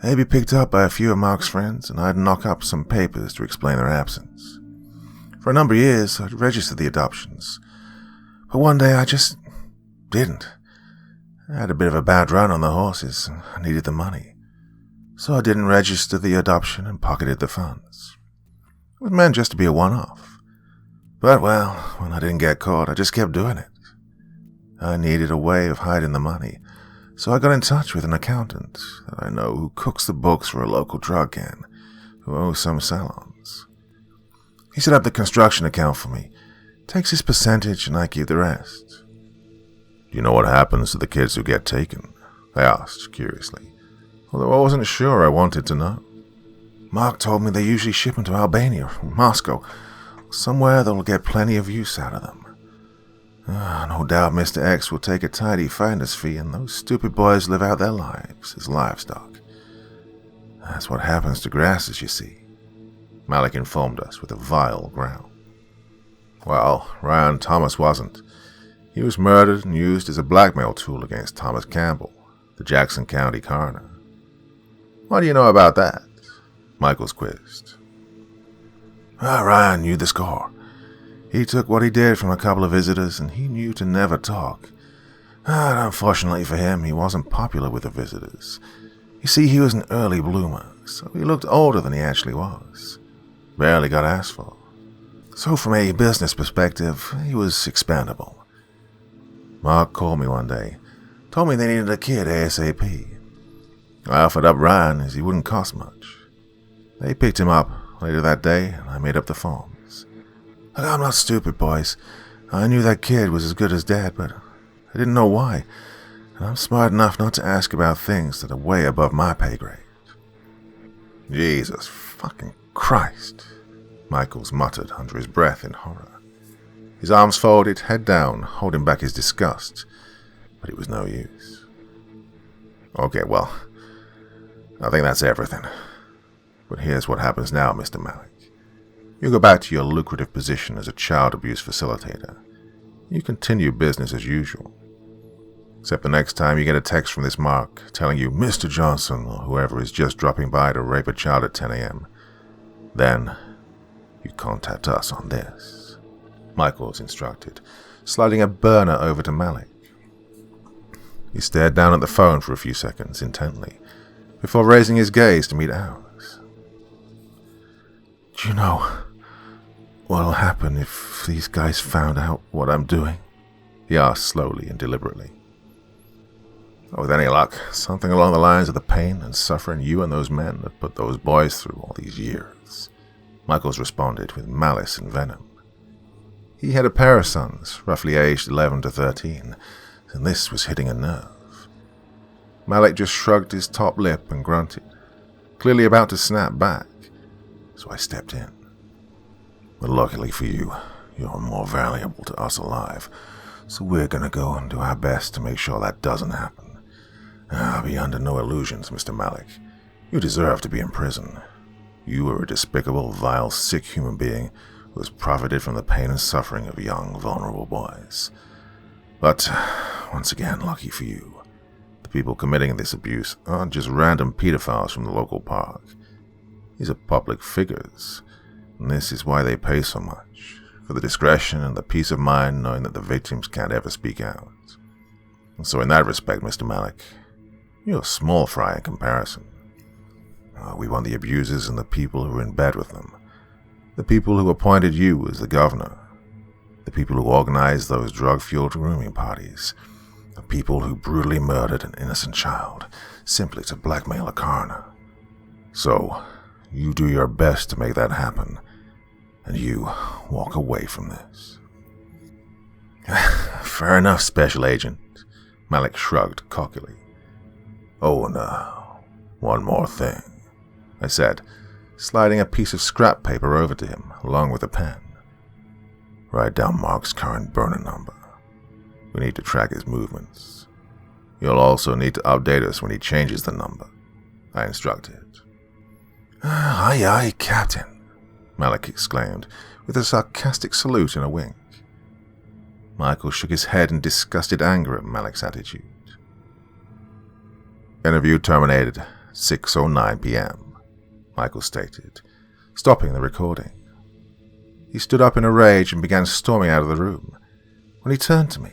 They'd be picked up by a few of Mark's friends, and I'd knock up some papers to explain their absence. For a number of years, I'd registered the adoptions, but one day I just didn't. I had a bit of a bad run on the horses, and I needed the money, so I didn't register the adoption and pocketed the funds. It was meant just to be a one-off. But, well, when I didn't get caught, I just kept doing it. I needed a way of hiding the money, so I got in touch with an accountant that I know who cooks the books for a local drug den, who owes some salons. He set up the construction account for me, takes his percentage, and I keep the rest. Do you know what happens to the kids who get taken? I asked, curiously, although I wasn't sure I wanted to know. Mark told me they usually ship them to Albania or Moscow, somewhere that'll get plenty of use out of them. No doubt Mr. X will take a tidy finder's fee, and those stupid boys live out their lives as livestock. That's what happens to grasses, you see, Malik informed us with a vile growl. Well, Ryan Thomas wasn't. He was murdered and used as a blackmail tool against Thomas Campbell, the Jackson County coroner. What do you know about that? Michael's quizzed. Ryan knew the score. He took what he did from a couple of visitors, and he knew to never talk. And unfortunately for him, he wasn't popular with the visitors. You see, he was an early bloomer, so he looked older than he actually was. Barely got asked for. So from a business perspective, he was expendable. Mark called me one day, told me they needed a kid ASAP. I offered up Ryan as he wouldn't cost much. They picked him up later that day, and I made up the forms. Look, I'm not stupid, boys. I knew that kid was as good as dead, but I didn't know why. And I'm smart enough not to ask about things that are way above my pay grade. Jesus fucking Christ, Michaels muttered under his breath in horror. His arms folded, head down, holding back his disgust, but it was no use. Okay, well, I think that's everything. But here's what happens now, Mr. Malik. You go back to your lucrative position as a child abuse facilitator. You continue business as usual. Except the next time you get a text from this Mark telling you Mr. Johnson or whoever is just dropping by to rape a child at 10 a.m., then you contact us on this, Michaels instructed, sliding a burner over to Malik. He stared down at the phone for a few seconds intently, before raising his gaze to meet ours. Do you know what'll happen if these guys found out what I'm doing? He asked slowly and deliberately. With any luck, something along the lines of the pain and suffering you and those men have put those boys through all these years, Michaels responded with malice and venom. He had a pair of sons, roughly aged 11 to 13, and this was hitting a nerve. Malik just shrugged his top lip and grunted, clearly about to snap back, so I stepped in. But luckily for you, you're more valuable to us alive, so we're gonna go and do our best to make sure that doesn't happen. I'll be under no illusions, Mr. Malik. You deserve to be in prison. You are a despicable, vile, sick human being who has profited from the pain and suffering of young, vulnerable boys. But, once again, lucky for you, the people committing this abuse aren't just random pedophiles from the local park. These are public figures, and this is why they pay so much, for the discretion and the peace of mind knowing that the victims can't ever speak out. And so in that respect, Mr. Malik, You're small fry in comparison. We want the abusers and the people who are in bed with them. The people who appointed you as the governor. The people who organized those drug-fueled grooming parties. The people who brutally murdered an innocent child simply to blackmail a coroner. So, you do your best to make that happen, and you walk away from this. Fair enough, Special Agent, Malik shrugged cockily. Oh, no, one more thing, I said, sliding a piece of scrap paper over to him, along with a pen. Write down Mark's current burner number. We need to track his movements. You'll also need to update us when he changes the number, I instructed. Aye, aye, Captain, Malik exclaimed, with a sarcastic salute and a wink. Michael shook his head in disgusted anger at Malik's attitude. Interview terminated 6:09 p.m., Michael stated, stopping the recording. He stood up in a rage and began storming out of the room. When he turned to me,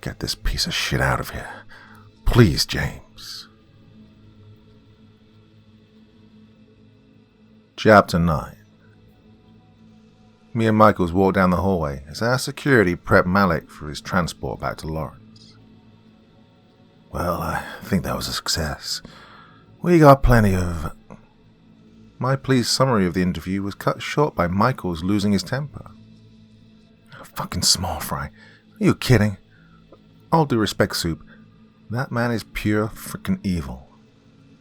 "Get this piece of shit out of here. Please, James." Chapter 9. Me and Michaels walked down the hallway as our security prepped Malik for his transport back to Lawrence. Well, I think that was a success. We got plenty of... My pleased summary of the interview was cut short by Michaels losing his temper. Fucking small fry. Are you kidding? All due respect, Soup. That man is pure frickin' evil.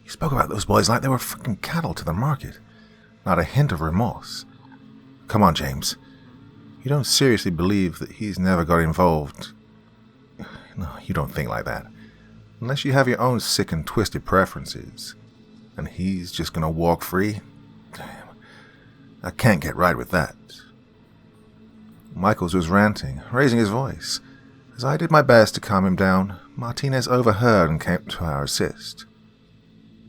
He spoke about those boys like they were frickin' cattle to the market. Not a hint of remorse. Come on, James. You don't seriously believe that he's never got involved? No, you don't think like that. Unless you have your own sick and twisted preferences. And he's just gonna walk free? Damn. I can't get right with that. Michaels was ranting, raising his voice. As I did my best to calm him down, Martinez overheard and came to our assist.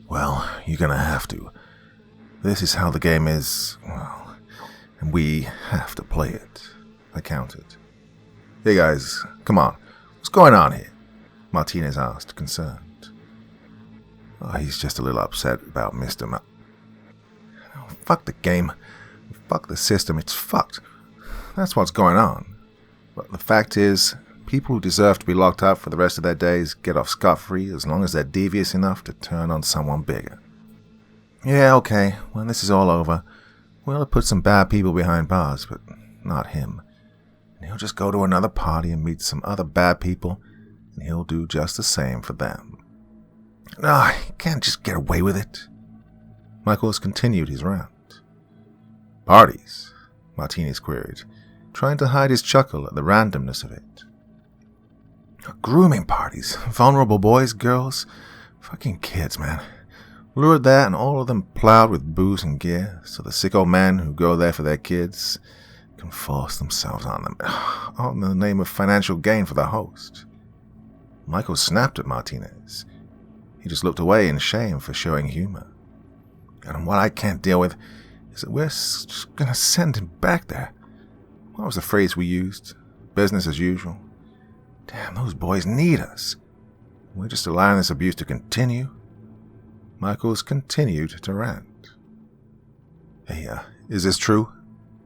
Well, you're gonna have to. This is how the game is, well, and we have to play it, I countered. Hey guys, come on, what's going on here? Martinez asked, concerned. Oh, he's just a little upset about Mr. Oh, fuck the game. Fuck the system, it's fucked. That's what's going on. But the fact is, people who deserve to be locked up for the rest of their days get off scot-free as long as they're devious enough to turn on someone bigger. Yeah, okay, when this is all over, we'll have put some bad people behind bars, but not him. And he'll just go to another party and meet some other bad people, and he'll do just the same for them. No, he can't just get away with it. Michaels continued his rant. Parties? Martinez queried, trying to hide his chuckle at the randomness of it. Grooming parties. Vulnerable boys, girls. Fucking kids, man. Lured there and all of them plowed with booze and gear, so the sick old men who go there for their kids can force themselves on them, all in the name of financial gain for the host. Michael snapped at Martinez. He just looked away in shame for showing humor. And what I can't deal with is that we're just gonna send him back there. What was the phrase we used? Business as usual. Damn, those boys need us. We're just allowing this abuse to continue. Michaels continued to rant. Hey, is this true?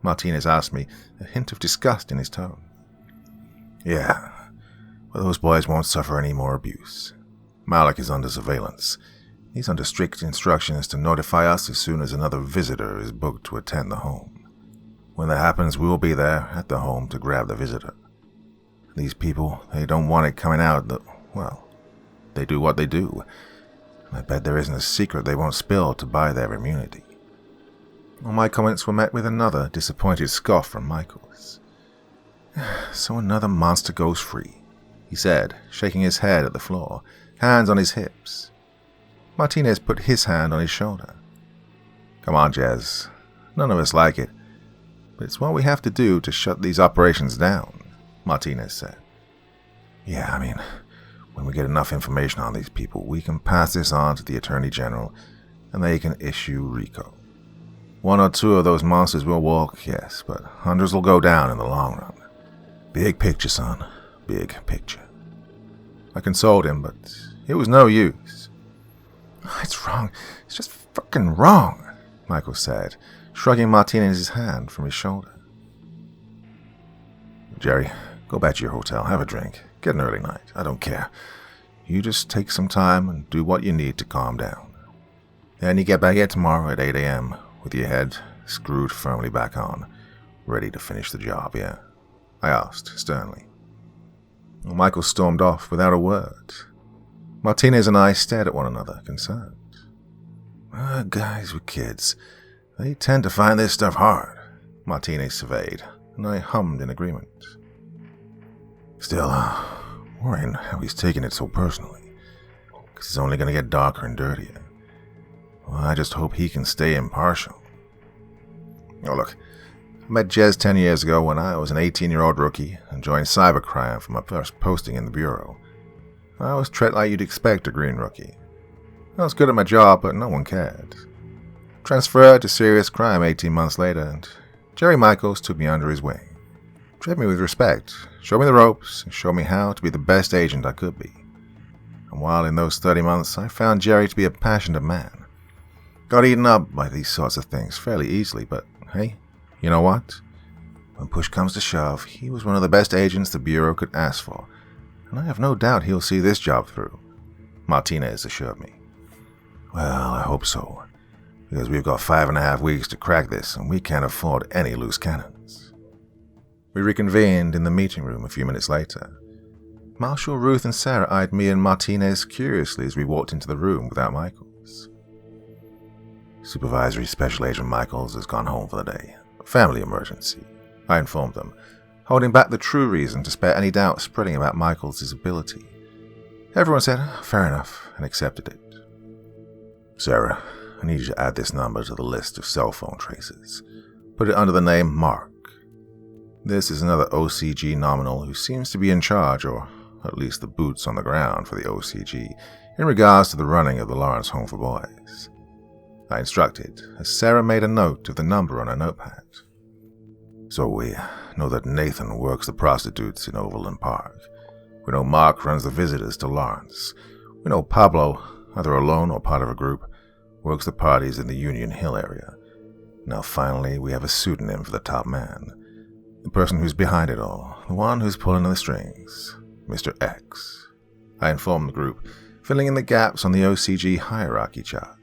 Martinez asked me, a hint of disgust in his tone. Yeah, well, those boys won't suffer any more abuse. Malik is under surveillance. He's under strict instructions to notify us as soon as another visitor is booked to attend the home. When that happens, we will be there at the home to grab the visitor. These people, they don't want it coming out that, well, they do what they do. I bet there isn't a secret they won't spill to buy their immunity. All my comments were met with another disappointed scoff from Michaels. So another monster goes free, he said, shaking his head at the floor, hands on his hips. Martinez put his hand on his shoulder. Come on, Jez. None of us like it, but it's what we have to do to shut these operations down, Martinez said. Yeah, I mean, when we get enough information on these people, we can pass this on to the Attorney General, and they can issue RICO. 1 or 2 of those monsters will walk, yes, but hundreds will go down in the long run. Big picture, son. Big picture. I consoled him, but It was no use. It's wrong. It's just fucking wrong, Michael said, shrugging Martinez's hand from his shoulder. Jerry, go back to your hotel, have a drink, get an early night. I don't care. You just take some time and do what you need to calm down. And you get back here tomorrow at 8 a.m. with your head screwed firmly back on, ready to finish the job, yeah? I asked, sternly. Well, Michael stormed off without a word. Martinez and I stared at one another, concerned. Guys with kids, they tend to find this stuff hard, Martinez surveyed, and I hummed in agreement. Still, worrying how he's taking it so personally, because it's only going to get darker and dirtier. Well, I just hope he can stay impartial. Oh, look, I met Jez 10 years ago when I was an 18-year-old rookie and joined cybercrime for my first posting in the Bureau. I was treated like you'd expect a green rookie. I was good at my job, but no one cared. Transferred to serious crime 18 months later, and Jerry Michaels took me under his wing. Treated me with respect, showed me the ropes, and showed me how to be the best agent I could be. And while in those 30 months, I found Jerry to be a passionate man. Got eaten up by these sorts of things fairly easily, but hey, you know what? When push comes to shove, he was one of the best agents the Bureau could ask for, and I have no doubt he'll see this job through, Martinez assured me. Well, I hope so, because we've got 5.5 weeks to crack this, and we can't afford any loose cannons. We reconvened in the meeting room a few minutes later. Marshal, Ruth, and Sarah eyed me and Martinez curiously as we walked into the room without Michaels. Supervisory Special Agent Michaels has gone home for the day. Family emergency, I informed them, holding back the true reason to spare any doubt spreading about Michaels' ability. Everyone said, fair enough, and accepted it. Sarah, I need you to add this number to the list of cell phone traces. Put it under the name Mark. This is another OCG nominal who seems to be in charge, or at least the boots on the ground for the OCG, in regards to the running of the Lawrence Home for Boys. I instructed, as Sarah made a note of the number on her notepad. So we know that Nathan works the prostitutes in Overland Park. We know Mark runs the visitors to Lawrence. We know Pablo, either alone or part of a group, works the parties in the Union Hill area. Now finally, we have a pseudonym for the top man. The person who's behind it all, the one who's pulling the strings, Mr. X. I informed the group, filling in the gaps on the OCG hierarchy chart.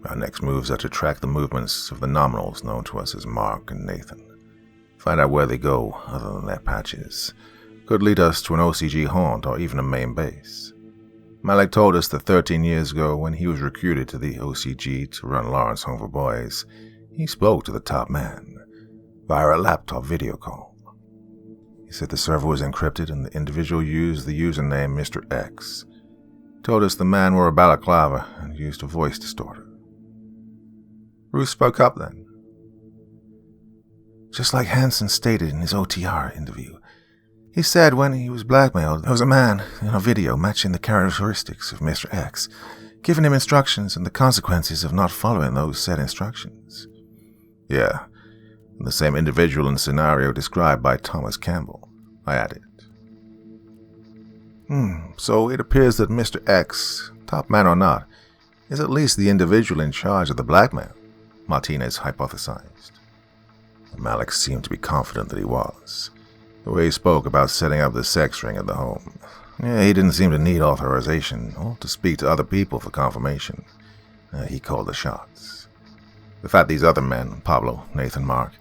Our next moves are to track the movements of the nominals known to us as Mark and Nathan. Find out where they go other than their patches. Could lead us to an OCG haunt or even a main base. Malik told us that 13 years ago, when he was recruited to the OCG to run Lawrence Home for Boys, he spoke to the top man via a laptop video call. He said the server was encrypted and the individual used the username Mr. X. Told us the man wore a balaclava and used a voice distorter. Ruth spoke up then. Just like Hansen stated in his OTR interview, he said when he was blackmailed, there was a man in a video matching the characteristics of Mr. X, giving him instructions and the consequences of not following those said instructions. Yeah, the same individual and scenario described by Thomas Campbell, I added. So it appears that Mr. X, top man or not, is at least the individual in charge of the blackmail, Martinez hypothesized. Malik seemed to be confident that he was. The way he spoke about setting up the sex ring at the home. Yeah, he didn't seem to need authorization or to speak to other people for confirmation. He called the shots. The fact these other men, Pablo, Nathan, Mark,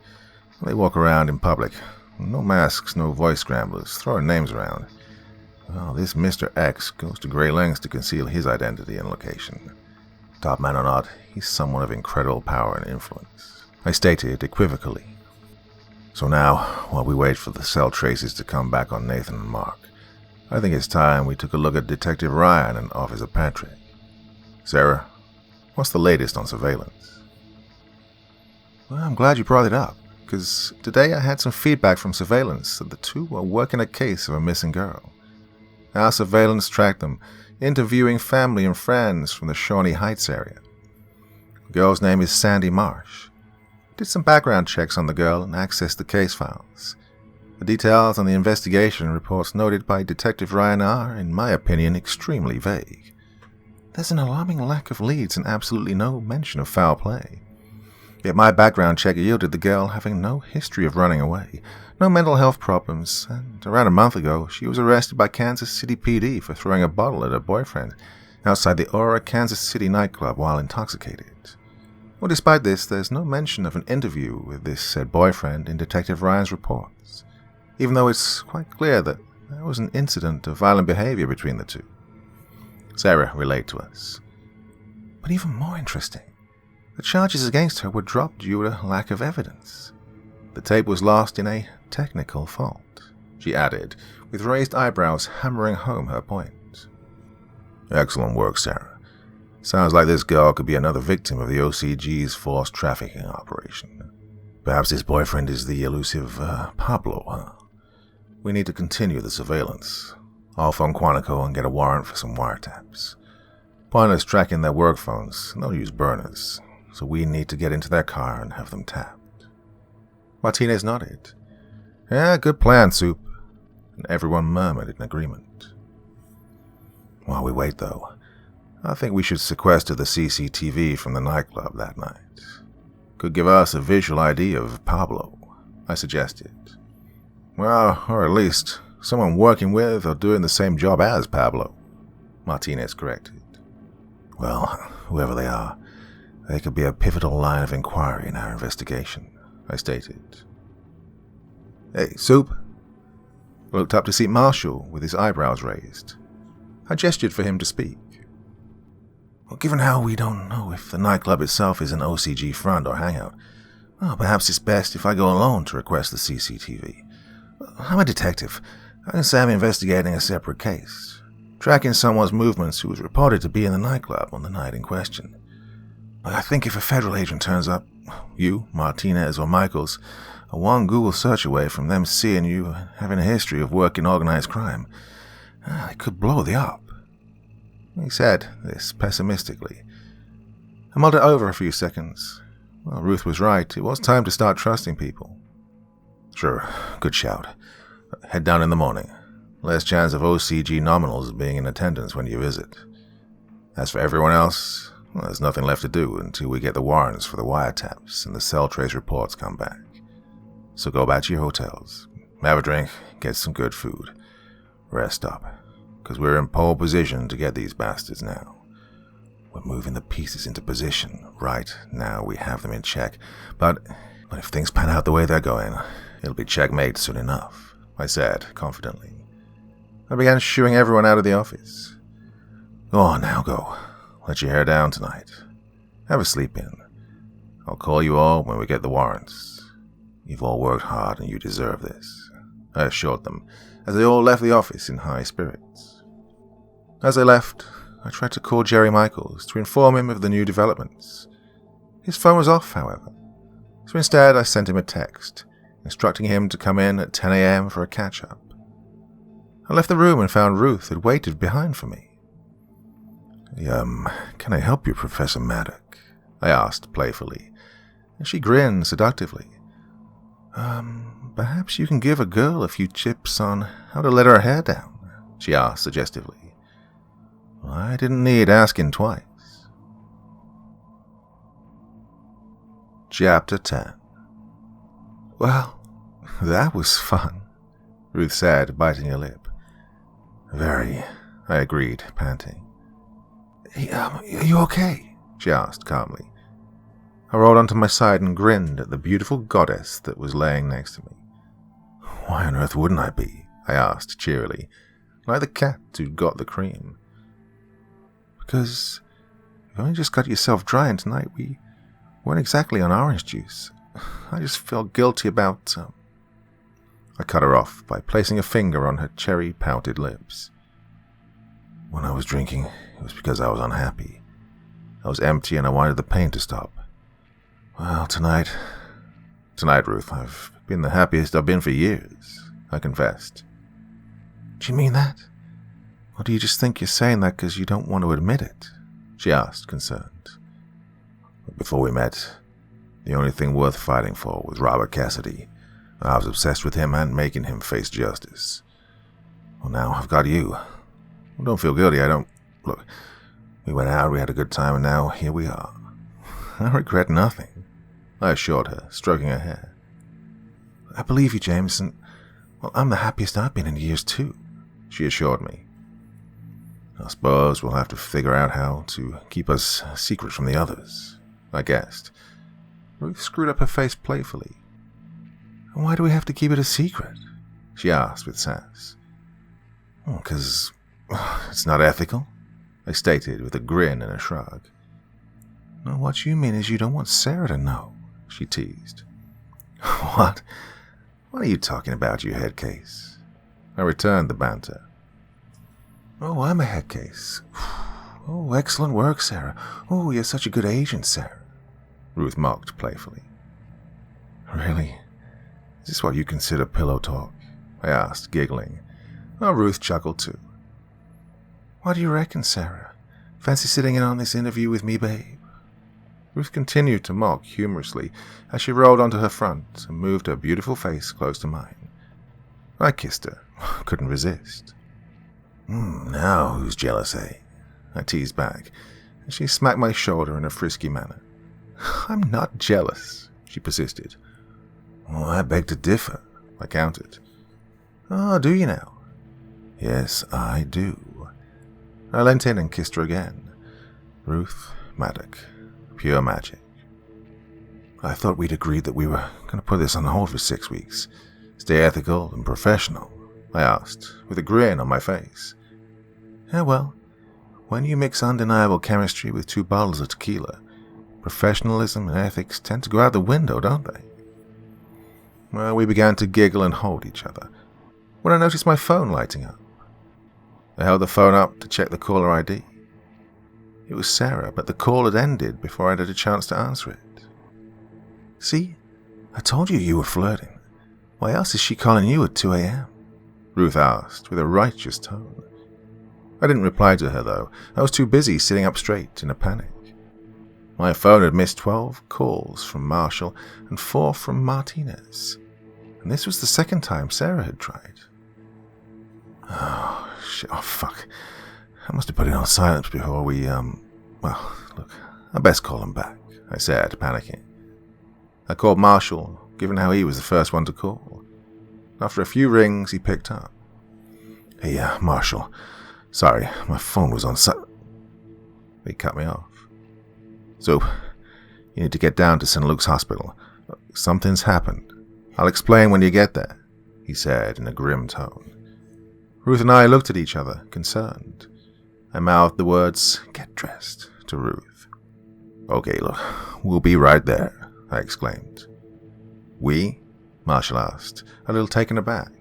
they walk around in public, no masks, no voice scramblers, throwing names around. Well, this Mr. X goes to great lengths to conceal his identity and location. Top man or not, he's someone of incredible power and influence, I stated equivocally. So now, while we wait for the cell traces to come back on Nathan and Mark, I think it's time we took a look at Detective Ryan and Officer Patrick. Sarah, what's the latest on surveillance? Well, I'm glad you brought it up, because today I had some feedback from surveillance that the two were working a case of a missing girl. Our surveillance tracked them, interviewing family and friends from the Shawnee Heights area. The girl's name is Sandy Marsh. Did some background checks on the girl and accessed the case files. The details on the investigation reports noted by Detective Ryan are, in my opinion, extremely vague. There's an alarming lack of leads and absolutely no mention of foul play. Yet my background check yielded the girl having no history of running away, no mental health problems, and around a month ago she was arrested by Kansas City PD for throwing a bottle at her boyfriend outside the Aura, Kansas City nightclub while intoxicated. Well, despite this, there's no mention of an interview with this said boyfriend in Detective Ryan's reports, even though it's quite clear that there was an incident of violent behavior between the two. Sarah relayed to us. But even more interesting, the charges against her were dropped due to lack of evidence. The tape was lost in a technical fault, she added, with raised eyebrows hammering home her point. Excellent work, Sarah. Sounds like this girl could be another victim of the OCG's forced trafficking operation. Perhaps his boyfriend is the elusive Pablo, huh? We need to continue the surveillance. I'll phone Quantico and get a warrant for some wiretaps. Pointless tracking their work phones, they'll use burners, so we need to get into their car and have them tapped. Martinez nodded. Yeah, good plan, Soup. And everyone murmured in agreement. While we wait, though, I think we should sequester the CCTV from the nightclub that night. Could give us a visual ID of Pablo, I suggested. Well, or at least someone working with or doing the same job as Pablo, Martinez corrected. Well, whoever they are, they could be a pivotal line of inquiry in our investigation, I stated. Hey, Soup. I looked up to see Marshall with his eyebrows raised. I gestured for him to speak. Well, given how we don't know if the nightclub itself is an OCG front or hangout, well, perhaps it's best if I go alone to request the CCTV. I'm a detective. I can say I'm investigating a separate case, tracking someone's movements who was reported to be in the nightclub on the night in question. I think if a federal agent turns up, you, Martinez, or Michaels, are one Google search away from them seeing you having a history of work in organized crime. It could blow the op. He said this pessimistically. I mulled it over a few seconds. Well, Ruth was right. It was time to start trusting people. Sure, good shout. Head down in the morning. Less chance of OCG nominals being in attendance when you visit. As for everyone else, well, there's nothing left to do until we get the warrants for the wiretaps and the cell trace reports come back. So go back to your hotels, have a drink, get some good food. Rest up, because we're in pole position to get these bastards now. We're moving the pieces into position. Right now we have them in check, but if things pan out the way they're going, it'll be checkmate soon enough, I said confidently. I began shooing everyone out of the office. Go on now, go. Let your hair down tonight. Have a sleep in. I'll call you all when we get the warrants. You've all worked hard and you deserve this, I assured them, as they all left the office in high spirits. As they left, I tried to call Jerry Michaels to inform him of the new developments. His phone was off, however, so instead I sent him a text, instructing him to come in at 10 a.m. for a catch-up. I left the room and found Ruth had waited behind for me. Can I help you, Professor Maddock? I asked playfully, and she grinned seductively. Perhaps you can give a girl a few tips on how to let her hair down, she asked suggestively. I didn't need asking twice. Chapter 10. Well, that was fun, Ruth said, biting her lip. Very, I agreed, panting. Are you okay? She asked calmly. I rolled onto my side and grinned at the beautiful goddess that was laying next to me. Why on earth wouldn't I be? I asked cheerily, like the cat who'd got the cream. Because you've only just got yourself drying tonight. We weren't exactly on orange juice. I just felt guilty about... I cut her off by placing a finger on her cherry-pouted lips. When I was drinking, it was because I was unhappy. I was empty and I wanted the pain to stop. Well, tonight, Ruth, I've been the happiest I've been for years, I confessed. Do you mean that? Or do you just think you're saying that because you don't want to admit it? She asked, concerned. Before we met, the only thing worth fighting for was Robert Cassidy, I was obsessed with him and making him face justice. Well, now I've got you. Well, don't feel guilty, I don't... Look, we went out, we had a good time, and now here we are. I regret nothing, I assured her, stroking her hair. I believe you, James, and, well, I'm the happiest I've been in years, too, she assured me. I suppose we'll have to figure out how to keep us secret from the others, I guessed. Ruth screwed up her face playfully. Why do we have to keep it a secret? She asked with sass. Because it's not ethical, I stated with a grin and a shrug. No, what you mean is you don't want Sarah to know, she teased. What? What are you talking about, you head case? I returned the banter. Oh, I'm a head case. Oh, excellent work, Sarah. Oh, you're such a good agent, Sarah, Ruth mocked playfully. Really? Is this what you consider pillow talk? I asked, giggling. Oh, Ruth chuckled too. What do you reckon, Sarah? Fancy sitting in on this interview with me, babe? Ruth continued to mock humorously as she rolled onto her front and moved her beautiful face close to mine. I kissed her. Couldn't resist. Now who's jealous, eh? I teased back, and she smacked my shoulder in a frisky manner. I'm not jealous, she persisted. Oh, I beg to differ, I countered. Oh, do you now? Yes, I do. I leant in and kissed her again. Ruth Maddock. Pure magic. I thought we'd agreed that we were going to put this on hold for 6 weeks. Stay ethical and professional, I asked, with a grin on my face. Yeah, well, when you mix undeniable chemistry with 2 bottles of tequila, professionalism and ethics tend to go out the window, don't they? Well, we began to giggle and hold each other when I noticed my phone lighting up. I held the phone up to check the caller ID. It was Sarah, but the call had ended before I'd had a chance to answer it. See? I told you were flirting. Why else is she calling you at 2 a.m.? Ruth asked, with a righteous tone. I didn't reply to her, though. I was too busy sitting up straight in a panic. My phone had missed 12 calls from Marshall and 4 from Martinez. And this was the second time Sarah had tried. Oh, shit. Oh, fuck. I must have put it on silence before we, well, look, I best call him back, I said, panicking. I called Marshall, given how he was the first one to call. After a few rings, he picked up. Hey, Marshall. Sorry, my phone was on silent. He cut me off. So, you need to get down to St. Luke's Hospital. Something's happened. I'll explain when you get there, he said in a grim tone. Ruth and I looked at each other, concerned. I mouthed the words, "Get dressed," to Ruth. Okay, look, we'll be right there, I exclaimed. We? Marshall asked, a little taken aback.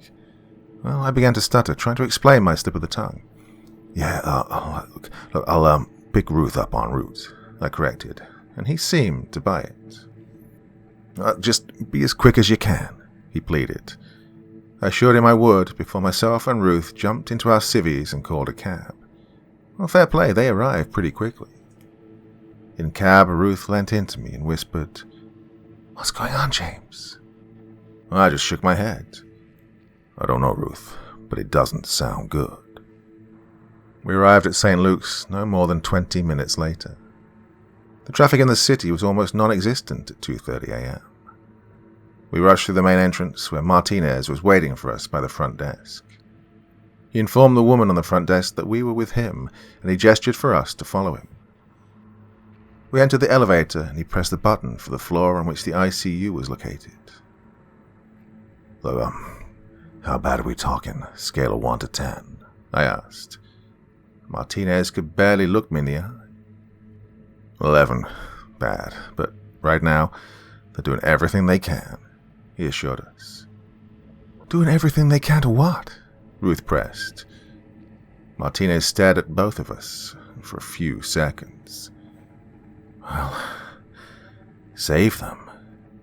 Well, I began to stutter, trying to explain my slip of the tongue. Yeah, I'll pick Ruth up en route, I corrected, and he seemed to buy it. Just be as quick as you can, he pleaded. I assured him I would before myself and Ruth jumped into our civvies and called a cab. Well, fair play, they arrived pretty quickly. In cab, Ruth leant into me and whispered, "What's going on, James?" I just shook my head. I don't know, Ruth, but it doesn't sound good. We arrived at St. Luke's no more than 20 minutes later. The traffic in the city was almost non-existent at 2:30 a.m. We rushed through the main entrance where Martinez was waiting for us by the front desk. He informed the woman on the front desk that we were with him, and he gestured for us to follow him. We entered the elevator, and he pressed the button for the floor on which the ICU was located. So, how bad are we talking? Scale of 1 to 10, I asked. Martinez could barely look me in the eye. 11. Bad, but right now, they're doing everything they can, he assured us. Doing everything they can to what? Ruth pressed. Martinez stared at both of us for a few seconds. Well, save them,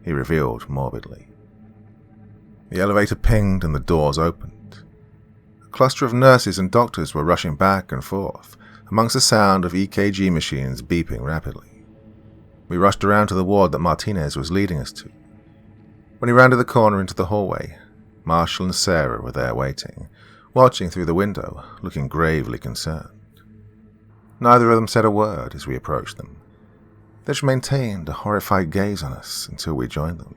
he revealed morbidly. The elevator pinged and the doors opened. A cluster of nurses and doctors were rushing back and forth, amongst the sound of EKG machines beeping rapidly. We rushed around to the ward that Martinez was leading us to. When he rounded the corner into the hallway, Marshall and Sarah were there waiting, watching through the window, looking gravely concerned. Neither of them said a word as we approached them. They just maintained a horrified gaze on us until we joined them.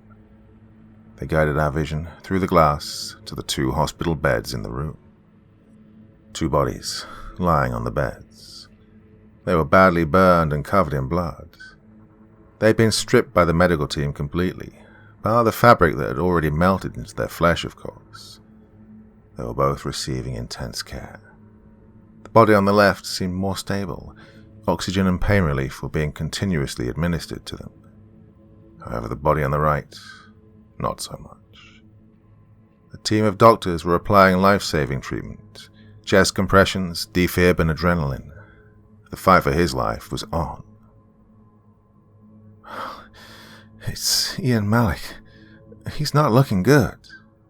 They guided our vision through the glass to the 2 hospital beds in the room. 2 bodies lying on the beds. They were badly burned and covered in blood. They'd been stripped by the medical team completely, bar the fabric that had already melted into their flesh, of course. They were both receiving intense care. The body on the left seemed more stable. Oxygen and pain relief were being continuously administered to them. However, the body on the right, not so much. A team of doctors were applying life-saving treatment, chest compressions, defib, and adrenaline. The fight for his life was on. It's Ian Malik. He's not looking good,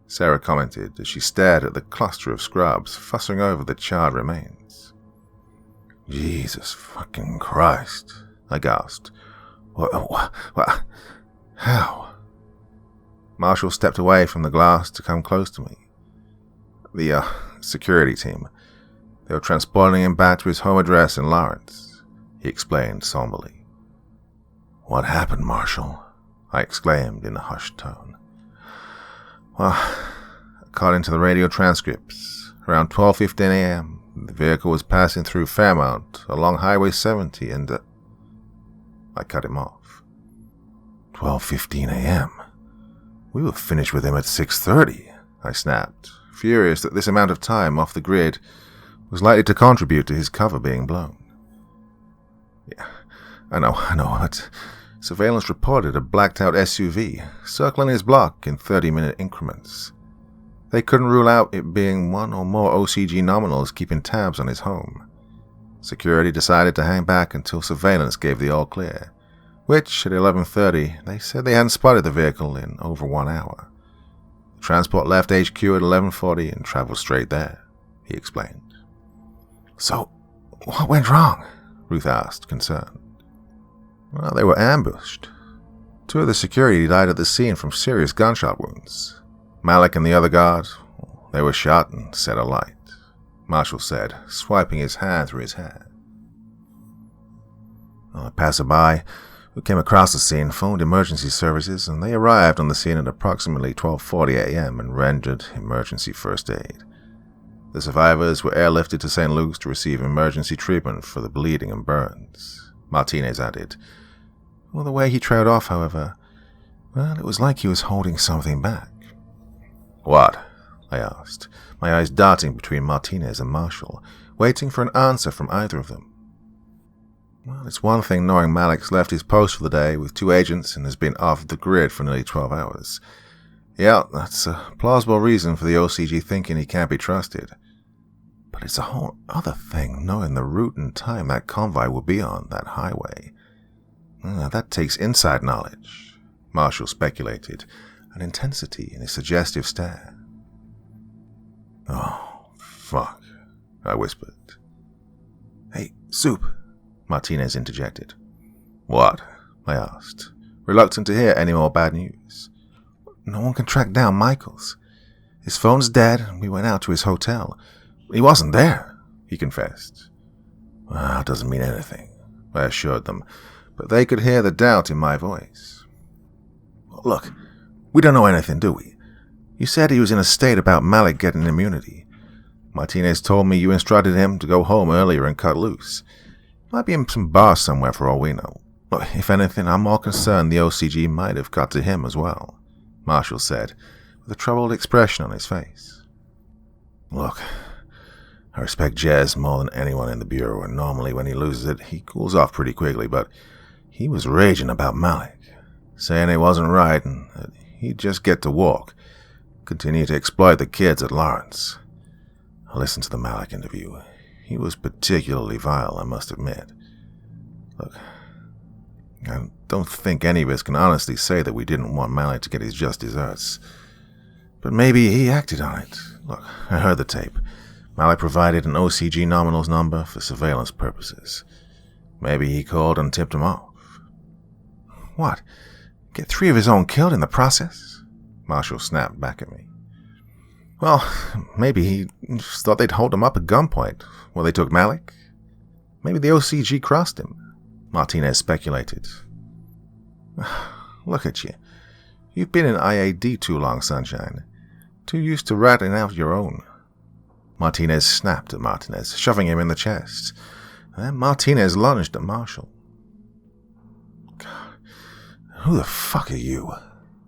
Sarah commented as she stared at the cluster of scrubs fussing over the charred remains. Jesus fucking Christ, I gasped. What? How? Marshall stepped away from the glass to come close to me. The security team. They were transporting him back to his home address in Lawrence, he explained somberly. What happened, Marshall? I exclaimed in a hushed tone. Well, according to the radio transcripts, around 12:15 a.m., the vehicle was passing through Fairmount along Highway 70 and... I cut him off. 12:15 a.m.? We were finished with him at 6:30, I snapped, furious that this amount of time off the grid was likely to contribute to his cover being blown. Yeah, I know, but surveillance reported a blacked-out SUV circling his block in 30-minute increments. They couldn't rule out it being one or more OCG nominals keeping tabs on his home. Security decided to hang back until surveillance gave the all-clear, which, at 11:30, they said they hadn't spotted the vehicle in over 1 hour. The transport left HQ at 11:40 and traveled straight there, he explained. So, what went wrong? Ruth asked, concerned. Well, they were ambushed. 2 of the security died at the scene from serious gunshot wounds. Malik and the other guard, they were shot and set alight, Marshall said, swiping his hand through his hair. A passerby who came across the scene phoned emergency services, and they arrived on the scene at approximately 12:40 a.m. and rendered emergency first aid. The survivors were airlifted to St. Luke's to receive emergency treatment for the bleeding and burns, Martinez added. Well, the way he trailed off, however, well, it was like he was holding something back. What? I asked, my eyes darting between Martinez and Marshall, waiting for an answer from either of them. Well, it's one thing knowing Malik's left his post for the day with 2 agents and has been off the grid for nearly 12 hours. Yeah, that's a plausible reason for the OCG thinking he can't be trusted. But it's a whole other thing knowing the route and time that convoy will be on that highway. That takes inside knowledge, Marshall speculated, an intensity in his suggestive stare. Oh, fuck, I whispered. Hey, Soup, Martinez interjected. What? I asked, reluctant to hear any more bad news. No one can track down Michaels. His phone's dead, and we went out to his hotel. He wasn't there, he confessed. Well, it doesn't mean anything, I assured them, but they could hear the doubt in my voice. Look, we don't know anything, do we? You said he was in a state about Malik getting immunity. Martinez told me you instructed him to go home earlier and cut loose. Might be in some bar somewhere for all we know. Look, if anything, I'm more concerned the OCG might have got to him as well, Marshall said, with a troubled expression on his face. Look, I respect Jez more than anyone in the Bureau, and normally when he loses it, he cools off pretty quickly, but he was raging about Malik, saying it wasn't right and that he'd just get to walk, continue to exploit the kids at Lawrence. I listened to the Malik interview. He was particularly vile, I must admit. Look, I don't think any of us can honestly say that we didn't want Malik to get his just desserts. But maybe he acted on it. Look, I heard the tape. Malik provided an OCG nominals number for surveillance purposes. Maybe he called and tipped him off. What? Get 3 of his own killed in the process? Marshall snapped back at me. Well, maybe he just thought they'd hold him up at gunpoint while they took Malik. Maybe the OCG crossed him, Martinez speculated. Look at you. You've been in IAD too long, Sunshine. Too used to ratting out your own. Martinez snapped at Martinez, shoving him in the chest. Then Martinez lunged at Marshall. God, who the fuck are you?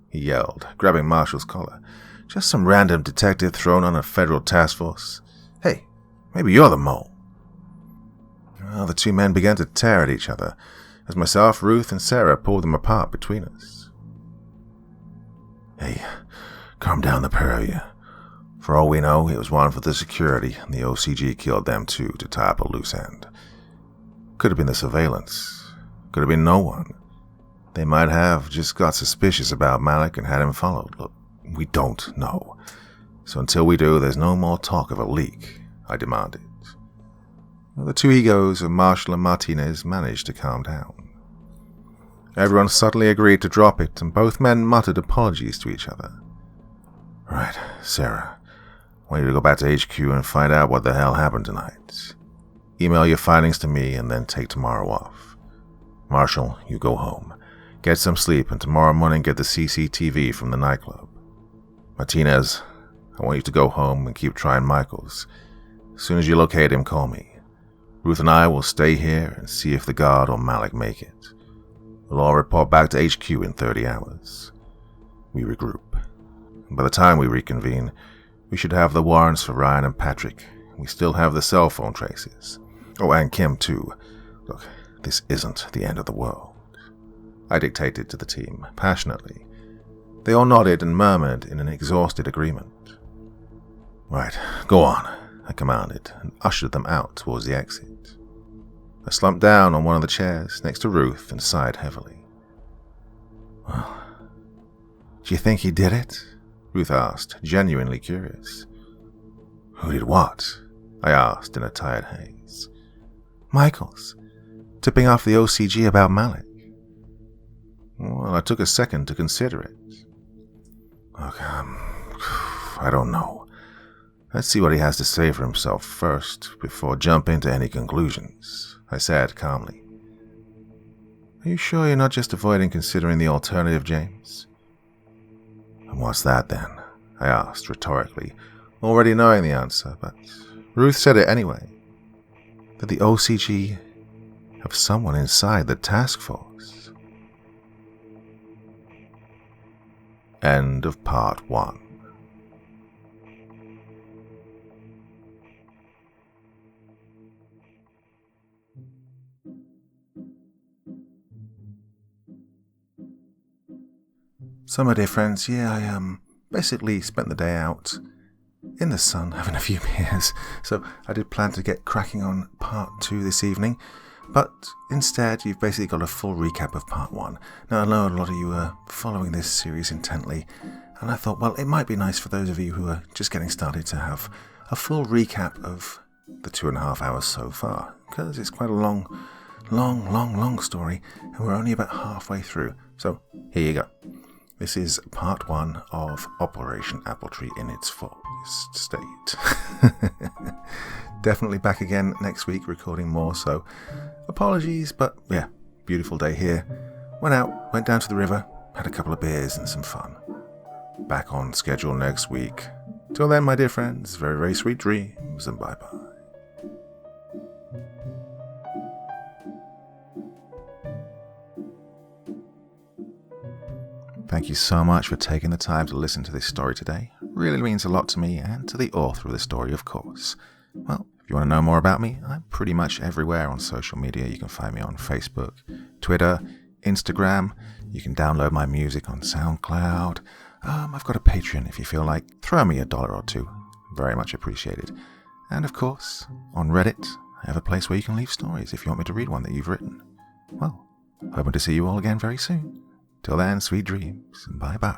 He yelled, grabbing Marshall's collar. Just some random detective thrown on a federal task force. Hey, maybe you're the mole. Well, the two men began to tear at each other, as myself, Ruth, and Sarah pulled them apart between us. Hey, calm down, the pair of you. For all we know, it was one for the security, and the OCG killed them too to tie up a loose end. Could have been the surveillance. Could have been no one. They might have just got suspicious about Malik and had him followed. Look, we don't know. So until we do, there's no more talk of a leak, I demanded. Well, the two egos of Marshall and Martinez managed to calm down. Everyone subtly agreed to drop it, and both men muttered apologies to each other. Right, Sarah, I want you to go back to HQ and find out what the hell happened tonight. Email your findings to me and then take tomorrow off. Marshall, you go home. Get some sleep, and tomorrow morning get the CCTV from the nightclub. Martinez, I want you to go home and keep trying Michaels. As soon as you locate him, call me. Ruth and I will stay here and see if the guard or Malik make it. We'll all report back to HQ in 30 hours. We regroup. And by the time we reconvene, we should have the warrants for Ryan and Patrick. We still have the cell phone traces. Oh, and Kim, too. Look, this isn't the end of the world. I dictated to the team, passionately. They all nodded and murmured in an exhausted agreement. Right, go on, I commanded, and ushered them out towards the exit. I slumped down on one of the chairs next to Ruth and sighed heavily. Well, do you think he did it? Ruth asked, genuinely curious. Who did what? I asked in a tired haze. Michaels, tipping off the OCG about Malik. Well, I took a second to consider it. Look, I don't know. Let's see what he has to say for himself first, before jumping to any conclusions, I said calmly. Are you sure you're not just avoiding considering the alternative, James? And what's that then? I asked rhetorically, already knowing the answer, but Ruth said it anyway. That the OCG have someone inside the task force. End of part 1. So my dear friends, I basically spent the day out in the sun having a few beers, so I did plan to get cracking on part 2 this evening, but instead you've basically got a full recap of part 1. Now I know a lot of you are following this series intently, and I thought, well, it might be nice for those of you who are just getting started to have a full recap of the 2.5 hours so far, because it's quite a long story, and we're only about halfway through, so here you go. This is part 1 of Operation Appletree in its fullest state. Definitely back again next week recording more, so apologies, but yeah, beautiful day here. Went down to the river, had a couple of beers and some fun. Back on schedule next week. Till then, my dear friends, very, very sweet dreams and bye-bye. Thank you so much for taking the time to listen to this story today. It really means a lot to me and to the author of the story, of course. Well, if you want to know more about me, I'm pretty much everywhere on social media. You can find me on Facebook, Twitter, Instagram. You can download my music on SoundCloud. I've got a Patreon if you feel like. Throw me $1 or $2. Very much appreciated. And of course, on Reddit, I have a place where you can leave stories if you want me to read one that you've written. Well, hoping to see you all again very soon. Till then, sweet dreams, and bye-bye.